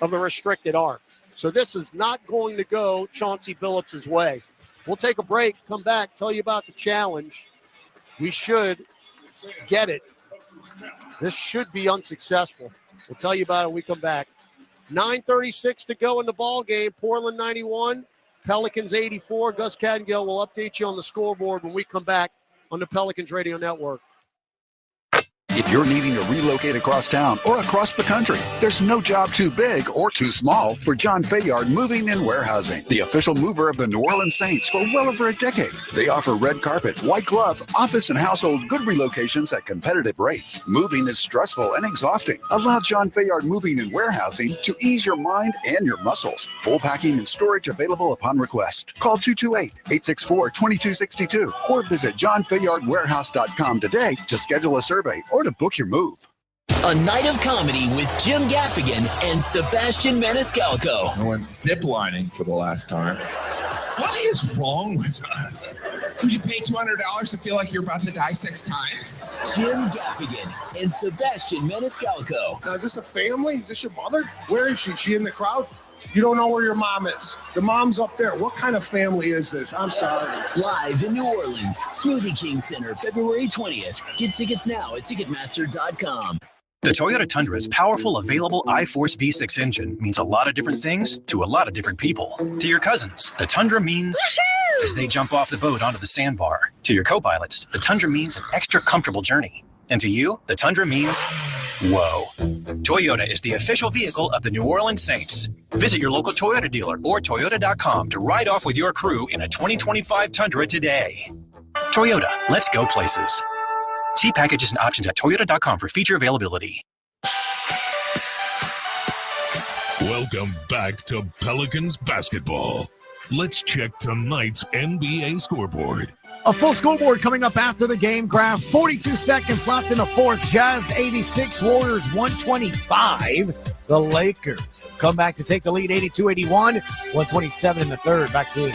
of the restricted arm. So this is not going to go Chauncey Billups' way. We'll take a break, come back, tell you about the challenge. We should get it. This should be unsuccessful. We'll tell you about it when we come back. 9:36 to go in the ball game. Portland 91, Pelicans 84. Gus Caddengill will update you on the scoreboard when we come back on the Pelicans Radio Network. If you're needing to relocate across town or across the country, there's no job too big or too small for John Fayard Moving and Warehousing, the official mover of the New Orleans Saints for well over a decade. They offer red carpet, white glove, office and household good relocations at competitive rates. Moving is stressful and exhausting. Allow John Fayard Moving and Warehousing to ease your mind and your muscles. Full packing and storage available upon request. Call 228-864-2262 or visit johnfayardwarehouse.com today to schedule a survey or to book your move. A night of comedy with Jim Gaffigan and Sebastian Maniscalco. I went ziplining for the last time. What is wrong with us? Would you pay $200 to feel like you're about to die 6 times? Jim Gaffigan and Sebastian Maniscalco. Now, is this a family? Is this your mother? Where is she? Is she in the crowd? You don't know where your mom is. The mom's up there. What kind of family is this? I'm sorry. Live in New Orleans, Smoothie King Center, February 20th. Get tickets now at Ticketmaster.com. The Toyota Tundra's powerful, available iForce V6 engine means a lot of different things to a lot of different people. To your cousins, the Tundra means as they jump off the boat onto the sandbar. To your co-pilots, the Tundra means an extra comfortable journey. And to you, the Tundra means whoa. Toyota is the official vehicle of the New Orleans Saints. Visit your local Toyota dealer or Toyota.com to ride off with your crew in a 2025 Tundra today. Toyota, let's go places. See packages and options at Toyota.com for feature availability. Welcome back to Pelicans basketball. Let's check tonight's NBA scoreboard. A full scoreboard coming up after the game graph. 42 seconds left in the fourth. Jazz 86, Warriors 125. The Lakers come back to take the lead 82-81. 127 in the third. Back to you.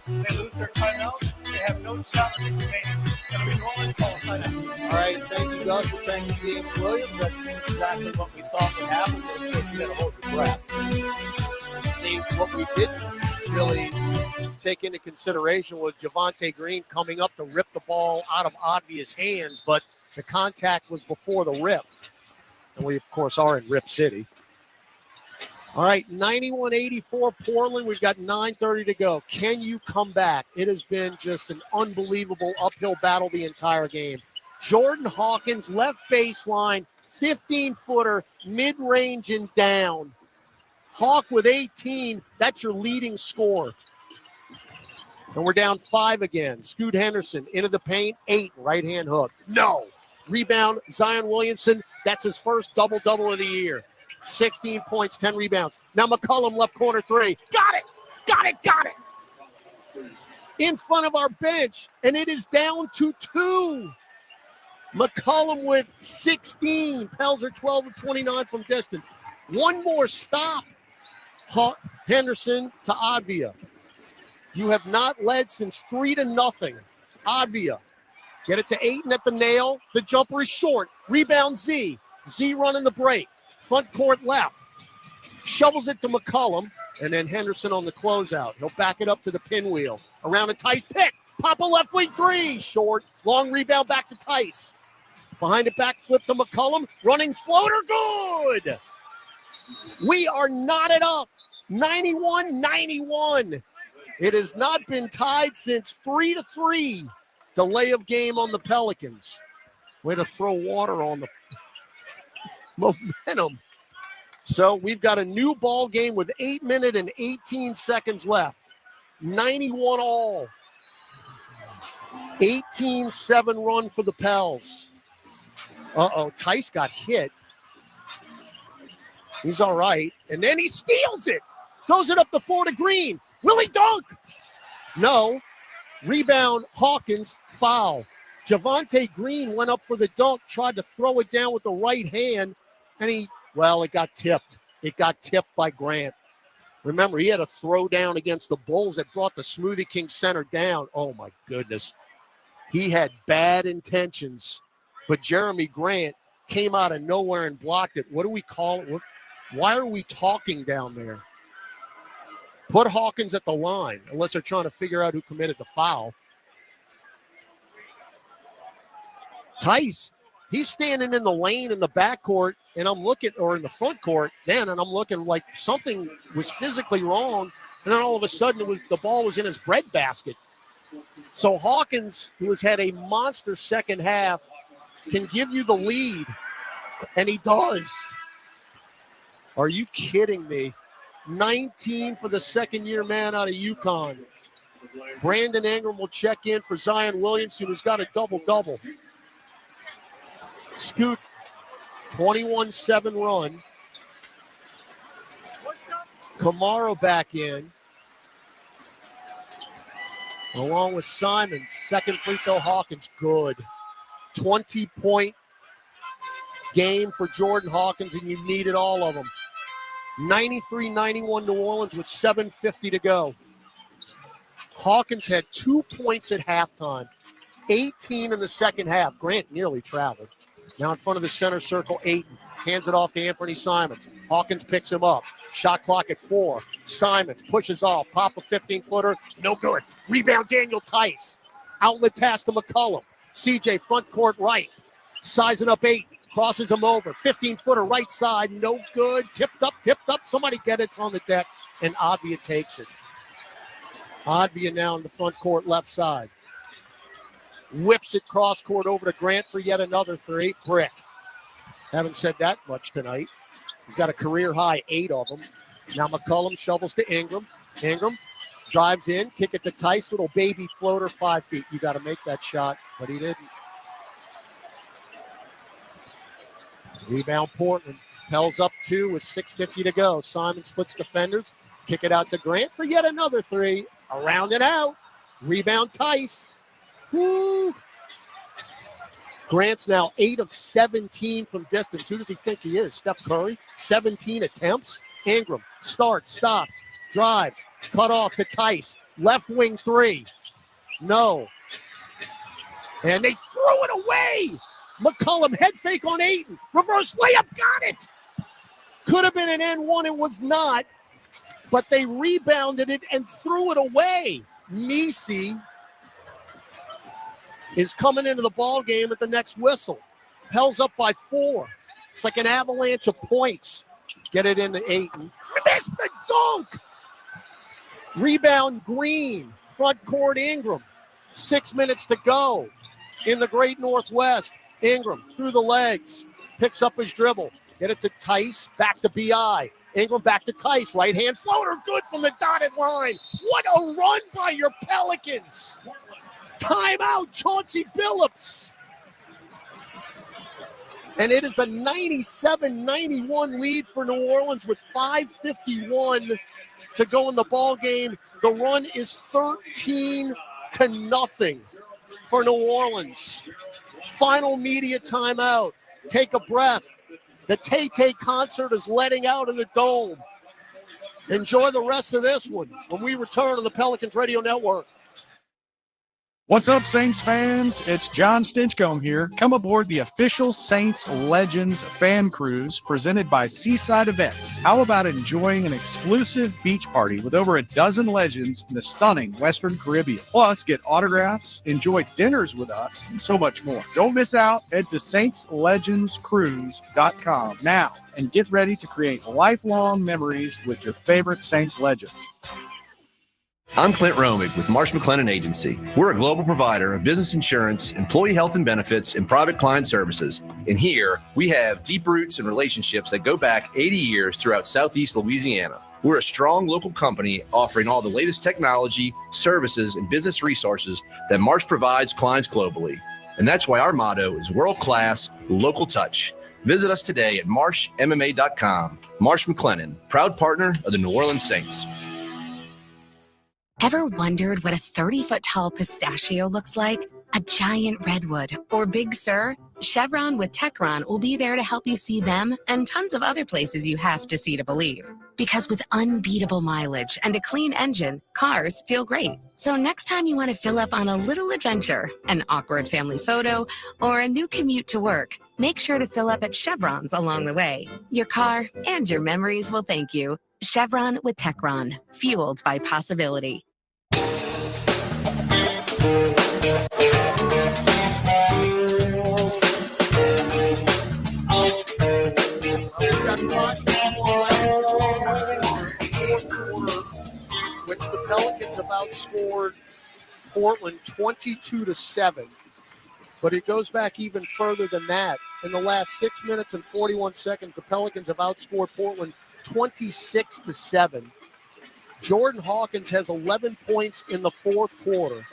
They lose their timeout. They have no challenges remaining. It'll be rolling call timeout. All right, thank you, Gus, and thank you, James Williams. That's exactly what we thought would happen. But you got to hold your breath. See, what we didn't really take into consideration was Javonte Green coming up to rip the ball out of Advia's hands, but the contact was before the rip. And we, of course, are in Rip City. All right, 91-84 Portland. We've got 9:30 to go. Can you come back? It has been just an unbelievable uphill battle the entire game. Jordan Hawkins, left baseline, 15-footer, mid-range and down. Hawk with 18. That's your leading scorer. And we're down 5 again. Scoot Henderson into the paint, 8, right-hand hook. No. Rebound, Zion Williamson. That's his first double-double of the year. 16 points, 10 rebounds. Now McCollum, left corner 3. Got it. In front of our bench, and it is down to 2. McCollum with 16. Pels are 12 of 29 from distance. One more stop. Henderson to Advia. You have not led since 3-0. Advia. Get it to Ayton at the nail. The jumper is short. Rebound Z. Z running the break. Front court left. Shovels it to McCollum. And then Henderson on the closeout. He'll back it up to the pinwheel. Around a Tice pick. Pop a left wing 3. Short. Long rebound back to Tice. Behind it back flip to McCollum. Running floater. Good. We are knotted up. 91-91. It has not been tied since 3-3. Delay of game on the Pelicans. Way to throw water on the momentum. So we've got a new ball game with 8 minutes and 18 seconds left. 91 all. 18-7 run for the Pels. Tice got hit. He's all right. And then he steals it. Throws it up the floor to Green. Will he dunk? No. Rebound, Hawkins, foul. Javonte Green went up for the dunk, tried to throw it down with the right hand, and it got tipped. It got tipped by Grant. Remember, he had a throw down against the Bulls that brought the Smoothie King Center down. Oh, my goodness. He had bad intentions, but Jeremy Grant came out of nowhere and blocked it. What do we call it? Why are we talking down there? Put Hawkins at the line, unless they're trying to figure out who committed the foul. Tice, he's standing in the lane in the backcourt, and I'm looking, or in the front court then, and I'm looking like something was physically wrong, and then all of a sudden the ball was in his breadbasket. So Hawkins, who has had a monster second half, can give you the lead, and he does. Are you kidding me? 19 for the second-year man out of UConn. Brandon Ingram will check in for Zion Williamson, who's got a double-double. Scoot, 21-7 run. Kamara back in, along with Simons. Second free throw, Hawkins, good. 20-point game for Jordan Hawkins, and you needed all of them. 93-91 New Orleans with 7:50 to go. Hawkins had 2 points at halftime, 18 in the second half. Grant nearly traveled. Now in front of the center circle, Ayton hands it off to Anthony Simons. Hawkins picks him up. Shot clock at 4. Simons pushes off. Pop a 15-footer. No good. Rebound, Daniel Tice. Outlet pass to McCollum. CJ front court right. Sizing up Ayton. Crosses him over. 15-footer right side. No good. Tipped up. Somebody get it. It's on the deck. And Advia takes it. Advia now in the front court left side. Whips it cross court over to Grant for yet another 3. Brick. Haven't said that much tonight. He's got a career high 8 of them. Now McCollum shovels to Ingram. Ingram drives in. Kick it to Tice. Little baby floater, 5 feet. You got to make that shot, but he didn't. Rebound Portland. Pels up 2 with 6:50 to go. Simon splits defenders. Kick it out to Grant for yet another 3. Around and out. Rebound Tice. Woo. Grant's now 8 of 17 from distance. Who does he think he is? Steph Curry? 17 attempts. Ingram starts, stops, drives, cut off to Tice. Left wing 3. No. And they threw it away. McCollum head fake on Ayton. Reverse layup, got it. Could have been an N1, it was not. But they rebounded it and threw it away. Nisi is coming into the ball game at the next whistle. Pels up by 4. It's like an avalanche of points. Get it into Ayton. Missed the dunk. Rebound Green. Front court Ingram. 6 minutes to go in the Great Northwest. Ingram through the legs. Picks up his dribble. Get it to Tice. Back to B.I. Ingram back to Tice. Right hand floater. Good from the dotted line. What a run by your Pelicans. Timeout, Chauncey Billups. And it is a 97-91 lead for New Orleans with 5:51 to go in the ball game. The run is 13-0 for New Orleans. Final media timeout. Take a breath. The Tay-Tay concert is letting out in the Dome. Enjoy the rest of this one when we return to the Pelicans Radio Network. What's up, Saints fans? It's John Stinchcomb here. Come aboard the official Saints Legends fan cruise presented by Seaside Events. How about enjoying an exclusive beach party with over a dozen legends in the stunning Western Caribbean? Plus, get autographs, enjoy dinners with us, and so much more. Don't miss out. Head to saintslegendscruise.com now and get ready to create lifelong memories with your favorite Saints legends. I'm Clint Romig with Marsh McLennan Agency. We're a global provider of business insurance, employee health and benefits, and private client services. And here, we have deep roots and relationships that go back 80 years throughout Southeast Louisiana. We're a strong local company offering all the latest technology, services, and business resources that Marsh provides clients globally. And that's why our motto is world-class, local touch. Visit us today at marshmma.com. Marsh McLennan, proud partner of the New Orleans Saints. Ever wondered what a 30-foot tall pistachio looks like? A giant redwood or Big Sur? Chevron with Techron will be there to help you see them and tons of other places you have to see to believe. Because with unbeatable mileage and a clean engine, cars feel great. So next time you want to fill up on a little adventure, an awkward family photo, or a new commute to work, make sure to fill up at Chevron's along the way. Your car and your memories will thank you. Chevron with Techron, fueled by possibility. Which the Pelicans have outscored Portland 22-7. But it goes back even further than that. In the last 6 minutes and 41 seconds, the Pelicans have outscored Portland 26-7. Jordan Hawkins has 11 points in the fourth quarter.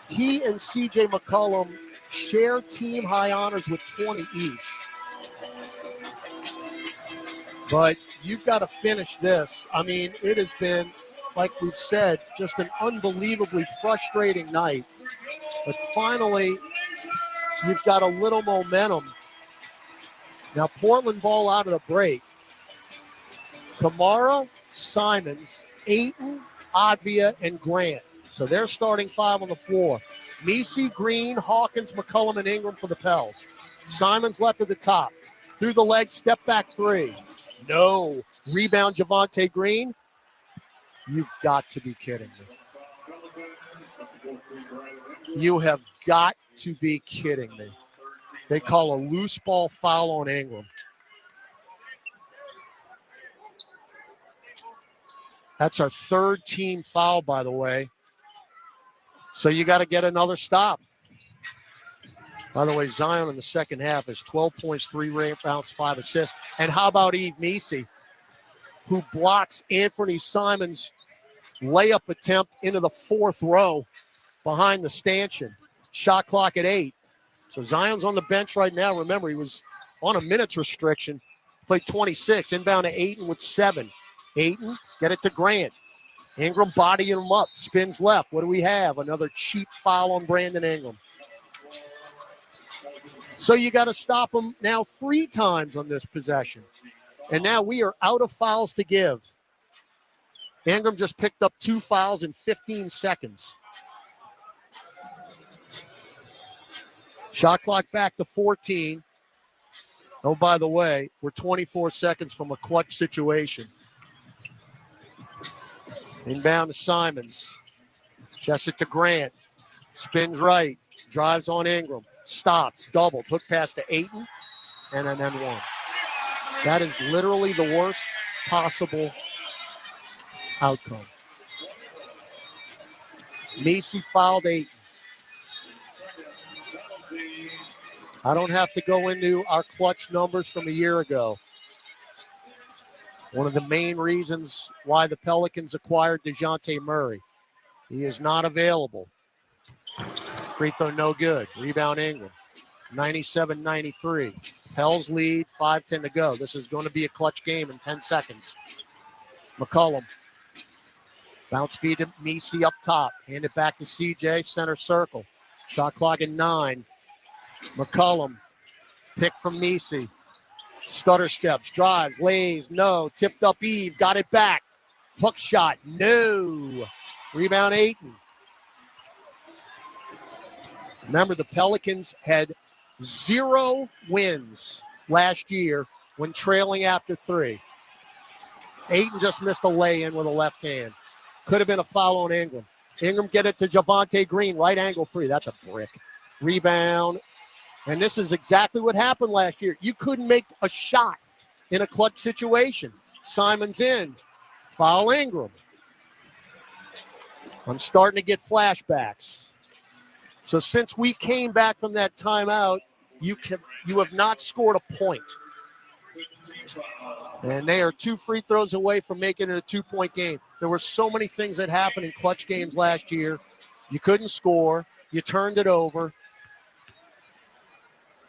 He and C.J. McCollum share team high honors with 20 each. But you've got to finish this. I mean, it has been, like we've said, just an unbelievably frustrating night. But finally, you've got a little momentum. Now, Portland ball out of the break. Kamara, Simons, Ayton, Advia, and Grant. So they're starting five on the floor. Messi, Green, Hawkins, McCollum, and Ingram for the Pels. Simons left at the top. Through the leg, step back three. No. Rebound, Javonte Green. You've got to be kidding me. You have got to be kidding me. They call a loose ball foul on Ingram. That's our third team foul, by the way. So you got to get another stop. By the way, Zion in the second half is 12 points, 3 rebounds, 5 assists. And how about Yves Messi, who blocks Anthony Simons' layup attempt into the fourth row behind the stanchion. Shot clock at 8. So Zion's on the bench right now. Remember, he was on a minutes restriction. Played 26. Inbound to Ayton with 7. Ayton, get it to Grant. Ingram bodying him up. Spins left. What do we have? Another cheap foul on Brandon Ingram. So you got to stop him now 3 times on this possession. And now we are out of fouls to give. Ingram just picked up 2 fouls in 15 seconds. Shot clock back to 14. Oh, by the way, we're 24 seconds from a clutch situation. Inbound to Simons. Chest it to Grant. Spins right. Drives on Ingram. Stops. Double. Took pass to Ayton. And an N1. That is literally the worst possible outcome. Messi fouled Ayton. I don't have to go into our clutch numbers from a year ago. One of the main reasons why the Pelicans acquired DeJounte Murray. He is not available. Free throw no good. Rebound Ingram. 97-93. Pels lead, 5:10 to go. This is going to be a clutch game in 10 seconds. McCollum. Bounce feed to Messi up top. Hand it back to CJ, center circle. Shot clock at 9. McCollum. Pick from Messi. Stutter steps, drives, lays, no. Tipped up Eve, got it back. Hook shot, no. Rebound Ayton. Remember, the Pelicans had 0 wins last year when trailing after 3. Ayton just missed a lay-in with a left hand. Could have been a foul on Ingram. Ingram get it to Javonte Green, right angle 3. That's a brick. Rebound. And this is exactly what happened last year. You couldn't make a shot in a clutch situation. Simons in. Foul Ingram. I'm starting to get flashbacks. So since we came back from that timeout, you have not scored a point. And they are 2 free throws away from making it a 2-point game. There were so many things that happened in clutch games last year. You couldn't score. You turned it over.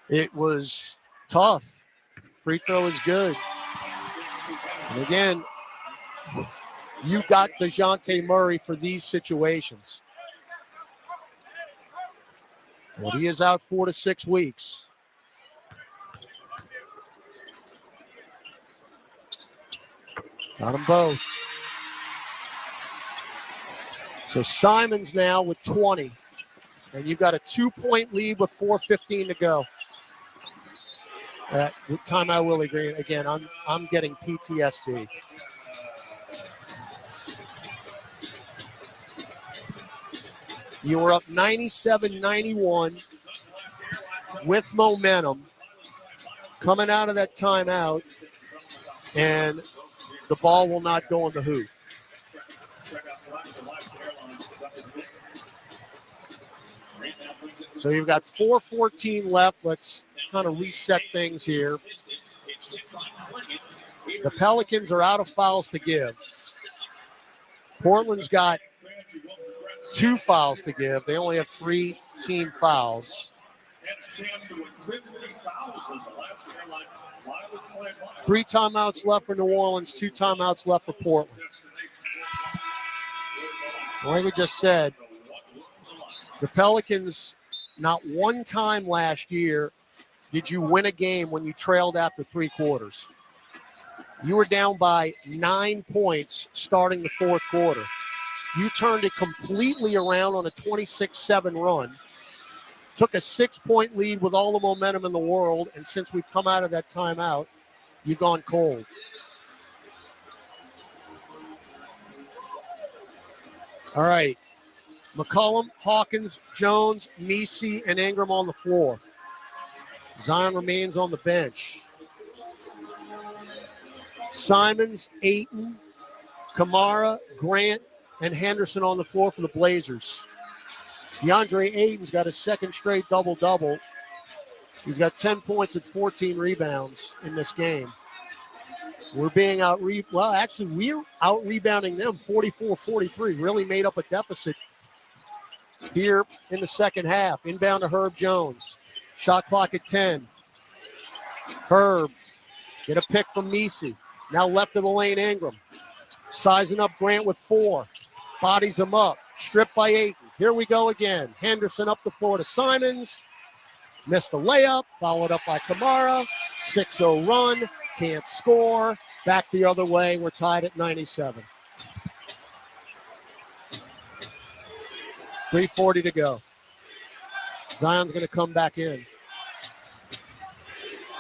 It was tough. Free throw is good. And again, you got DeJounte Murray for these situations. Well, he is out 4 to 6 weeks. Got them both. So Simons now with 20. And you've got a 2-point lead with 4:15 to go. With timeout, Willie Green. Again, I'm getting PTSD. You were up 97-91 with momentum coming out of that timeout, and the ball will not go in the hoop. So you've got 4:14 left. Let's kind of reset things here. The Pelicans are out of fouls to give. Portland's got 2 fouls to give. They only have 3 team fouls. 3 timeouts left for New Orleans, 2 timeouts left for Portland. Like we just said, the Pelicans, not one time last year did you win a game when you trailed after 3 quarters. You were down by 9 points starting the 4th quarter. You turned it completely around on a 26-7 run, took a 6-point lead with all the momentum in the world, and since we've come out of that timeout, you've gone cold. All right. McCollum, Hawkins, Jones, Nisi, and Ingram on the floor. Zion remains on the bench. Simons, Ayton, Kamara, Grant, and Henderson on the floor for the Blazers. DeAndre Ayton's got a 2nd straight double-double. He's got 10 points and 14 rebounds in this game. We're being we're out rebounding them 44-43. Really made up a deficit here in the second half. Inbound to Herb Jones. Shot clock at 10. Herb, get a pick from Nisi. Now left of the lane, Ingram. Sizing up Grant with 4. Bodies him up. Stripped by Ayton. Here we go again. Henderson up the floor to Simons. Missed the layup. Followed up by Kamara. 6-0 run. Can't score. Back the other way. We're tied at 97. 3:40 to go. Zion's going to come back in.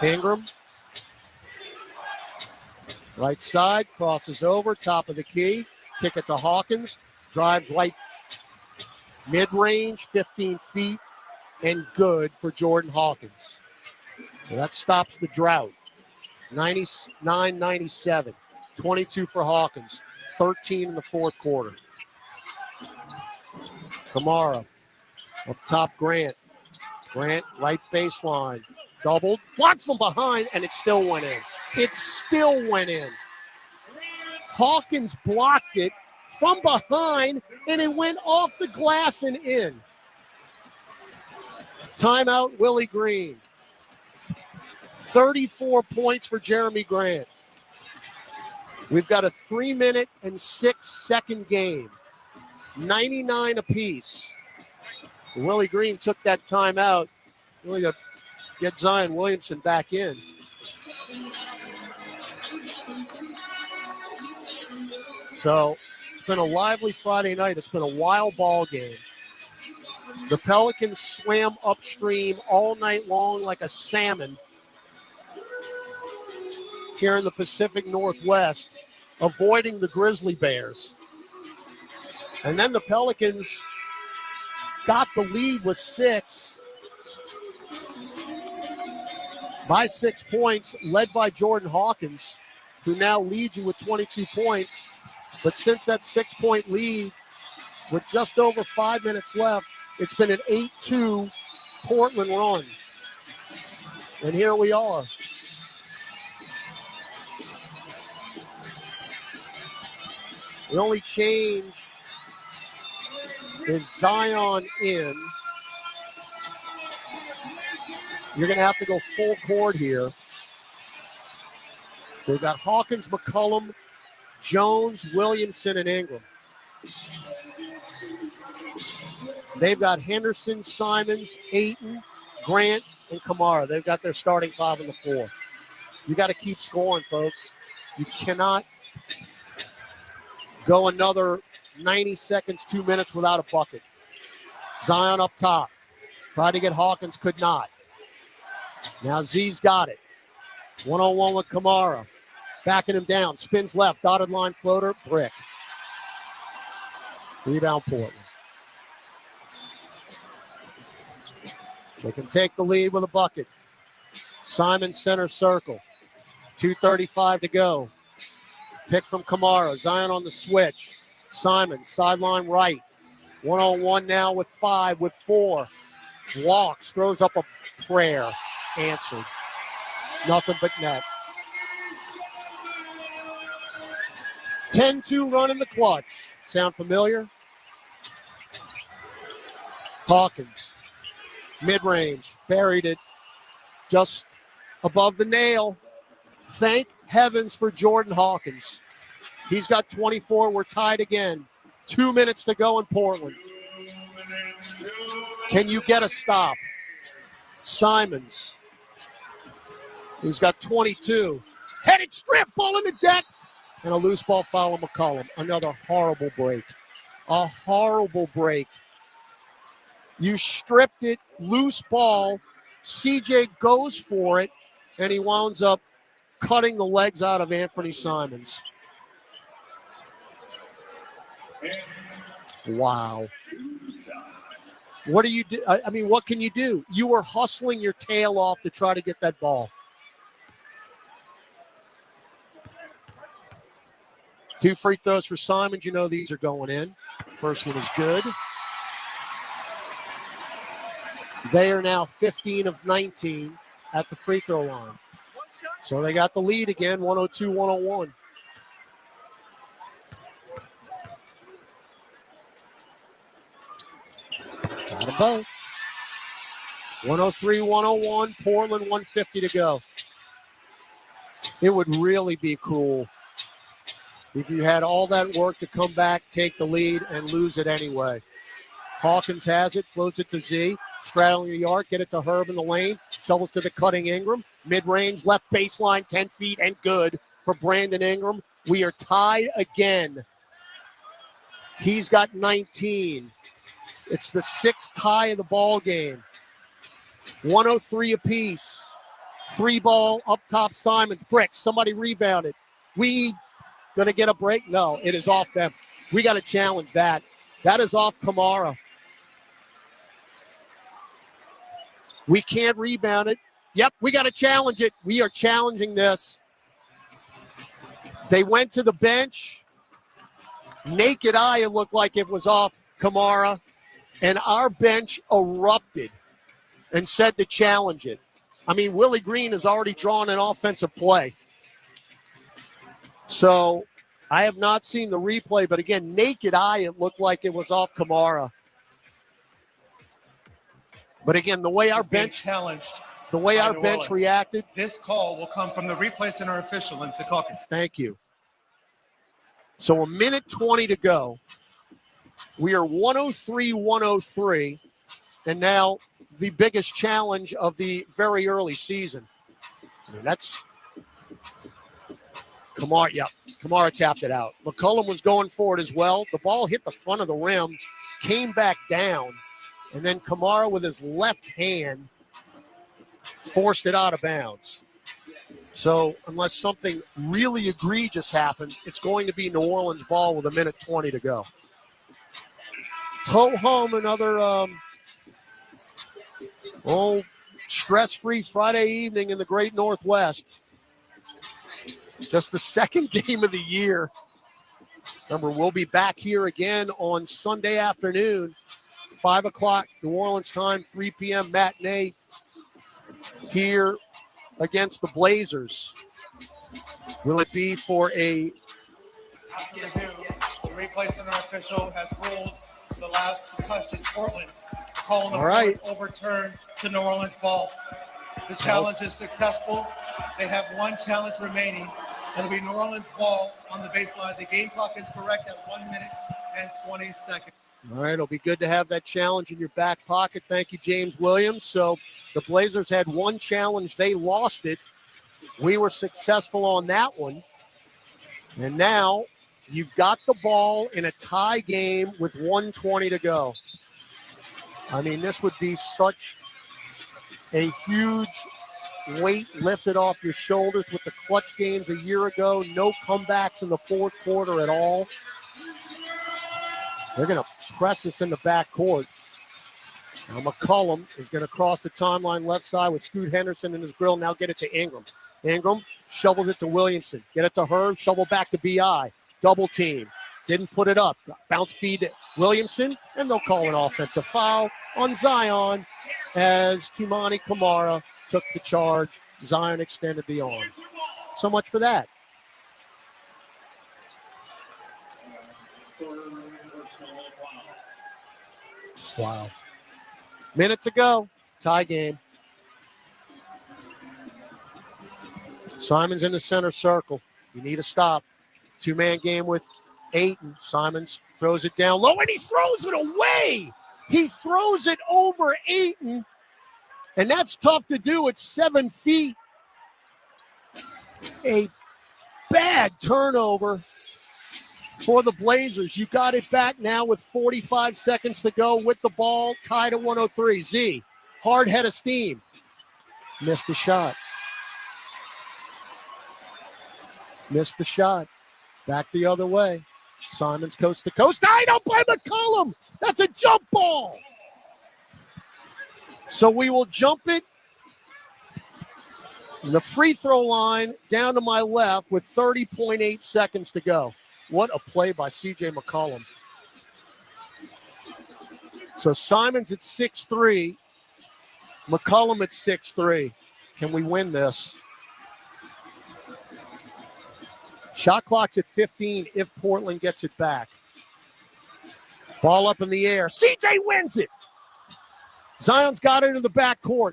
Ingram. Right side. Crosses over. Top of the key. Kick it to Hawkins. Drives right. Mid-range. 15 feet. And good for Jordan Hawkins. So that stops the drought. 99-97. 22 for Hawkins. 13 in the 4th quarter. Kamara. Up top, Grant. Grant, right baseline. Doubled. Blocked from behind, and it still went in. It still went in. Hawkins blocked it from behind, and it went off the glass and in. Timeout, Willie Green. 34 points for Jeremy Grant. We've got a 3-minute and 6-second game. 99 apiece. Willie Green took that timeout really to get Zion Williamson back in. So it's been a lively Friday night. It's been a wild ball game. The Pelicans swam upstream all night long like a salmon here in the Pacific Northwest, avoiding the Grizzly Bears. And then the Pelicans got the lead with 6. By 6 points, led by Jordan Hawkins, who now leads you with 22 points. But since that 6-point lead, with just over 5 minutes left, it's been an 8-2 Portland run. And here we are. The only change is Zion in. You're going to have to go full court here. So we've got Hawkins, McCollum, Jones, Williamson, and Ingram. They've got Henderson, Simons, Ayton, Grant, and Kamara. They've got their starting 5 on the floor. You got to keep scoring, folks. You cannot go another 90 seconds, 2 minutes without a bucket. Zion up top. Tried to get Hawkins, could not. Now Z's got it. 1-on-1 with Kamara. Backing him down. Spins left. Dotted line floater. Brick. Rebound Portland. They can take the lead with a bucket. Simon center circle. 2:35 to go. Pick from Kamara. Zion on the switch. Simon, sideline right. 1-on-1 now with 5, with 4. Walks, throws up a prayer. Answered. Nothing but net. 10-2 run in the clutch. Sound familiar? Hawkins. Mid-range. Buried it just above the nail. Thank heavens for Jordan Hawkins. He's got 24. We're tied again. 2 minutes to go in Portland. Can you get a stop? Simons. He's got 22. Headed strip, ball in the deck. And a loose ball foul on McCollum. Another horrible break. A horrible break. You stripped it, loose ball. CJ goes for it, and he winds up cutting the legs out of Anthony Simons. Wow. What do you do? I mean, what can you do? You were hustling your tail off to try to get that ball. 2 free throws for Simons. You know these are going in. First one is good. They are now 15 of 19 at the free throw line. So they got the lead again, 102-101. Got them both. 103-101, Portland 150 to go. It would really be cool if you had all that work to come back, take the lead, and lose it anyway. Hawkins has it, floats it to Z. Straddling the arc, get it to Herb in the lane. Sells to the cutting Ingram. Mid-range, left baseline, 10 feet, and good for Brandon Ingram. We are tied again. He's got 19. It's the 6th tie of the ball game. 103 apiece. 3-ball up top, Simons. Brick. Somebody rebounded. We going to get a break? No, it is off them. We got to challenge that. That is off Kamara. We can't rebound it. Yep, we got to challenge it. We are challenging this. They went to the bench. Naked eye, it looked like it was off Kamara. And our bench erupted and said to challenge it. I mean, Willie Green has already drawn an offensive play. So I have not seen the replay, but again, naked eye, it looked like it was off Kamara. But again, the way our bench challenged, the way our bench reacted. This call will come from the replay center official in Secaucus. Thank you. So 1:20 to go. We are 103-103, and now the biggest challenge of the very early season. I mean, that's Kamara. Yeah, Kamara tapped it out. McCollum was going for it as well. The ball hit the front of the rim, came back down. And then Kamara with his left hand forced it out of bounds. So unless something really egregious happens, it's going to be New Orleans ball with 1:20 to go. Ho home, another stress-free Friday evening in the Great Northwest. Just the second game of the year. Remember, we'll be back here again on Sunday afternoon. 5 o'clock New Orleans time, 3 p.m. matinee here against the Blazers. Will it be for a... After review, the replay center official has ruled the last touch is Portland. Call on the floor is overturned to New Orleans ball. The challenge is successful. They have one challenge remaining. It'll be New Orleans ball on the baseline. The game clock is correct at 1 minute and 20 seconds. All right, it'll be good to have that challenge in your back pocket. Thank you, James Williams. So the Blazers had one challenge. They lost it. We were successful on that one. And now you've got the ball in a tie game with 1:20 to go. I mean, this would be such a huge weight lifted off your shoulders with the clutch games a year ago. No comebacks in the fourth quarter at all. They're going to press us in the backcourt. Now McCollum is going to cross the timeline left side with Scoot Henderson in his grill. Now get it to Ingram. Ingram shovels it to Williamson. Get it to Herb. Shovel back to B.I. Double team. Didn't put it up. Bounce feed to Williamson, and they'll call an offensive foul on Zion as Toumani Camara took the charge. Zion extended the arm. So much for that. Wow. Minute to go. Tie game. Simon's in the center circle. You need a stop. Two-man game with Ayton. Simons throws it down low, and he throws it away. He throws it over Ayton, and that's tough to do at 7 feet. A bad turnover for the Blazers. You got it back now with 45 seconds to go with the ball, tied at 103. Z, hard head of steam. Missed the shot. Missed the shot. Back the other way. Simons coast to coast. I don't play McCollum. That's a jump ball. So we will jump it. The free throw line down to my left with 30.8 seconds to go. What a play by C.J. McCollum. So Simons at 6'3", McCollum at 6'3". Can we win this? Shot clock's at 15 if Portland gets it back. Ball up in the air. C.J. wins it. Zion's got it in the backcourt.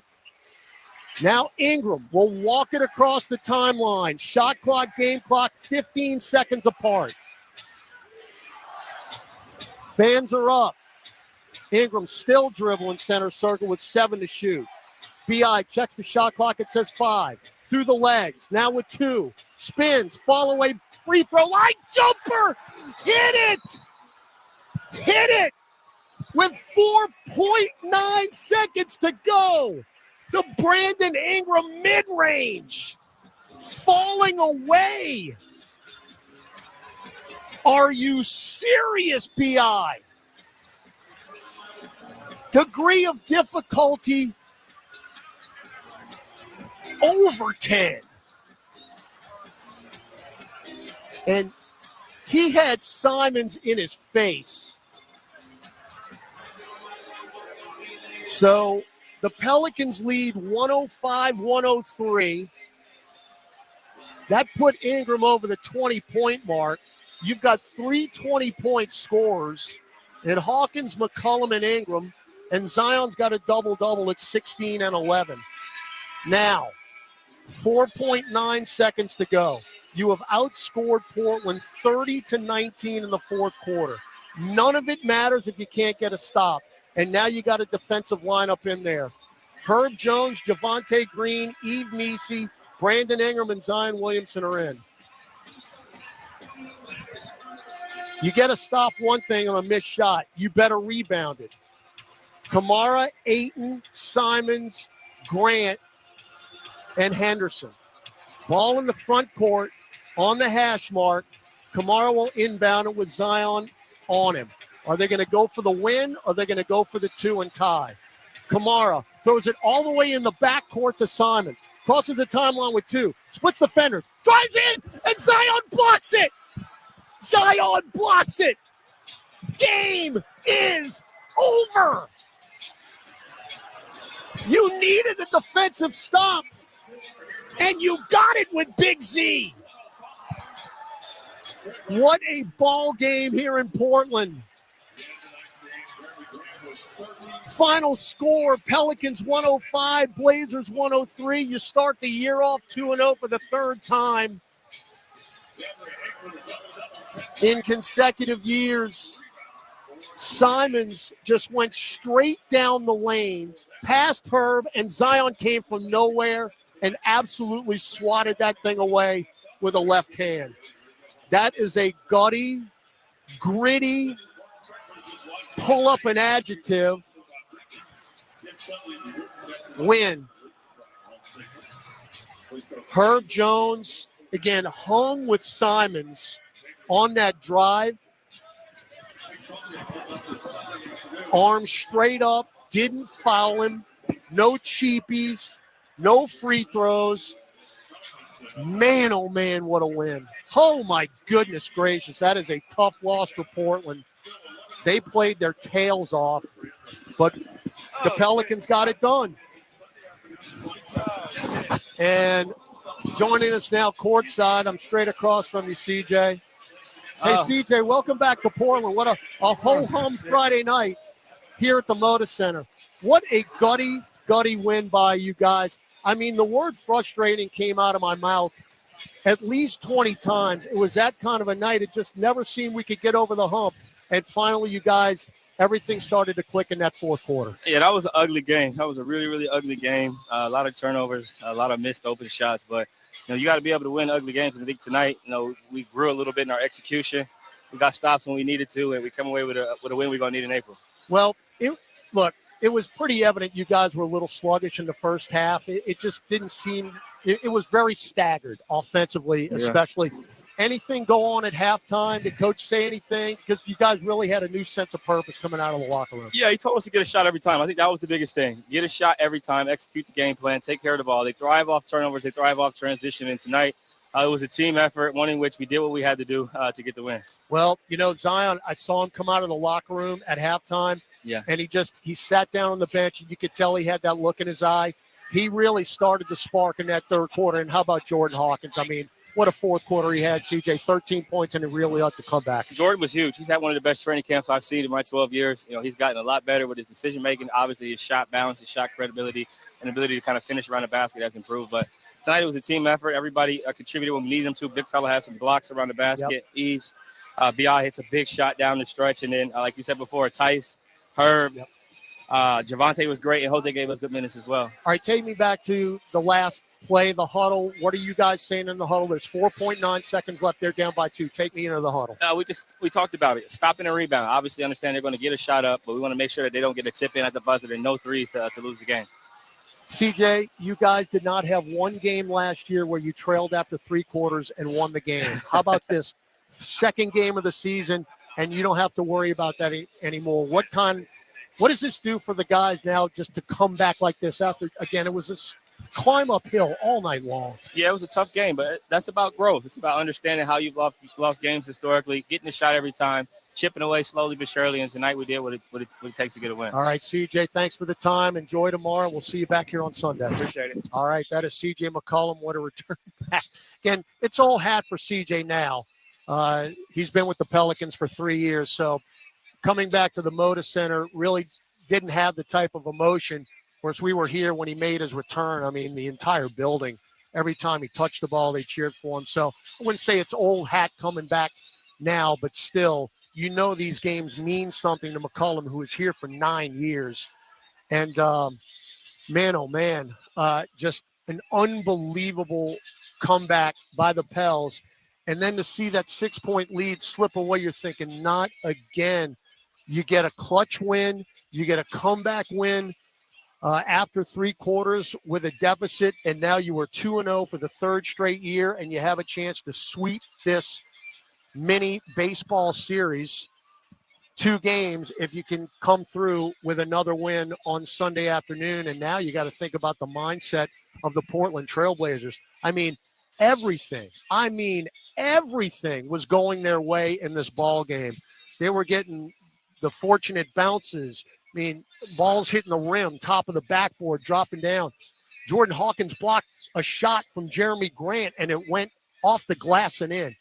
Now Ingram will walk it across the timeline. Shot clock, game clock, 15 seconds apart. Fans are up. Ingram still dribbling center circle with 7 to shoot. B.I. checks the shot clock. It says 5. Through the legs. Now with 2. Spins. Fall away. Free throw line. Jumper. Hit it. Hit it. With 4.9 seconds to go. The Brandon Ingram mid-range. Falling away. Are you serious, B.I.? Degree of difficulty over 10. And he had Simons in his face. So the Pelicans lead 105-103. That put Ingram over the 20-point mark. You've got 3 20-point scorers in Hawkins, McCollum, and Ingram. And Zion's got a double-double at 16 and 11. Now, 4.9 seconds to go. You have outscored Portland 30-19 in the fourth quarter. None of it matters if you can't get a stop. And now you got a defensive lineup in there. Herb Jones, Javonte Green, Eve Nisi, Brandon Ingram, and Zion Williamson are in. You get to stop one thing on a missed shot. You better rebound it. Camara, Ayton, Simons, Grant, and Henderson. Ball in the front court on the hash mark. Camara will inbound it with Zion on him. Are they going to go for the win, or are they going to go for the 2 and tie? Camara throws it all the way in the backcourt to Simons. Crosses the timeline with 2. Splits the fenders. Drives in, and Zion blocks it. Zion blocks it. Game is over. You needed the defensive stop, and you got it with Big Z. What a ball game here in Portland. Final score, Pelicans 105, Blazers 103. You start the year off 2-0 for the third time. in consecutive years, Simons just went straight down the lane, past Herb, and Zion came from nowhere and absolutely swatted that thing away with a left hand. That is a gutty, gritty, pull up an adjective win. Herb Jones, again, hung with Simons on that drive. Arm straight up, didn't foul him. No cheapies, no free throws. Man, oh man, what a win. Oh my goodness gracious, that is a tough loss for Portland. They played their tails off, but the Pelicans got it done. And joining us now courtside, I'm straight across from you, CJ. Hey, CJ, welcome back to Portland. What a ho-hum Friday night here at the Moda Center. What a gutty win by you guys. I mean, the word frustrating came out of my mouth at least 20 times. It was that kind of a night. It just never seemed we could get over the hump. And finally, you guys, everything started to click in that fourth quarter. Yeah, that was an ugly game. That was a really, really ugly game. A lot of turnovers, a lot of missed open shots. But, you got to be able to win ugly games. And I think tonight, we grew a little bit in our execution. We got stops when we needed to, and we come away with a win we're going to need in April. Well, it was pretty evident you guys were a little sluggish in the first half. It just didn't seem – it was very staggered offensively, especially. Yeah. Anything go on at halftime? Did Coach say anything? Because you guys really had a new sense of purpose coming out of the locker room. Yeah, he told us to get a shot every time. I think that was the biggest thing. Get a shot every time, execute the game plan, take care of the ball. They thrive off turnovers. They thrive off transition. And tonight it was a team effort, one in which we did what we had to do to get the win. Well, Zion, I saw him come out of the locker room at halftime. Yeah. And he sat down on the bench, and you could tell he had that look in his eye. He really started the spark in that third quarter. And how about Jordan Hawkins? I mean, what a fourth quarter he had, CJ, 13 points, and it really ought to come back. Jordan was huge. He's had one of the best training camps I've seen in my 12 years. He's gotten a lot better with his decision-making. Obviously, his shot balance, his shot credibility, and ability to kind of finish around the basket has improved. But tonight it was a team effort. Everybody contributed when we needed them to. Big fella had some blocks around the basket. Yep. Eves, B.I. hits a big shot down the stretch. And then, like you said before, Tice, Herb, Javante was great, and Jose gave us good minutes as well. All right, take me back to the last play, the huddle. What are you guys saying in the huddle? There's 4.9 seconds left. They're down by 2. Take me into the huddle. We talked about it. Stopping a rebound. Obviously, understand they're going to get a shot up, but we want to make sure that they don't get a tip in at the buzzer and no threes to lose the game. CJ, you guys did not have one game last year where you trailed after 3 quarters and won the game. How about this second game of the season, and you don't have to worry about that anymore? What does this do for the guys now just to come back like this after, again, it was a climb uphill all night long? Yeah, it was a tough game, but that's about growth. It's about understanding how you've lost games historically, getting a shot every time, chipping away slowly but surely, and tonight we did what it takes to get a win. All right, CJ, thanks for the time. Enjoy tomorrow. We'll see you back here on Sunday. Appreciate it. All right, that is CJ McCollum. What a return back. Again, it's all hat for CJ now. He's been with the Pelicans for 3 years, so coming back to the Moda Center really didn't have the type of emotion. Of course, we were here when he made his return. I mean, the entire building, every time he touched the ball, they cheered for him. So I wouldn't say it's old hat coming back now, but still, these games mean something to McCollum, who was here for 9 years. And, man, oh, man, just an unbelievable comeback by the Pels. And then to see that 6-point lead slip away, you're thinking, not again. You get a clutch win. You get a comeback win after 3 quarters with a deficit, and now you are 2-0 for the 3rd straight year, and you have a chance to sweep this mini baseball series. 2 games if you can come through with another win on Sunday afternoon. And now you got to think about the mindset of the Portland Trail Blazers. I mean, everything was going their way in this ball game. They were getting the fortunate bounces. I mean, balls hitting the rim, top of the backboard, dropping down. Jordan Hawkins blocked a shot from Jeremy Grant, and it went off the glass and in.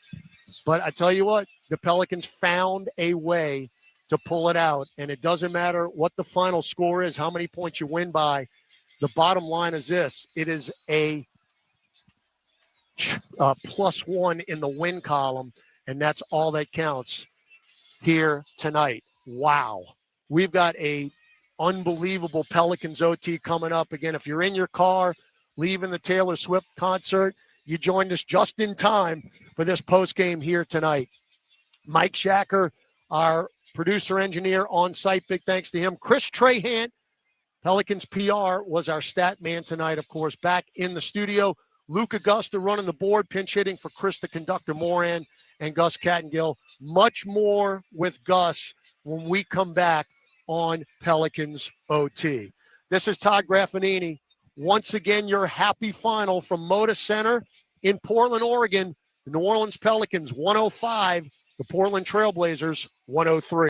But I tell you what, the Pelicans found a way to pull it out, and it doesn't matter what the final score is, how many points you win by. The bottom line is this. It is a +1 in the win column, and that's all that counts here tonight. Wow. We've got a unbelievable Pelicans OT coming up. Again, if you're in your car leaving the Taylor Swift concert, you joined us just in time for this postgame here tonight. Mike Shacker, our producer engineer on site, big thanks to him. Chris Trahant, Pelicans PR, was our stat man tonight, of course, back in the studio. Luke Augusta running the board, pinch hitting for Chris the Conductor Moran and Gus Cattengill. Much more with Gus when we come back on Pelicans OT. This is Todd Graffanini. Once again, your happy final from Moda Center in Portland, Oregon. The New Orleans Pelicans 105, the Portland Trail Blazers 103.